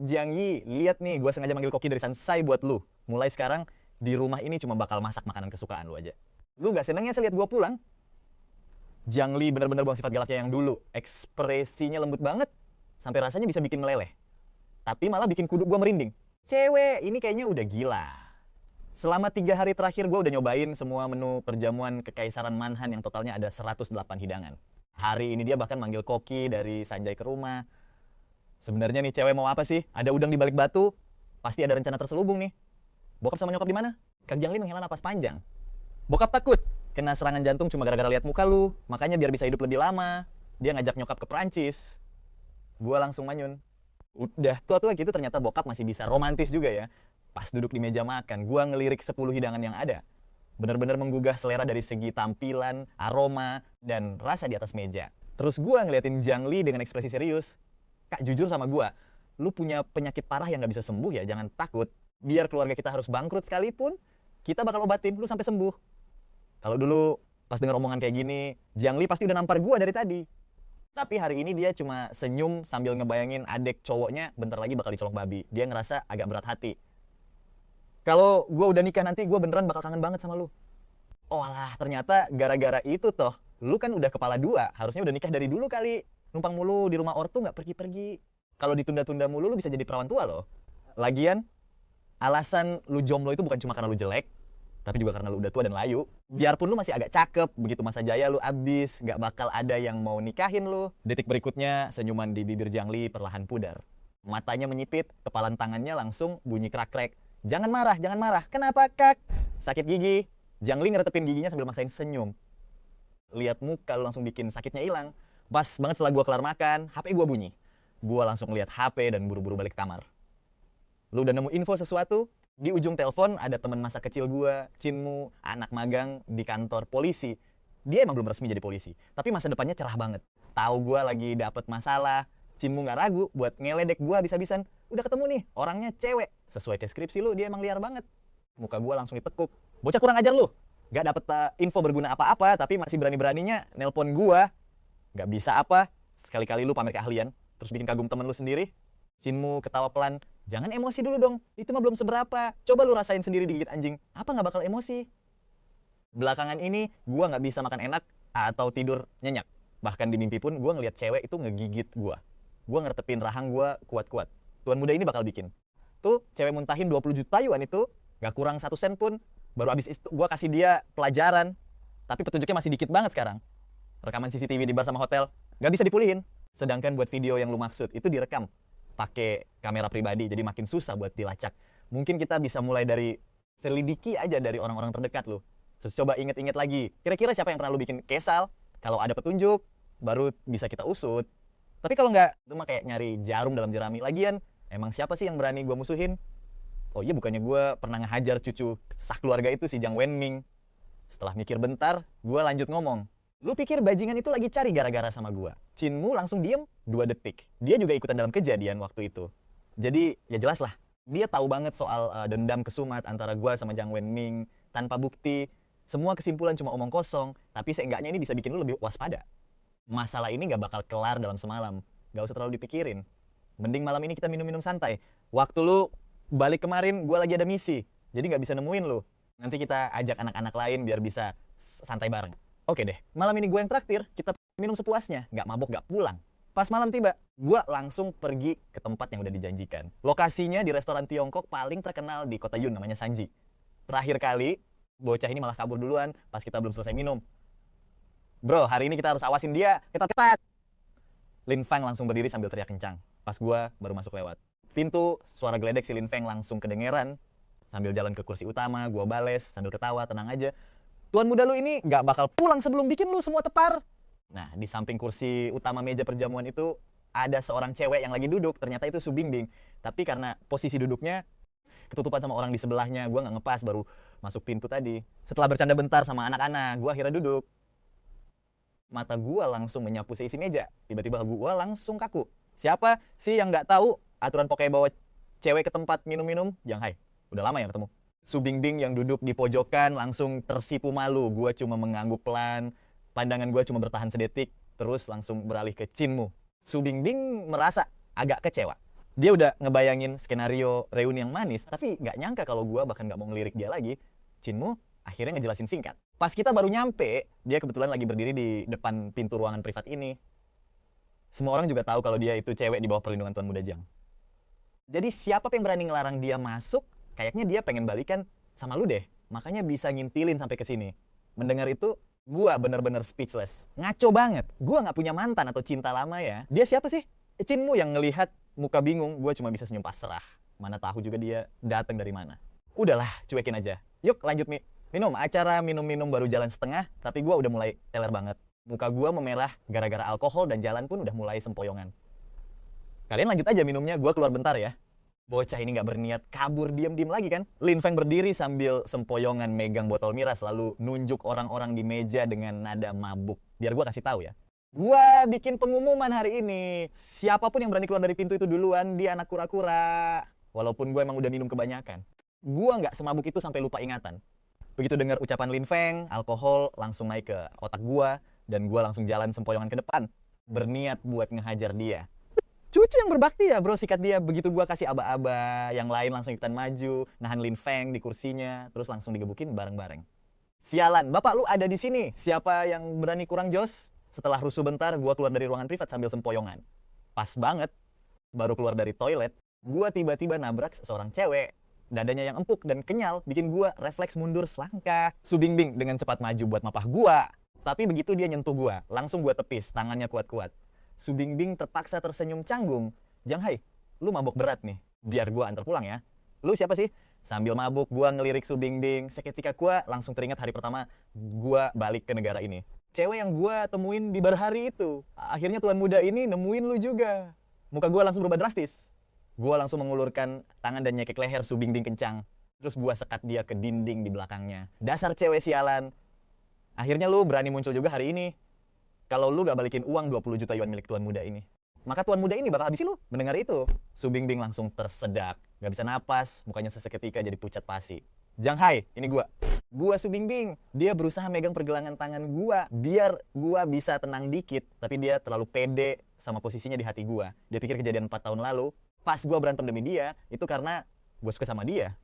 Jiang Yi, lihat nih, gue sengaja manggil koki dari Sansai buat lu. Mulai sekarang, di rumah ini cuma bakal masak makanan kesukaan lu aja. Lu gak senengnya sih lihat gue pulang? Jiang Li bener-bener buang sifat galaknya yang dulu. Ekspresinya lembut banget. Sampai rasanya bisa bikin meleleh. Tapi malah bikin kuduk gue merinding. Cewek, ini kayaknya udah gila. Selama 3 hari terakhir gue udah nyobain semua menu perjamuan Kekaisaran Manhan yang totalnya ada 108 hidangan. Hari ini dia bahkan manggil koki dari Sanjay ke rumah. Sebenarnya nih cewek mau apa sih? Ada udang di balik batu. Pasti ada rencana terselubung nih. Bokap sama nyokap di mana? Kang Jiang Li menghela napas panjang. Bokap takut kena serangan jantung cuma gara-gara lihat muka lu. Makanya biar bisa hidup lebih lama, dia ngajak nyokap ke Perancis. Gua langsung manyun. Udah tua-tua gitu ternyata bokap masih bisa romantis juga ya. Pas duduk di meja makan, gua ngelirik 10 hidangan yang ada. Bener-bener menggugah selera dari segi tampilan, aroma, dan rasa di atas meja. Terus gua ngeliatin Jiang Li dengan ekspresi serius. Kak, jujur sama gua, lu punya penyakit parah yang gak bisa sembuh ya, jangan takut. Biar keluarga kita harus bangkrut sekalipun, kita bakal obatin lu sampai sembuh. Kalau dulu pas dengar omongan kayak gini, Jiang Li pasti udah nampar gua dari tadi. Tapi hari ini dia cuma senyum sambil ngebayangin adek cowoknya bentar lagi bakal dicolok babi. Dia ngerasa agak berat hati. Kalau gua udah nikah nanti, gua beneran bakal kangen banget sama lu. Oh alah, ternyata gara-gara itu toh. Lu kan udah kepala 2, harusnya udah nikah dari dulu kali. Numpang mulu di rumah ortu nggak pergi-pergi. Kalau ditunda-tunda mulu, lu bisa jadi perawan tua loh. Lagian, alasan lu jomblo itu bukan cuma karena lu jelek, tapi juga karena lu udah tua dan layu. Biarpun lu masih agak cakep, begitu masa jaya lu abis, nggak bakal ada yang mau nikahin lu. Detik berikutnya, senyuman di bibir Jiang Li perlahan pudar. Matanya menyipit, kepalan tangannya langsung bunyi krak-krek. Jangan marah, jangan marah. Kenapa, Kak? Sakit gigi. Jiang Li ngeretepin giginya sambil maksain senyum. Lihat muka lu langsung bikin sakitnya hilang. Pas banget setelah gua kelar makan, HP gua bunyi. Gua langsung lihat HP dan buru-buru balik ke kamar. Lu udah nemu info sesuatu? Di ujung telepon ada teman masa kecil gua, Cinmu, anak magang di kantor polisi. Dia emang belum resmi jadi polisi, tapi masa depannya cerah banget. Tahu gua lagi dapet masalah, Cinmu nggak ragu buat ngeledek gua habis-habisan. Udah ketemu nih, orangnya cewek. Sesuai deskripsi lu, dia emang liar banget. Muka gua langsung ditekuk. Bocah kurang ajar lu. Gak dapet info berguna apa-apa, tapi masih berani-beraninya nelpon gua. Gak bisa apa, sekali-kali lu pamer keahlian, terus bikin kagum temen lu sendiri. Cinmu ketawa pelan. Jangan emosi dulu dong, itu mah belum seberapa. Coba lu rasain sendiri digigit anjing. Apa gak bakal emosi? Belakangan ini, gua gak bisa makan enak atau tidur nyenyak. Bahkan di mimpi pun, gua ngeliat cewek itu ngegigit gua. Gua ngertepin rahang gua kuat-kuat. Tuan muda ini bakal bikin. Tuh, cewek muntahin 20 juta yuan itu, gak kurang 1 sen pun. Baru abis itu, gua kasih dia pelajaran. Tapi petunjuknya masih dikit banget sekarang. Rekaman CCTV di bar sama hotel, gak bisa dipulihin. Sedangkan buat video yang lu maksud, itu direkam pakai kamera pribadi, jadi makin susah buat dilacak. Mungkin kita bisa mulai dari selidiki aja dari orang-orang terdekat lu. Terus coba inget-inget lagi, kira-kira siapa yang pernah lu bikin kesal? Kalau ada petunjuk, baru bisa kita usut. Tapi kalau nggak, itu mah kayak nyari jarum dalam jerami. Lagian, emang siapa sih yang berani gua musuhin? Oh iya, bukannya gua pernah ngehajar cucu sah keluarga itu si Jiang Wenming. Setelah mikir bentar, gua lanjut ngomong. Lu pikir bajingan itu lagi cari gara-gara sama gua? Cinmu langsung diem 2 detik. Dia juga ikutan dalam kejadian waktu itu. Jadi ya jelas lah, dia tahu banget soal dendam kesumat antara gua sama Jiang Wenming. Tanpa bukti, semua kesimpulan cuma omong kosong. Tapi seenggaknya ini bisa bikin lu lebih waspada. Masalah ini gak bakal kelar dalam semalam. Gak usah terlalu dipikirin. Mending malam ini kita minum-minum santai. Waktu lu balik kemarin, gua lagi ada misi. Jadi gak bisa nemuin lu. Nanti kita ajak anak-anak lain biar bisa santai bareng. Oke deh, malam ini gue yang traktir, kita minum sepuasnya, nggak mabok, nggak pulang. Pas malam tiba, gue langsung pergi ke tempat yang udah dijanjikan. Lokasinya di restoran Tiongkok paling terkenal di kota Yun, namanya Sanji. Terakhir kali, bocah ini malah kabur duluan pas kita belum selesai minum. Bro, hari ini kita harus awasin dia, ketat-ketat. Lin Feng langsung berdiri sambil teriak kencang. Pas gue baru masuk lewat. Pintu, suara geledek si Lin Feng langsung kedengeran. Sambil jalan ke kursi utama, gue bales sambil ketawa, tenang aja. Tuan muda lu ini gak bakal pulang sebelum bikin lu semua tepar. Nah, di samping kursi utama meja perjamuan itu ada seorang cewek yang lagi duduk. Ternyata itu Su Bingbing. Tapi karena posisi duduknya ketutupan sama orang di sebelahnya, gue gak ngepas baru masuk pintu tadi. Setelah bercanda bentar sama anak-anak, gue akhirnya duduk. Mata gue langsung menyapu seisi meja. Tiba-tiba gue langsung kaku. Siapa sih yang gak tahu aturan pokoknya bawa cewek ke tempat minum-minum? Yang hai, udah lama ya ketemu. Su Bingbing yang duduk di pojokan langsung tersipu malu. Gua cuma mengangguk pelan. Pandangan gua cuma bertahan sedetik. Terus langsung beralih ke Cinmu. Su Bingbing merasa agak kecewa. Dia udah ngebayangin skenario reuni yang manis. Tapi nggak nyangka kalau gua bahkan nggak mau ngelirik dia lagi. Cinmu akhirnya ngejelasin singkat. Pas kita baru nyampe, dia kebetulan lagi berdiri di depan pintu ruangan privat ini. Semua orang juga tahu kalau dia itu cewek di bawah perlindungan Tuan Muda Jang. Jadi siapa yang berani ngelarang dia masuk, kayaknya dia pengen balikan sama lu deh. Makanya bisa ngintilin sampai ke sini. Mendengar itu, gua bener-bener speechless. Ngaco banget. Gua nggak punya mantan atau cinta lama ya. Dia siapa sih? Cinmu yang ngelihat muka bingung, gua cuma bisa senyum pasrah. Mana tahu juga dia datang dari mana. Udahlah, cuekin aja. Yuk lanjut minum. Acara minum-minum baru jalan setengah, tapi gua udah mulai teler banget. Muka gua memerah gara-gara alkohol dan jalan pun udah mulai sempoyongan. Kalian lanjut aja minumnya, gua keluar bentar ya. Bocah ini nggak berniat kabur diem-diem lagi kan. Lin Feng berdiri sambil sempoyongan megang botol miras lalu nunjuk orang-orang di meja dengan nada mabuk. Biar gua kasih tahu ya. Gua bikin pengumuman hari ini. Siapapun yang berani keluar dari pintu itu duluan, dia anak kura-kura. Walaupun gue emang udah minum kebanyakan. Gua nggak semabuk itu sampai lupa ingatan. Begitu dengar ucapan Lin Feng, alkohol langsung naik ke otak gua dan gua langsung jalan sempoyongan ke depan. Berniat buat ngehajar dia. Cucu yang berbakti ya bro, sikat dia. Begitu gua kasih aba-aba, yang lain langsung ikutan maju, nahan Lin Feng di kursinya, terus langsung digebukin bareng-bareng. Sialan, bapak lu ada di sini. Siapa yang berani kurang jos? Setelah rusuh bentar, gua keluar dari ruangan privat sambil sempoyongan. Pas banget, baru keluar dari toilet, gua tiba-tiba nabrak seorang cewek. Dadanya yang empuk dan kenyal bikin gua refleks mundur selangkah. Su Bingbing dengan cepat maju buat mapah gua. Tapi begitu dia nyentuh gua, langsung gua tepis, tangannya kuat-kuat. Su Bingbing terpaksa tersenyum canggung. Jang Hai, lu mabok berat nih. Biar gua antar pulang ya. Lu siapa sih? Sambil mabuk, gua ngelirik Su Bingbing. Seketika gua langsung teringat hari pertama gua balik ke negara ini. Cewek yang gua temuin di bar hari itu. Akhirnya Tuan Muda ini nemuin lu juga. Muka gua langsung berubah drastis. Gua langsung mengulurkan tangan dan nyekek leher Su Bingbing kencang. Terus gua sekat dia ke dinding di belakangnya. Dasar cewek sialan. Akhirnya lu berani muncul juga hari ini. Kalau lu gak balikin uang 20 juta yuan milik Tuan Muda ini, maka Tuan Muda ini bakal habisin lu. Mendengar itu, Su Bingbing langsung tersedak. Gak bisa napas, mukanya seseketika jadi pucat pasi. Jang Hai, ini gua. Gua Su Bingbing. Dia berusaha megang pergelangan tangan gua biar gua bisa tenang dikit. Tapi dia terlalu pede sama posisinya di hati gua. Dia pikir kejadian 4 tahun lalu, pas gua berantem demi dia, itu karena gua suka sama dia.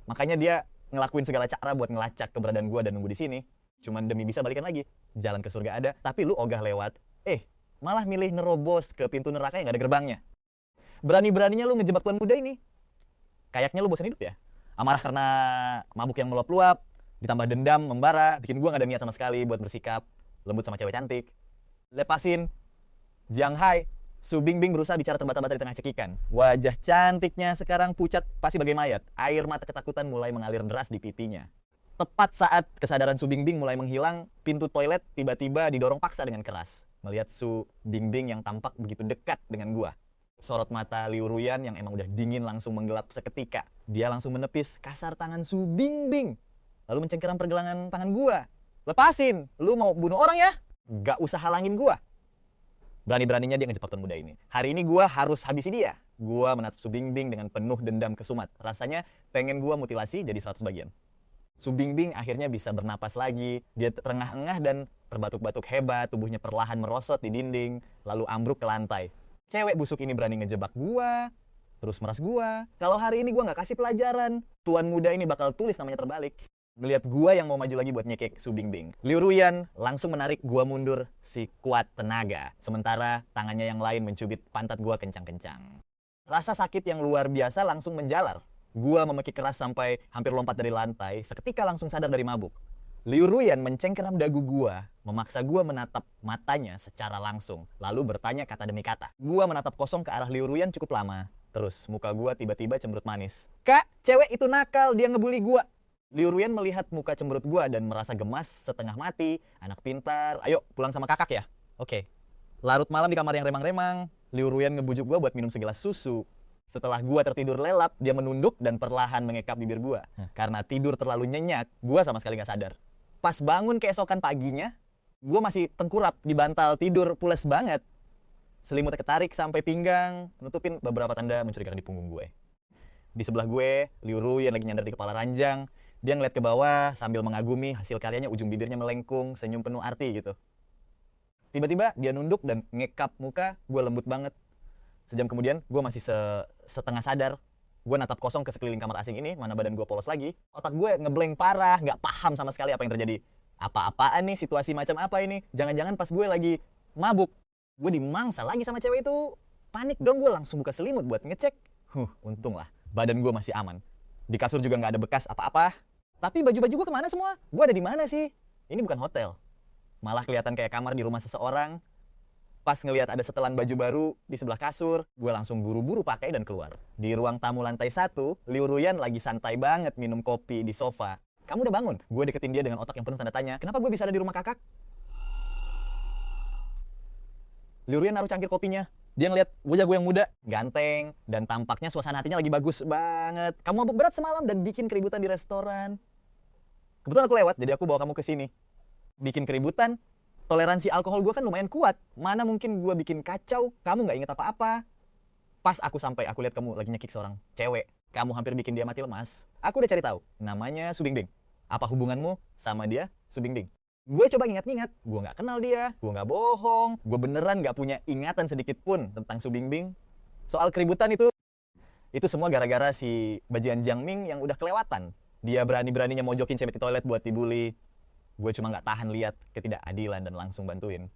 Makanya dia ngelakuin segala cara buat ngelacak keberadaan gua dan nunggu di sini. Cuman demi bisa balikan lagi. Jalan ke surga ada, tapi lu ogah lewat. Malah milih nerobos ke pintu neraka yang gak ada gerbangnya. Berani-beraninya lu ngejebak Tuan Muda ini. Kayaknya lu bosan hidup ya? Amarah karena mabuk yang meluap-luap, ditambah dendam, membara, bikin gua gak ada niat sama sekali buat bersikap lembut sama cewek cantik. Lepasin. Jang Hai. Su Bingbing berusaha bicara terbata-bata di tengah cekikan. Wajah cantiknya sekarang pucat pasti bagai mayat. Air mata ketakutan mulai mengalir deras di pipinya. Tepat saat kesadaran Su Bingbing mulai menghilang, pintu toilet tiba-tiba didorong paksa dengan keras. Melihat Su Bingbing yang tampak begitu dekat dengan gua. Sorot mata Liu Ruyan yang emang udah dingin langsung menggelap seketika. Dia langsung menepis kasar tangan Su Bingbing. Lalu mencengkeram pergelangan tangan gua. Lepasin, lu mau bunuh orang ya? Gak usah halangin gua. Berani-beraninya dia ngejebak Tuan Muda ini. Hari ini gua harus habisi dia. Gua menatap Su Bingbing dengan penuh dendam kesumat. Rasanya pengen gua mutilasi jadi 100 bagian. Su Bingbing akhirnya bisa bernapas lagi. Dia terengah-engah dan terbatuk-batuk hebat. Tubuhnya perlahan merosot di dinding, lalu ambruk ke lantai. Cewek busuk ini berani ngejebak gua, terus meras gua. Kalau hari ini gua nggak kasih pelajaran, Tuan Muda ini bakal tulis namanya terbalik. Melihat gua yang mau maju lagi buat nyekek Su Bingbing, Liu Ruyan langsung menarik gua mundur si kuat tenaga. Sementara tangannya yang lain mencubit pantat gua kencang-kencang. Rasa sakit yang luar biasa langsung menjalar. Gua memekik keras sampai hampir lompat dari lantai, seketika langsung sadar dari mabuk. Liu Ruyan mencengkeram dagu gua, memaksa gua menatap matanya secara langsung, lalu bertanya kata demi kata. Gua menatap kosong ke arah Liu Ruyan cukup lama. Terus muka gua tiba-tiba cemberut manis. Kak, cewek itu nakal, dia ngebully gua. Liu Ruyan melihat muka cemberut gua dan merasa gemas setengah mati. Anak pintar, ayo pulang sama kakak ya. Oke. Larut malam di kamar yang remang-remang, Liu Ruyan ngebujuk gua buat minum segelas susu. Setelah gua tertidur lelap, dia menunduk dan perlahan mengekap bibir gua. Karena tidur terlalu nyenyak, gua sama sekali gak sadar. Pas bangun keesokan paginya, gua masih tengkurap di bantal tidur pules banget. Selimutnya ketarik sampai pinggang, nutupin beberapa tanda mencurigakan di punggung gue. Di sebelah gue, Liu Ruyan lagi nyandar di kepala ranjang. Dia ngeliat ke bawah sambil mengagumi hasil karyanya, ujung bibirnya melengkung, senyum penuh arti gitu. Tiba-tiba dia nunduk dan ngekap muka, gue lembut banget. Sejam kemudian, gue masih setengah sadar. Gue natap kosong ke sekeliling kamar asing ini, mana badan gue polos lagi. Otak gue ngeblank parah, gak paham sama sekali apa yang terjadi. Apa-apaan nih, situasi macam apa ini? Jangan-jangan pas gue lagi mabuk, gue dimangsa lagi sama cewek itu. Panik dong, gue langsung buka selimut buat ngecek. Untung lah, badan gue masih aman. Di kasur juga nggak ada bekas apa-apa. Tapi baju-baju gue kemana semua? Gue ada di mana sih? Ini bukan hotel. Malah kelihatan kayak kamar di rumah seseorang. Pas ngelihat ada setelan baju baru di sebelah kasur, gue langsung buru-buru pakai dan keluar. Di ruang tamu lantai 1, Liu Ruyan lagi santai banget minum kopi di sofa. Kamu udah bangun? Gue deketin dia dengan otak yang penuh tanda tanya. Kenapa gue bisa ada di rumah kakak? Liu Ruyan naruh cangkir kopinya. Dia ngeliat wajah gue yang muda, ganteng, dan tampaknya suasana hatinya lagi bagus banget. Kamu mabuk berat semalam dan bikin keributan di restoran. Kebetulan aku lewat, jadi aku bawa kamu ke sini. Bikin keributan, toleransi alkohol gue kan lumayan kuat. Mana mungkin gue bikin kacau, kamu nggak inget apa-apa. Pas aku sampai, aku lihat kamu lagi nyekik seorang cewek. Kamu hampir bikin dia mati lemas. Aku udah cari tahu, namanya Su Bingbing. Apa hubunganmu sama dia, Su Bingbing? Gue coba ingat-ingat, gue nggak kenal dia, gue nggak bohong, gue beneran nggak punya ingatan sedikit pun tentang Su Bingbing. Soal keributan itu semua gara-gara si Bajian Jiangming yang udah kelewatan. Dia berani-beraninya mojokin cewek di toilet buat dibully. Gue cuma nggak tahan lihat ketidakadilan dan langsung bantuin.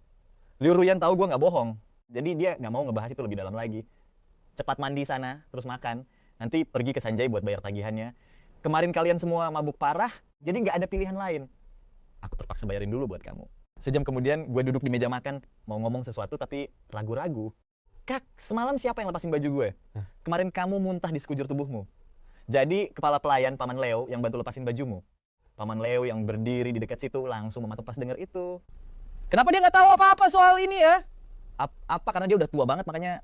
Liu Ruyan tahu gue nggak bohong, jadi dia nggak mau ngebahas itu lebih dalam lagi. Cepat mandi sana, terus makan. Nanti pergi ke Sanjay buat bayar tagihannya. Kemarin kalian semua mabuk parah, jadi nggak ada pilihan lain. Aku terpaksa bayarin dulu buat kamu. Sejam kemudian, gue duduk di meja makan, mau ngomong sesuatu tapi ragu-ragu. Kak, semalam siapa yang lepasin baju gue? Kemarin kamu muntah di sekujur tubuhmu. Jadi, kepala pelayan Paman Leo yang bantu lepasin bajumu. Paman Leo yang berdiri di dekat situ langsung mematuk pas denger itu. Kenapa dia nggak tahu apa-apa soal ini ya? Apa karena dia udah tua banget makanya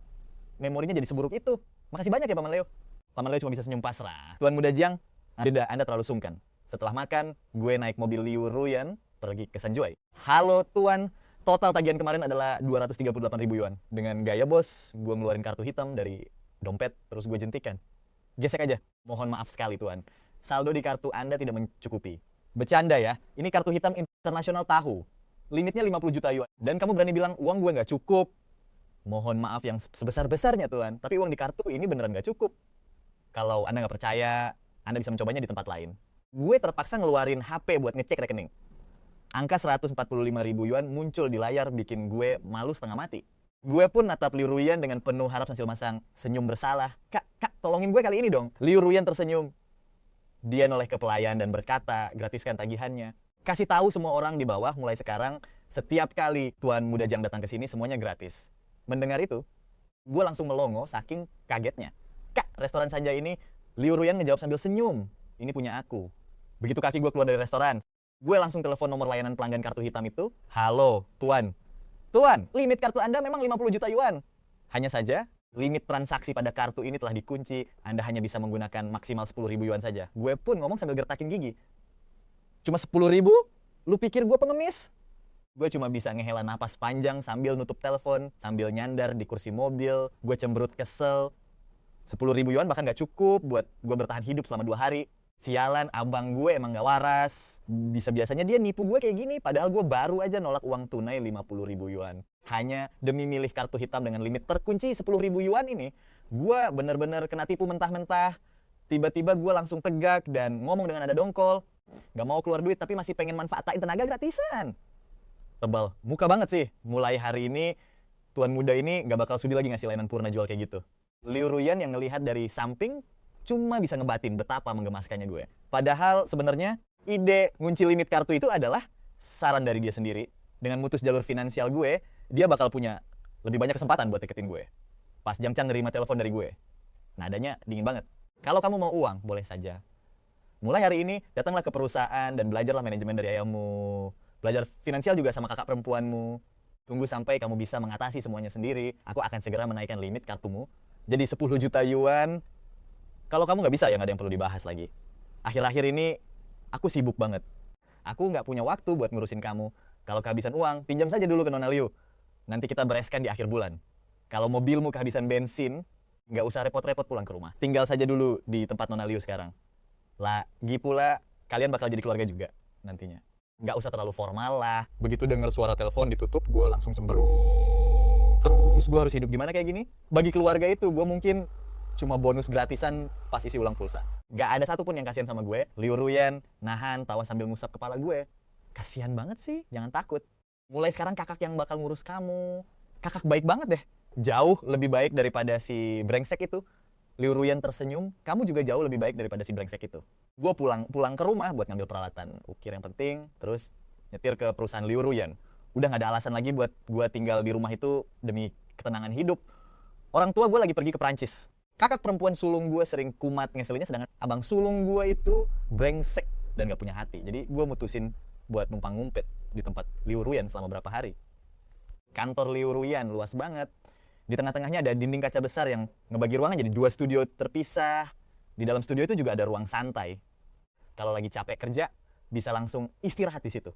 memorinya jadi seburuk itu. Makasih banyak ya Paman Leo. Paman Leo cuma bisa senyum pasrah. Tuan Muda Jiang, Anda terlalu sungkan. Setelah makan, gue naik mobil Liu Ruyan pergi ke Sanjuai. Halo Tuan, total tagihan kemarin adalah 238.000 yuan. Dengan gaya bos, gue ngeluarin kartu hitam dari dompet, terus gue jentikan. Gesek aja, mohon maaf sekali Tuan. Saldo di kartu Anda tidak mencukupi. Bercanda ya, ini kartu hitam internasional tahu. Limitnya 50 juta yuan. Dan kamu berani bilang uang gue nggak cukup. Mohon maaf yang sebesar-besarnya Tuan, tapi uang di kartu ini beneran nggak cukup. Kalau Anda nggak percaya, Anda bisa mencobanya di tempat lain. Gue terpaksa ngeluarin HP buat ngecek rekening. Angka 145.000 yuan muncul di layar bikin gue malu setengah mati. Gue pun natap Liu Ruyan dengan penuh harap sambil masang senyum bersalah. Kak, tolongin gue kali ini dong. Liu Ruyan tersenyum. Dia noleh ke pelayan dan berkata, gratiskan tagihannya. Kasih tahu semua orang di bawah mulai sekarang, setiap kali Tuan Muda Jiang datang ke sini semuanya gratis. Mendengar itu, gue langsung melongo saking kagetnya. Kak, restoran Sanjay ini, Liu Ruyan ngejawab sambil senyum. Ini punya aku. Begitu kaki gue keluar dari restoran, gue langsung telepon nomor layanan pelanggan kartu hitam itu. Halo, Tuan. Tuan, limit kartu Anda memang 50 juta yuan. Hanya saja, limit transaksi pada kartu ini telah dikunci. Anda hanya bisa menggunakan maksimal 10.000 yuan saja. Gue pun ngomong sambil gertakin gigi. Cuma 10.000? Lu pikir gue pengemis? Gue cuma bisa ngehela napas panjang sambil nutup telepon, sambil nyandar di kursi mobil. Gue cemberut kesel. 10.000 yuan bahkan gak cukup buat gue bertahan hidup selama 2 hari. Sialan, abang gue emang gak waras. Bisa-biasanya dia nipu gue kayak gini, padahal gue baru aja nolak uang tunai 50.000 yuan. Hanya demi milih kartu hitam dengan limit terkunci 10.000 yuan ini, gue bener-bener kena tipu mentah-mentah. Tiba-tiba gue langsung tegak dan ngomong dengan nada dongkol. Gak mau keluar duit tapi masih pengen manfaatin tenaga gratisan. Tebal, muka banget sih. Mulai hari ini, Tuan Muda ini gak bakal sudi lagi ngasih layanan purna jual kayak gitu. Liu Ruyan yang ngelihat dari samping, cuma bisa ngebatin betapa menggemaskannya gue. Padahal sebenarnya ide ngunci limit kartu itu adalah saran dari dia sendiri. Dengan mutus jalur finansial gue, dia bakal punya lebih banyak kesempatan buat deketin gue. Pas Jiang Chang nerima telepon dari gue, nadanya dingin banget. Kalau kamu mau uang, boleh saja. Mulai hari ini, datanglah ke perusahaan dan belajarlah manajemen dari ayahmu. Belajar finansial juga sama kakak perempuanmu. Tunggu sampai kamu bisa mengatasi semuanya sendiri. Aku akan segera menaikkan limit kartumu jadi 10 juta yuan. Kalau kamu nggak bisa, ya nggak ada yang perlu dibahas lagi. Akhir-akhir ini, aku sibuk banget. Aku nggak punya waktu buat ngurusin kamu. Kalau kehabisan uang, pinjam saja dulu ke Nona Liu. Nanti kita bereskan di akhir bulan. Kalau mobilmu kehabisan bensin, nggak usah repot-repot pulang ke rumah. Tinggal saja dulu di tempat Nona Liu sekarang. Lagi pula, kalian bakal jadi keluarga juga nantinya. Nggak usah terlalu formal lah. Begitu dengar suara telepon ditutup, gue langsung cemberut. Terus gue harus hidup gimana kayak gini? Bagi keluarga itu, gue mungkin cuma bonus gratisan pas isi ulang pulsa. Gak ada satupun yang kasihan sama gue. Liu Ruyan nahan tawa sambil ngusap kepala gue. kasihan banget sih, jangan takut. Mulai sekarang kakak yang bakal ngurus kamu. Kakak baik banget deh. Jauh lebih baik daripada si brengsek itu. Liu Ruyan tersenyum, kamu juga jauh lebih baik daripada si brengsek itu. Gue pulang ke rumah buat ngambil peralatan ukir yang penting, terus nyetir ke perusahaan Liu Ruyan. Udah gak ada alasan lagi buat gue tinggal di rumah itu demi ketenangan hidup. Orang tua gue lagi pergi ke Perancis. Kakak perempuan sulung gue sering kumat ngeselinnya, sedangkan abang sulung gue itu brengsek dan gak punya hati. Jadi gue mutusin buat numpang ngumpet di tempat Liu Ruyan selama berapa hari. Kantor Liu Ruyan luas banget. Di tengah-tengahnya ada dinding kaca besar yang ngebagi ruangan jadi 2 studio terpisah. Di dalam studio itu juga ada ruang santai. Kalau lagi capek kerja, bisa langsung istirahat di situ.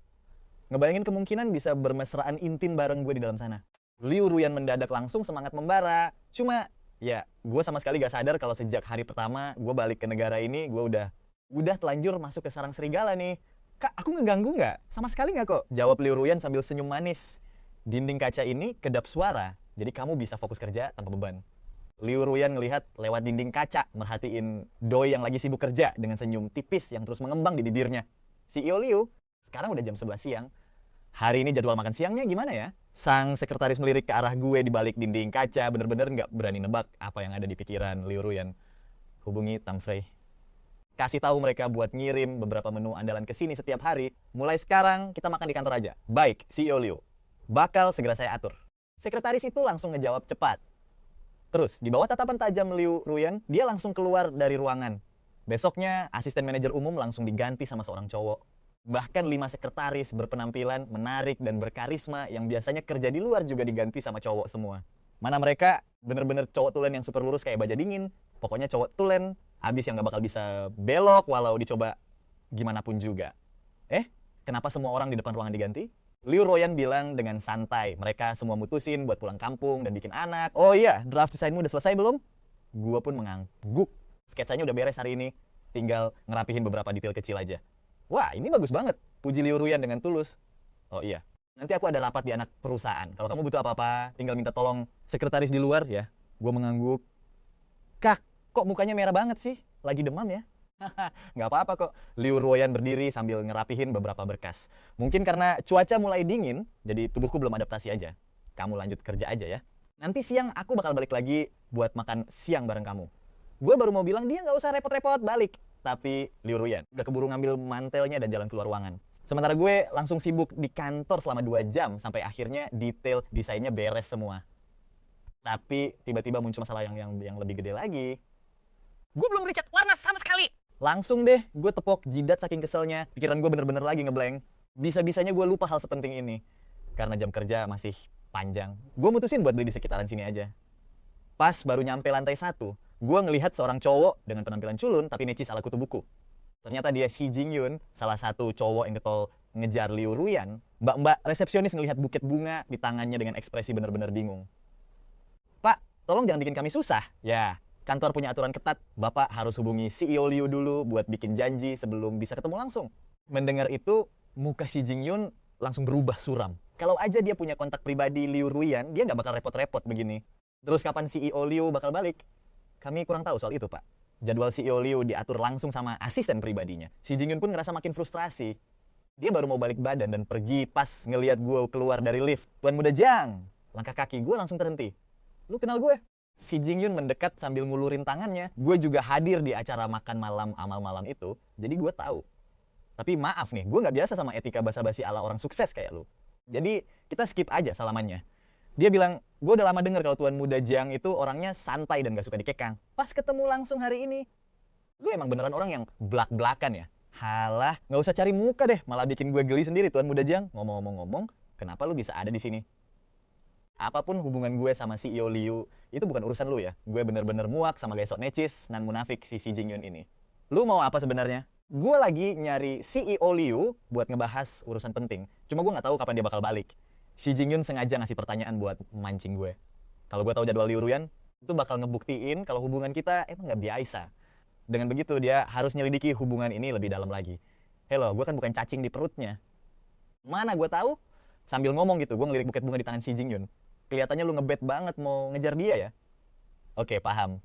Ngebayangin kemungkinan bisa bermesraan intim bareng gue di dalam sana. Liu Ruyan mendadak langsung semangat membara. Cuma, ya gue sama sekali gak sadar kalau sejak hari pertama gue balik ke negara ini, gue udah telanjur masuk ke sarang serigala nih. Kak, aku ngeganggu nggak? Sama sekali nggak kok. Jawab Liu Ruyan sambil senyum manis. Dinding kaca ini kedap suara. Jadi kamu bisa fokus kerja tanpa beban. Liu Ruyan ngelihat lewat dinding kaca, merhatiin Doi yang lagi sibuk kerja dengan senyum tipis yang terus mengembang di bibirnya. CEO Liu, sekarang udah jam 11 siang. Hari ini jadwal makan siangnya gimana ya? Sang sekretaris melirik ke arah gue di balik dinding kaca, bener-bener nggak berani nebak apa yang ada di pikiran Liu Ruyan. Hubungi Tang Frey. Kasih tahu mereka buat ngirim beberapa menu andalan ke sini setiap hari. Mulai sekarang kita makan di kantor aja. Baik, CEO Liu. Bakal segera saya atur. Sekretaris itu langsung ngejawab cepat. Terus, di bawah tatapan tajam Liu Ruyan, dia langsung keluar dari ruangan. Besoknya, asisten manajer umum langsung diganti sama seorang cowok. Bahkan 5 sekretaris berpenampilan menarik dan berkarisma yang biasanya kerja di luar juga diganti sama cowok semua. Mana mereka bener-bener cowok tulen yang super lurus kayak baja dingin. Pokoknya cowok tulen, abis yang gak bakal bisa belok walau dicoba gimana pun juga. Kenapa semua orang di depan ruangan diganti? Liu Ruyan bilang dengan santai, mereka semua mutusin buat pulang kampung dan bikin anak. Oh iya, draft desainmu udah selesai belum? Gua pun mengangguk. Sketsanya udah beres hari ini, tinggal ngerapihin beberapa detail kecil aja. Wah, ini bagus banget, puji Liu Ruyan dengan tulus. Oh iya, nanti aku ada rapat di anak perusahaan. Kalau kamu butuh apa-apa, tinggal minta tolong sekretaris di luar ya. Gua mengangguk. Kak, kok mukanya merah banget sih? Lagi demam ya? Nggak apa-apa kok. Liu Ruyan berdiri sambil ngerapihin beberapa berkas. Mungkin karena cuaca mulai dingin, jadi tubuhku belum adaptasi aja. Kamu lanjut kerja aja ya. Nanti siang aku bakal balik lagi buat makan siang bareng kamu. Gue baru mau bilang dia nggak usah repot-repot balik. Tapi Liu Ruyan udah keburu ngambil mantelnya dan jalan keluar ruangan. Sementara gue langsung sibuk di kantor selama 2 jam sampai akhirnya detail desainnya beres semua. Tapi tiba-tiba muncul masalah yang lebih gede lagi. Gue belum beli cat warna sama sekali. Langsung deh, gue tepok jidat saking keselnya. Pikiran gue bener-bener lagi ngeblank. Bisa-bisanya gue lupa hal sepenting ini. Karena jam kerja masih panjang. Gue mutusin buat beli di sekitaran sini aja. Pas baru nyampe lantai 1, gue ngelihat seorang cowok dengan penampilan culun tapi necis ala kutu buku. Ternyata dia Xi Jingyun, salah satu cowok yang getol ngejar Liu Ruyan. Mbak-mbak resepsionis ngelihat buket bunga di tangannya dengan ekspresi bener-bener bingung. Pak, tolong jangan bikin kami susah. Ya, kantor punya aturan ketat, Bapak harus hubungi CEO Liu dulu buat bikin janji sebelum bisa ketemu langsung. Mendengar itu, muka Xi Jingyun langsung berubah suram. Kalau aja dia punya kontak pribadi Liu Ruyan, dia nggak bakal repot-repot begini. Terus kapan CEO Liu bakal balik? Kami kurang tahu soal itu, Pak. Jadwal CEO Liu diatur langsung sama asisten pribadinya. Xi Jingyun pun ngerasa makin frustrasi. Dia baru mau balik badan dan pergi pas ngelihat gue keluar dari lift. Tuan Muda Jiang, langkah kaki gue langsung terhenti. Lu kenal gue? Xi Jingyun mendekat sambil ngulurin tangannya. Gue juga hadir di acara makan malam amal malam itu, jadi gue tahu. Tapi maaf nih, gue nggak biasa sama etika basa-basi ala orang sukses kayak lu. Jadi kita skip aja salamannya. Dia bilang, gue udah lama denger kalau Tuan Muda Jiang itu orangnya santai dan gak suka dikekang. Pas ketemu langsung hari ini, lu emang beneran orang yang belak-belakan ya? Halah, nggak usah cari muka deh, malah bikin gue geli sendiri Tuan Muda Jiang. Ngomong-ngomong, kenapa lu bisa ada di sini? Apapun hubungan gue sama CEO Liu, itu bukan urusan lu ya. Gue bener-bener muak sama gaya sok necis, nan munafik si Xi Jingyun ini. Lu mau apa sebenarnya? Gue lagi nyari CEO Liu buat ngebahas urusan penting. Cuma gue nggak tahu kapan dia bakal balik. Xi Jingyun sengaja ngasih pertanyaan buat memancing gue. Kalau gue tahu jadwal Liu Ruyan, itu bakal ngebuktiin kalau hubungan kita emang nggak biasa. Dengan begitu dia harus nyelidiki hubungan ini lebih dalam lagi. Hello, gue kan bukan cacing di perutnya. Mana gue tahu? Sambil ngomong gitu, gue ngelirik buket bunga di tangan Xi Jingyun. Kelihatannya lu ngebet banget mau ngejar dia ya? Oke, paham.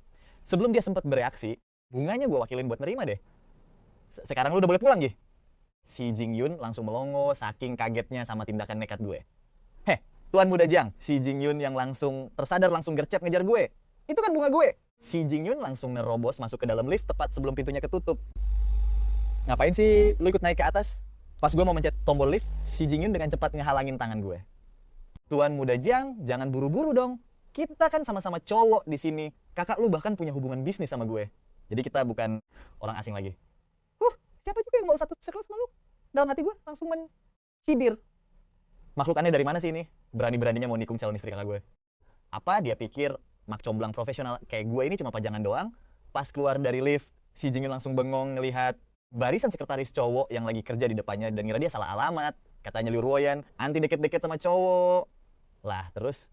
Sebelum dia sempat bereaksi, bunganya gue wakilin buat nerima deh. Sekarang lu udah boleh pulang, Gi. Si Jing Yun langsung melongo saking kagetnya sama tindakan nekat gue. Heh, Tuan Muda Jiang, si Jing Yun yang langsung tersadar langsung gercep ngejar gue. Itu kan bunga gue. Si Jing Yun langsung nerobos masuk ke dalam lift tepat sebelum pintunya ketutup. Ngapain sih lu ikut naik ke atas? Pas gue mau mencet tombol lift, si Jing Yun dengan cepat ngehalangin tangan gue. Tuan Muda Jiang, jangan buru-buru dong. Kita kan sama-sama cowok di sini. Kakak lu bahkan punya hubungan bisnis sama gue. Jadi kita bukan orang asing lagi. Siapa juga yang mau satu circle sama lu? Dalam hati gue langsung mencibir. Makhluk aneh dari mana sih ini? Berani-beraninya mau nikung calon istri kakak gue. Apa dia pikir mak comblang profesional kayak gue ini cuma pajangan doang? Pas keluar dari lift, si Jing Yun langsung bengong ngelihat barisan sekretaris cowok yang lagi kerja di depannya dan ngira dia salah alamat. Katanya Liu Ruoyan, anti deket-deket sama cowok. Lah terus,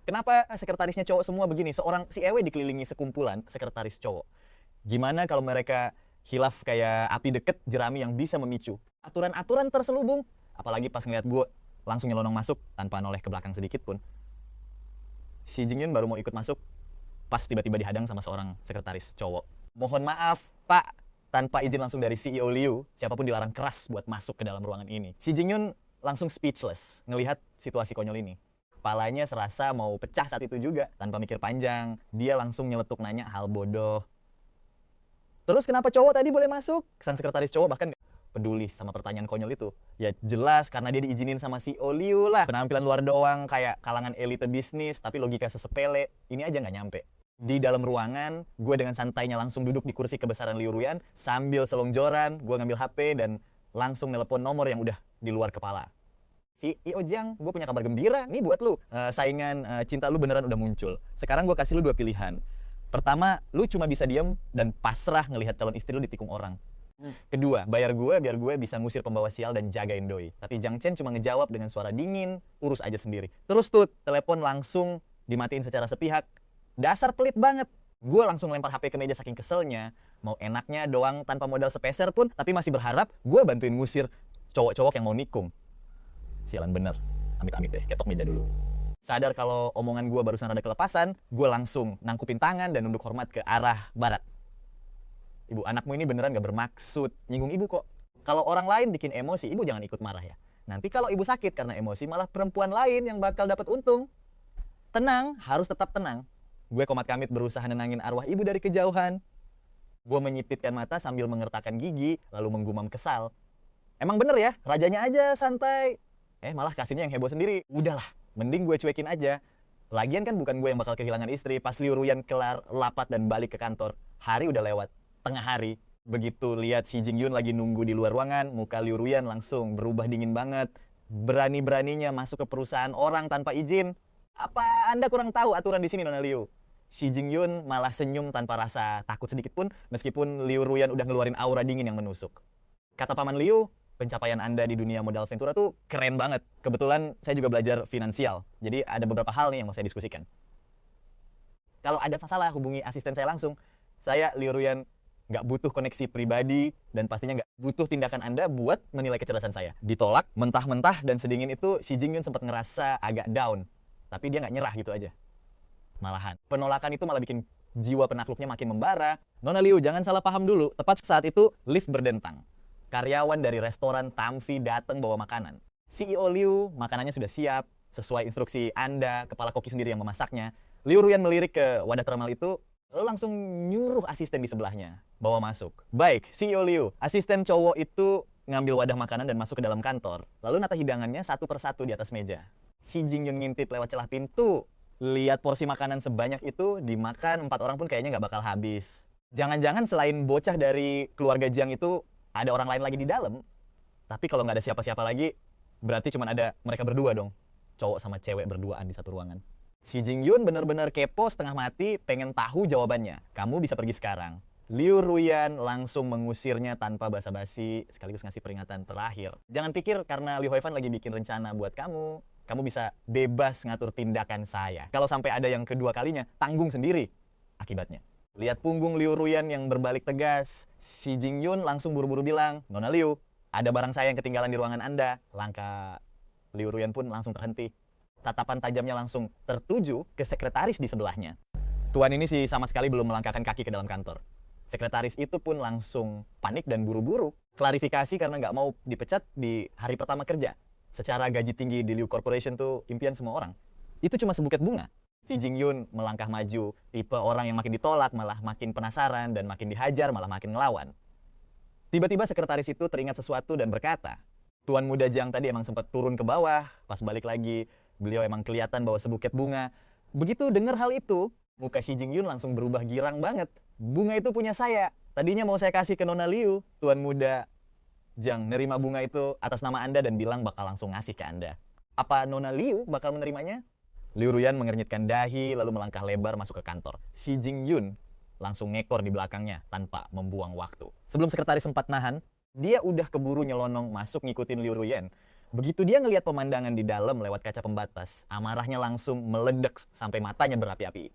kenapa sekretarisnya cowok semua begini? Si Ewe dikelilingi sekumpulan sekretaris cowok. Gimana kalau mereka hilaf kayak api deket jerami yang bisa memicu? Aturan-aturan terselubung. Apalagi pas ngeliat gue langsung nyelonong masuk tanpa noleh ke belakang sedikit pun. Si Jing Yun baru mau ikut masuk pas tiba-tiba dihadang sama seorang sekretaris cowok. Mohon maaf, Pak. Tanpa izin langsung dari CEO Liu, siapapun dilarang keras buat masuk ke dalam ruangan ini. Si Jing Yun langsung speechless ngelihat situasi konyol ini. Kepalanya serasa mau pecah saat itu juga. Tanpa mikir panjang, dia langsung nyeletuk nanya hal bodoh. Terus kenapa cowok tadi boleh masuk? Sang sekretaris cowok bahkan gak peduli sama pertanyaan konyol itu. Ya jelas karena dia diizinin sama CEO Liu lah. Penampilan luar doang kayak kalangan elite bisnis, tapi logika sesepele. Ini aja nggak nyampe. Di dalam ruangan, gue dengan santainya langsung duduk di kursi kebesaran Liu Ruoyan. Sambil selongjoran, gue ngambil HP dan langsung nelpon nomor yang udah di luar kepala. CEO Jiang, gue punya kabar gembira. Nih buat lu, saingan cinta lu beneran udah muncul. Sekarang gue kasih lu 2 pilihan. Pertama, lu cuma bisa diem dan pasrah ngelihat calon istri lu ditikung orang. Kedua, bayar gue biar gue bisa ngusir pembawa sial dan jagain doi. Tapi Jiang Chen cuma ngejawab dengan suara dingin, urus aja sendiri. Terus tuh, telepon langsung dimatiin secara sepihak. Dasar pelit banget. Gue langsung lempar HP ke meja saking keselnya. Mau enaknya doang tanpa modal sepeser pun, tapi masih berharap gue bantuin ngusir cowok-cowok yang mau nikung. Sialan bener. Amit-amit deh, ketok meja dulu. Sadar kalau omongan gue barusan ada kelepasan, gue langsung nangkupin tangan dan nunduk hormat ke arah barat. Ibu, anakmu ini beneran gak bermaksud nyinggung ibu kok. Kalau orang lain bikin emosi, ibu jangan ikut marah ya. Nanti kalau ibu sakit karena emosi, malah perempuan lain yang bakal dapat untung. Tenang, harus tetap tenang. Gue komat kamit berusaha nenangin arwah ibu dari kejauhan. Gue menyipitkan mata sambil mengertakkan gigi, lalu menggumam kesal. Emang bener ya, rajanya aja santai. Malah Kasimnya yang heboh sendiri. Udahlah, mending gue cuekin aja. Lagian kan bukan gue yang bakal kehilangan istri. Pas Liu Ruoyan kelar lapat dan balik ke kantor, hari udah lewat. Tengah hari, begitu lihat si Jing Yun lagi nunggu di luar ruangan, muka Liu Ruoyan langsung berubah dingin banget. Berani-beraninya masuk ke perusahaan orang tanpa izin. Apa Anda kurang tahu aturan di sini, Nona Liu? Si Jing Yun malah senyum tanpa rasa takut sedikit pun, meskipun Liu Ruoyan udah ngeluarin aura dingin yang menusuk. Kata Paman Liu, pencapaian Anda di dunia modal Ventura tuh keren banget. Kebetulan saya juga belajar finansial, jadi ada beberapa hal nih yang mau saya diskusikan. Kalau ada masalah, hubungi asisten saya langsung. Saya, Liu Ruoyan, nggak butuh koneksi pribadi dan pastinya nggak butuh tindakan Anda buat menilai kecerdasan saya. Ditolak, mentah-mentah dan sedingin itu si Jing Yun sempat ngerasa agak down. Tapi dia nggak nyerah gitu aja. Malahan, penolakan itu malah bikin jiwa penakluknya makin membara. Nona Liu, jangan salah paham dulu. Tepat saat itu, lift berdentang. Karyawan dari restoran Tamfi datang bawa makanan. CEO Liu, makanannya sudah siap. Sesuai instruksi Anda, kepala koki sendiri yang memasaknya. Liu Ruoyan melirik ke wadah thermal itu, lalu langsung nyuruh asisten di sebelahnya bawa masuk. Baik, CEO Liu, asisten cowok itu ngambil wadah makanan dan masuk ke dalam kantor. Lalu nata hidangannya satu persatu di atas meja. Si Jing Yun ngintip lewat celah pintu. Lihat porsi makanan sebanyak itu, dimakan 4 orang pun kayaknya nggak bakal habis. Jangan-jangan selain bocah dari keluarga Jiang itu, ada orang lain lagi di dalam. Tapi kalau nggak ada siapa-siapa lagi, berarti cuma ada mereka berdua dong. Cowok sama cewek berduaan di satu ruangan. Si Jing Yun benar-benar kepo setengah mati, pengen tahu jawabannya. Kamu bisa pergi sekarang. Liu Ruoyan langsung mengusirnya tanpa basa-basi, sekaligus ngasih peringatan terakhir. Jangan pikir karena Liu Huifan lagi bikin rencana buat kamu bisa bebas ngatur tindakan saya. Kalau sampai ada yang kedua kalinya, tanggung sendiri akibatnya. Lihat punggung Liu Ruoyan yang berbalik tegas, si Jing Yun langsung buru-buru bilang, Nona Liu, ada barang saya yang ketinggalan di ruangan Anda. Langkah Liu Ruoyan pun langsung terhenti. Tatapan tajamnya langsung tertuju ke sekretaris di sebelahnya. Tuan ini sih sama sekali belum melangkahkan kaki ke dalam kantor. Sekretaris itu pun langsung panik dan buru-buru klarifikasi karena nggak mau dipecat di hari pertama kerja. Secara gaji tinggi di Liu Corporation tuh impian semua orang. Itu cuma sebuket bunga. Si Jing Yun melangkah maju, tipe orang yang makin ditolak malah makin penasaran dan makin dihajar malah makin ngelawan. Tiba-tiba sekretaris itu teringat sesuatu dan berkata, Tuan Muda Jiang tadi emang sempat turun ke bawah, pas balik lagi beliau emang kelihatan bawa sebuket bunga. Begitu dengar hal itu, muka si Jing Yun langsung berubah girang banget. Bunga itu punya saya. Tadinya mau saya kasih ke Nona Liu, Tuan Muda Jiang nerima bunga itu atas nama Anda dan bilang bakal langsung ngasih ke Anda. Apa Nona Liu bakal menerimanya? Liu Ruyan mengernyitkan dahi lalu melangkah lebar masuk ke kantor. Si Jing Yun langsung ngekor di belakangnya tanpa membuang waktu. Sebelum sekretaris sempat nahan, dia udah keburu nyelonong masuk ngikutin Liu Ruyan. Begitu dia ngelihat pemandangan di dalam lewat kaca pembatas, amarahnya langsung meledak sampai matanya berapi-api.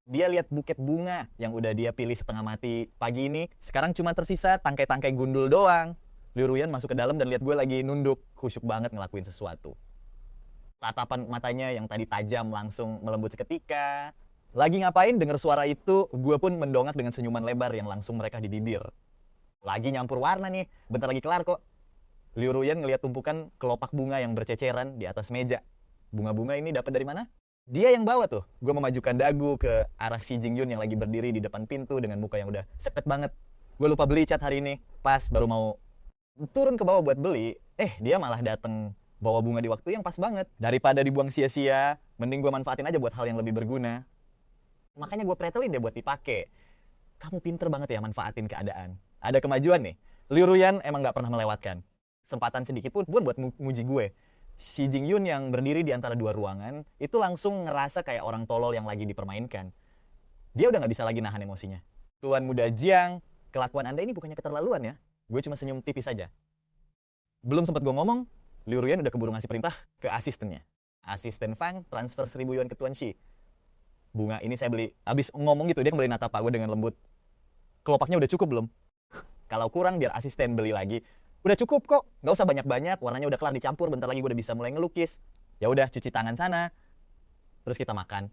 Dia lihat buket bunga yang udah dia pilih setengah mati pagi ini, sekarang cuma tersisa tangkai-tangkai gundul doang. Liu Ruyan masuk ke dalam dan lihat gue lagi nunduk, khusyuk banget ngelakuin sesuatu. Tatapan matanya yang tadi tajam langsung melembut seketika. Lagi ngapain dengar suara itu, gue pun mendongak dengan senyuman lebar yang langsung mereka di bibir. Lagi nyampur warna nih, bentar lagi kelar kok. Liu Ruyan ngeliat tumpukan kelopak bunga yang berceceran di atas meja. Bunga-bunga ini dapat dari mana? Dia yang bawa tuh. Gue memajukan dagu ke arah si Jing Yun yang lagi berdiri di depan pintu dengan muka yang udah sepet banget. Gue lupa beli cat hari ini. Pas baru mau turun ke bawah buat beli, dia malah dateng bawa bunga di waktu yang pas banget. Daripada dibuang sia-sia, mending gue manfaatin aja buat hal yang lebih berguna. Makanya gue pretelin dia buat dipakai. Kamu pinter banget ya manfaatin keadaan. Ada kemajuan nih. Liu Ruyan emang nggak pernah melewatkan kesempatan sedikit pun buat nguji gue. Si Jing Yun yang berdiri di antara dua ruangan itu langsung ngerasa kayak orang tolol yang lagi dipermainkan. Dia udah nggak bisa lagi nahan emosinya. Tuan Muda Jiang, kelakuan Anda ini bukannya keterlaluan ya? Gue cuma senyum tipis saja. Belum sempat gue ngomong, Liu Ruyan udah keburu ngasih perintah ke asistennya. Asisten Fang transfer 1.000 yuan ke Tuan Shi. Bunga ini saya beli. Abis ngomong gitu dia kembali natap gue dengan lembut. Kelopaknya udah cukup belum? Kalau kurang biar asisten beli lagi. Udah cukup kok, nggak usah banyak-banyak. Warnanya udah kelar dicampur, bentar lagi gue udah bisa mulai ngelukis. Ya udah cuci tangan sana. Terus kita makan.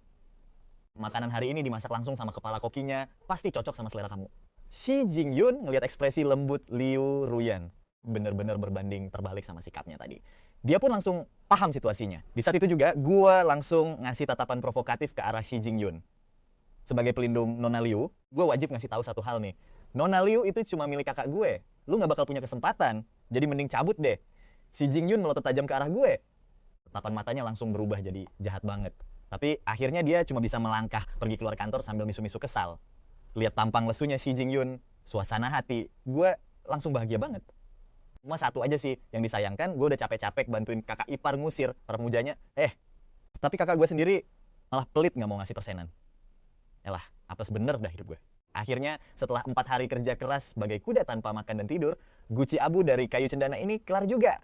Makanan hari ini dimasak langsung sama kepala kokinya. Pasti cocok sama selera kamu. Si Jing Yun ngelihat ekspresi lembut Liu Ruyan. Bener-bener berbanding terbalik sama sikapnya tadi. Dia pun langsung paham situasinya. Di saat itu juga, gue langsung ngasih tatapan provokatif ke arah si Jing Yun. Sebagai pelindung Nona Liu, gue wajib ngasih tahu satu hal nih. Nona Liu itu cuma milik kakak gue. Lu gak bakal punya kesempatan. Jadi mending cabut deh. Si Jing Yun melotot tajam ke arah gue. Tatapan matanya langsung berubah jadi jahat banget. Tapi akhirnya dia cuma bisa melangkah pergi keluar kantor sambil misu-misu kesal. Lihat tampang lesunya si Jing Yun, suasana hati, gue langsung bahagia banget. Cuma satu aja sih yang disayangkan, gue udah capek-capek bantuin kakak ipar ngusir para pemujanya. Tapi kakak gue sendiri malah pelit gak mau ngasih persenan. Elah, apa sebener dah hidup gue. Akhirnya setelah 4 hari kerja keras sebagai kuda tanpa makan dan tidur, guci abu dari kayu cendana ini kelar juga.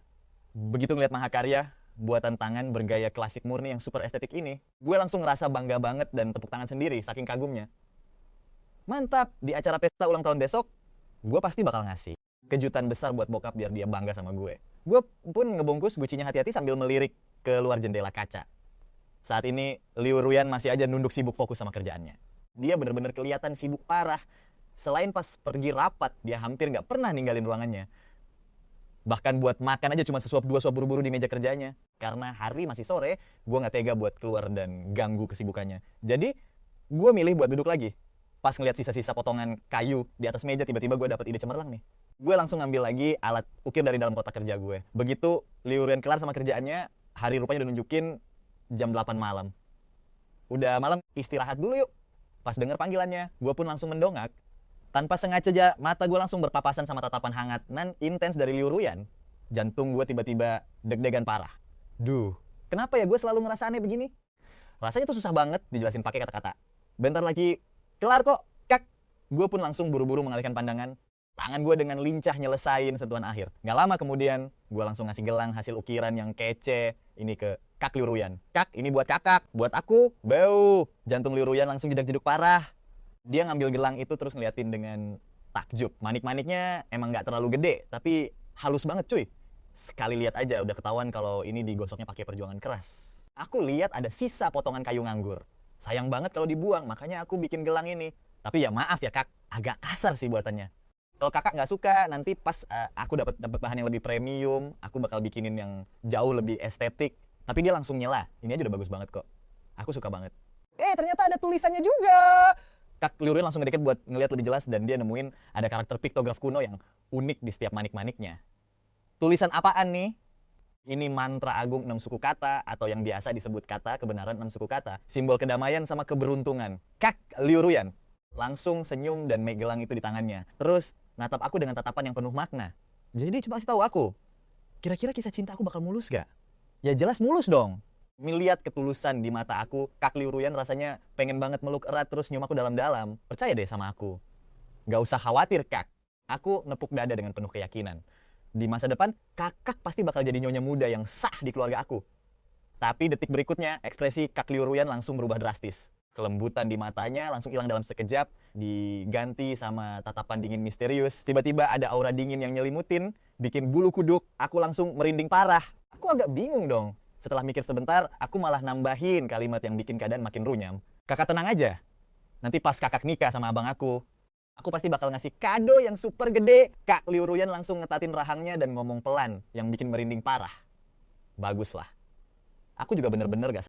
Begitu ngeliat mahakarya, buatan tangan bergaya klasik murni yang super estetik ini, gue langsung ngerasa bangga banget dan tepuk tangan sendiri saking kagumnya. Mantap, di acara pesta ulang tahun besok, gue pasti bakal ngasih kejutan besar buat bokap biar dia bangga sama gue. Gue pun ngebungkus gucinya hati-hati sambil melirik ke luar jendela kaca. Saat ini, Liu Ruyan masih aja nunduk sibuk fokus sama kerjaannya. Dia bener-bener kelihatan sibuk parah. Selain pas pergi rapat, dia hampir nggak pernah ninggalin ruangannya. Bahkan buat makan aja cuma sesuap 2 suap buru-buru di meja kerjanya. Karena hari masih sore, gue nggak tega buat keluar dan ganggu kesibukannya. Jadi, gue milih buat duduk lagi. Pas ngeliat sisa-sisa potongan kayu di atas meja, tiba-tiba gue dapet ide cemerlang nih. Gue langsung ngambil lagi alat ukir dari dalam kotak kerja gue. Begitu Liu Ruyan kelar sama kerjaannya, hari rupanya udah nunjukin jam 8 malam. Udah malam, istirahat dulu yuk. Pas denger panggilannya, gue pun langsung mendongak. Tanpa sengaja aja, mata gue langsung berpapasan sama tatapan hangat nan intens dari Liu Ruyan. Jantung gue tiba-tiba deg-degan parah. Duh, kenapa ya gue selalu ngerasa aneh begini? Rasanya tuh susah banget dijelasin pakai kata-kata. Bentar lagi, kelar kok, kak. Gue pun langsung buru-buru mengalihkan pandangan. Tangan gue dengan lincah nyelesain sentuhan akhir. Gak lama kemudian, gue langsung ngasih gelang hasil ukiran yang kece ini ke Kak Liu Ruyan. Kak, ini buat kakak, buat aku. Bau. Jantung Liu Ruyan langsung jedak-jeduk parah. Dia ngambil gelang itu terus ngeliatin dengan takjub. Manik-maniknya emang gak terlalu gede, tapi halus banget cuy. Sekali lihat aja udah ketahuan kalau ini digosoknya pakai perjuangan keras. Aku lihat ada sisa potongan kayu nganggur. Sayang banget kalau dibuang, makanya aku bikin gelang ini. Tapi ya maaf ya kak, agak kasar sih buatannya. Kalau kakak nggak suka, nanti pas aku dapat bahan yang lebih premium, aku bakal bikinin yang jauh lebih estetik. Tapi dia langsung nyela, ini aja udah bagus banget kok. Aku suka banget. Ternyata ada tulisannya juga. Kak Liu Ruyan langsung ngedeket buat ngelihat lebih jelas dan dia nemuin ada karakter piktograf kuno yang unik di setiap manik-maniknya. Tulisan apaan nih? Ini mantra agung 6 suku kata atau yang biasa disebut kata kebenaran 6 suku kata. Simbol kedamaian sama keberuntungan. Kak Liu Ruyan langsung senyum dan megang itu di tangannya. Terus natap aku dengan tatapan yang penuh makna. Jadi dia coba kasih tahu aku, kira-kira kisah cinta aku bakal mulus gak? Ya jelas mulus dong. Melihat ketulusan di mata aku, Kak Liu Ruyan rasanya pengen banget meluk erat terus nyium aku dalam-dalam. Percaya deh sama aku. Gak usah khawatir, Kak. Aku nepuk dada dengan penuh keyakinan. Di masa depan, kakak pasti bakal jadi nyonya muda yang sah di keluarga aku. Tapi detik berikutnya, ekspresi Kak Liu Ruyan langsung berubah drastis. Kelembutan di matanya langsung hilang dalam sekejap, diganti sama tatapan dingin misterius. Tiba-tiba ada aura dingin yang nyelimutin, bikin bulu kuduk, aku langsung merinding parah. Aku agak bingung dong. Setelah mikir sebentar, aku malah nambahin kalimat yang bikin keadaan makin runyam. Kakak tenang aja. Nanti pas kakak nikah sama abang aku pasti bakal ngasih kado yang super gede. Kak Liu Ruyan langsung ngetatin rahangnya dan ngomong pelan yang bikin merinding parah. Bagus lah. Aku juga bener-bener gak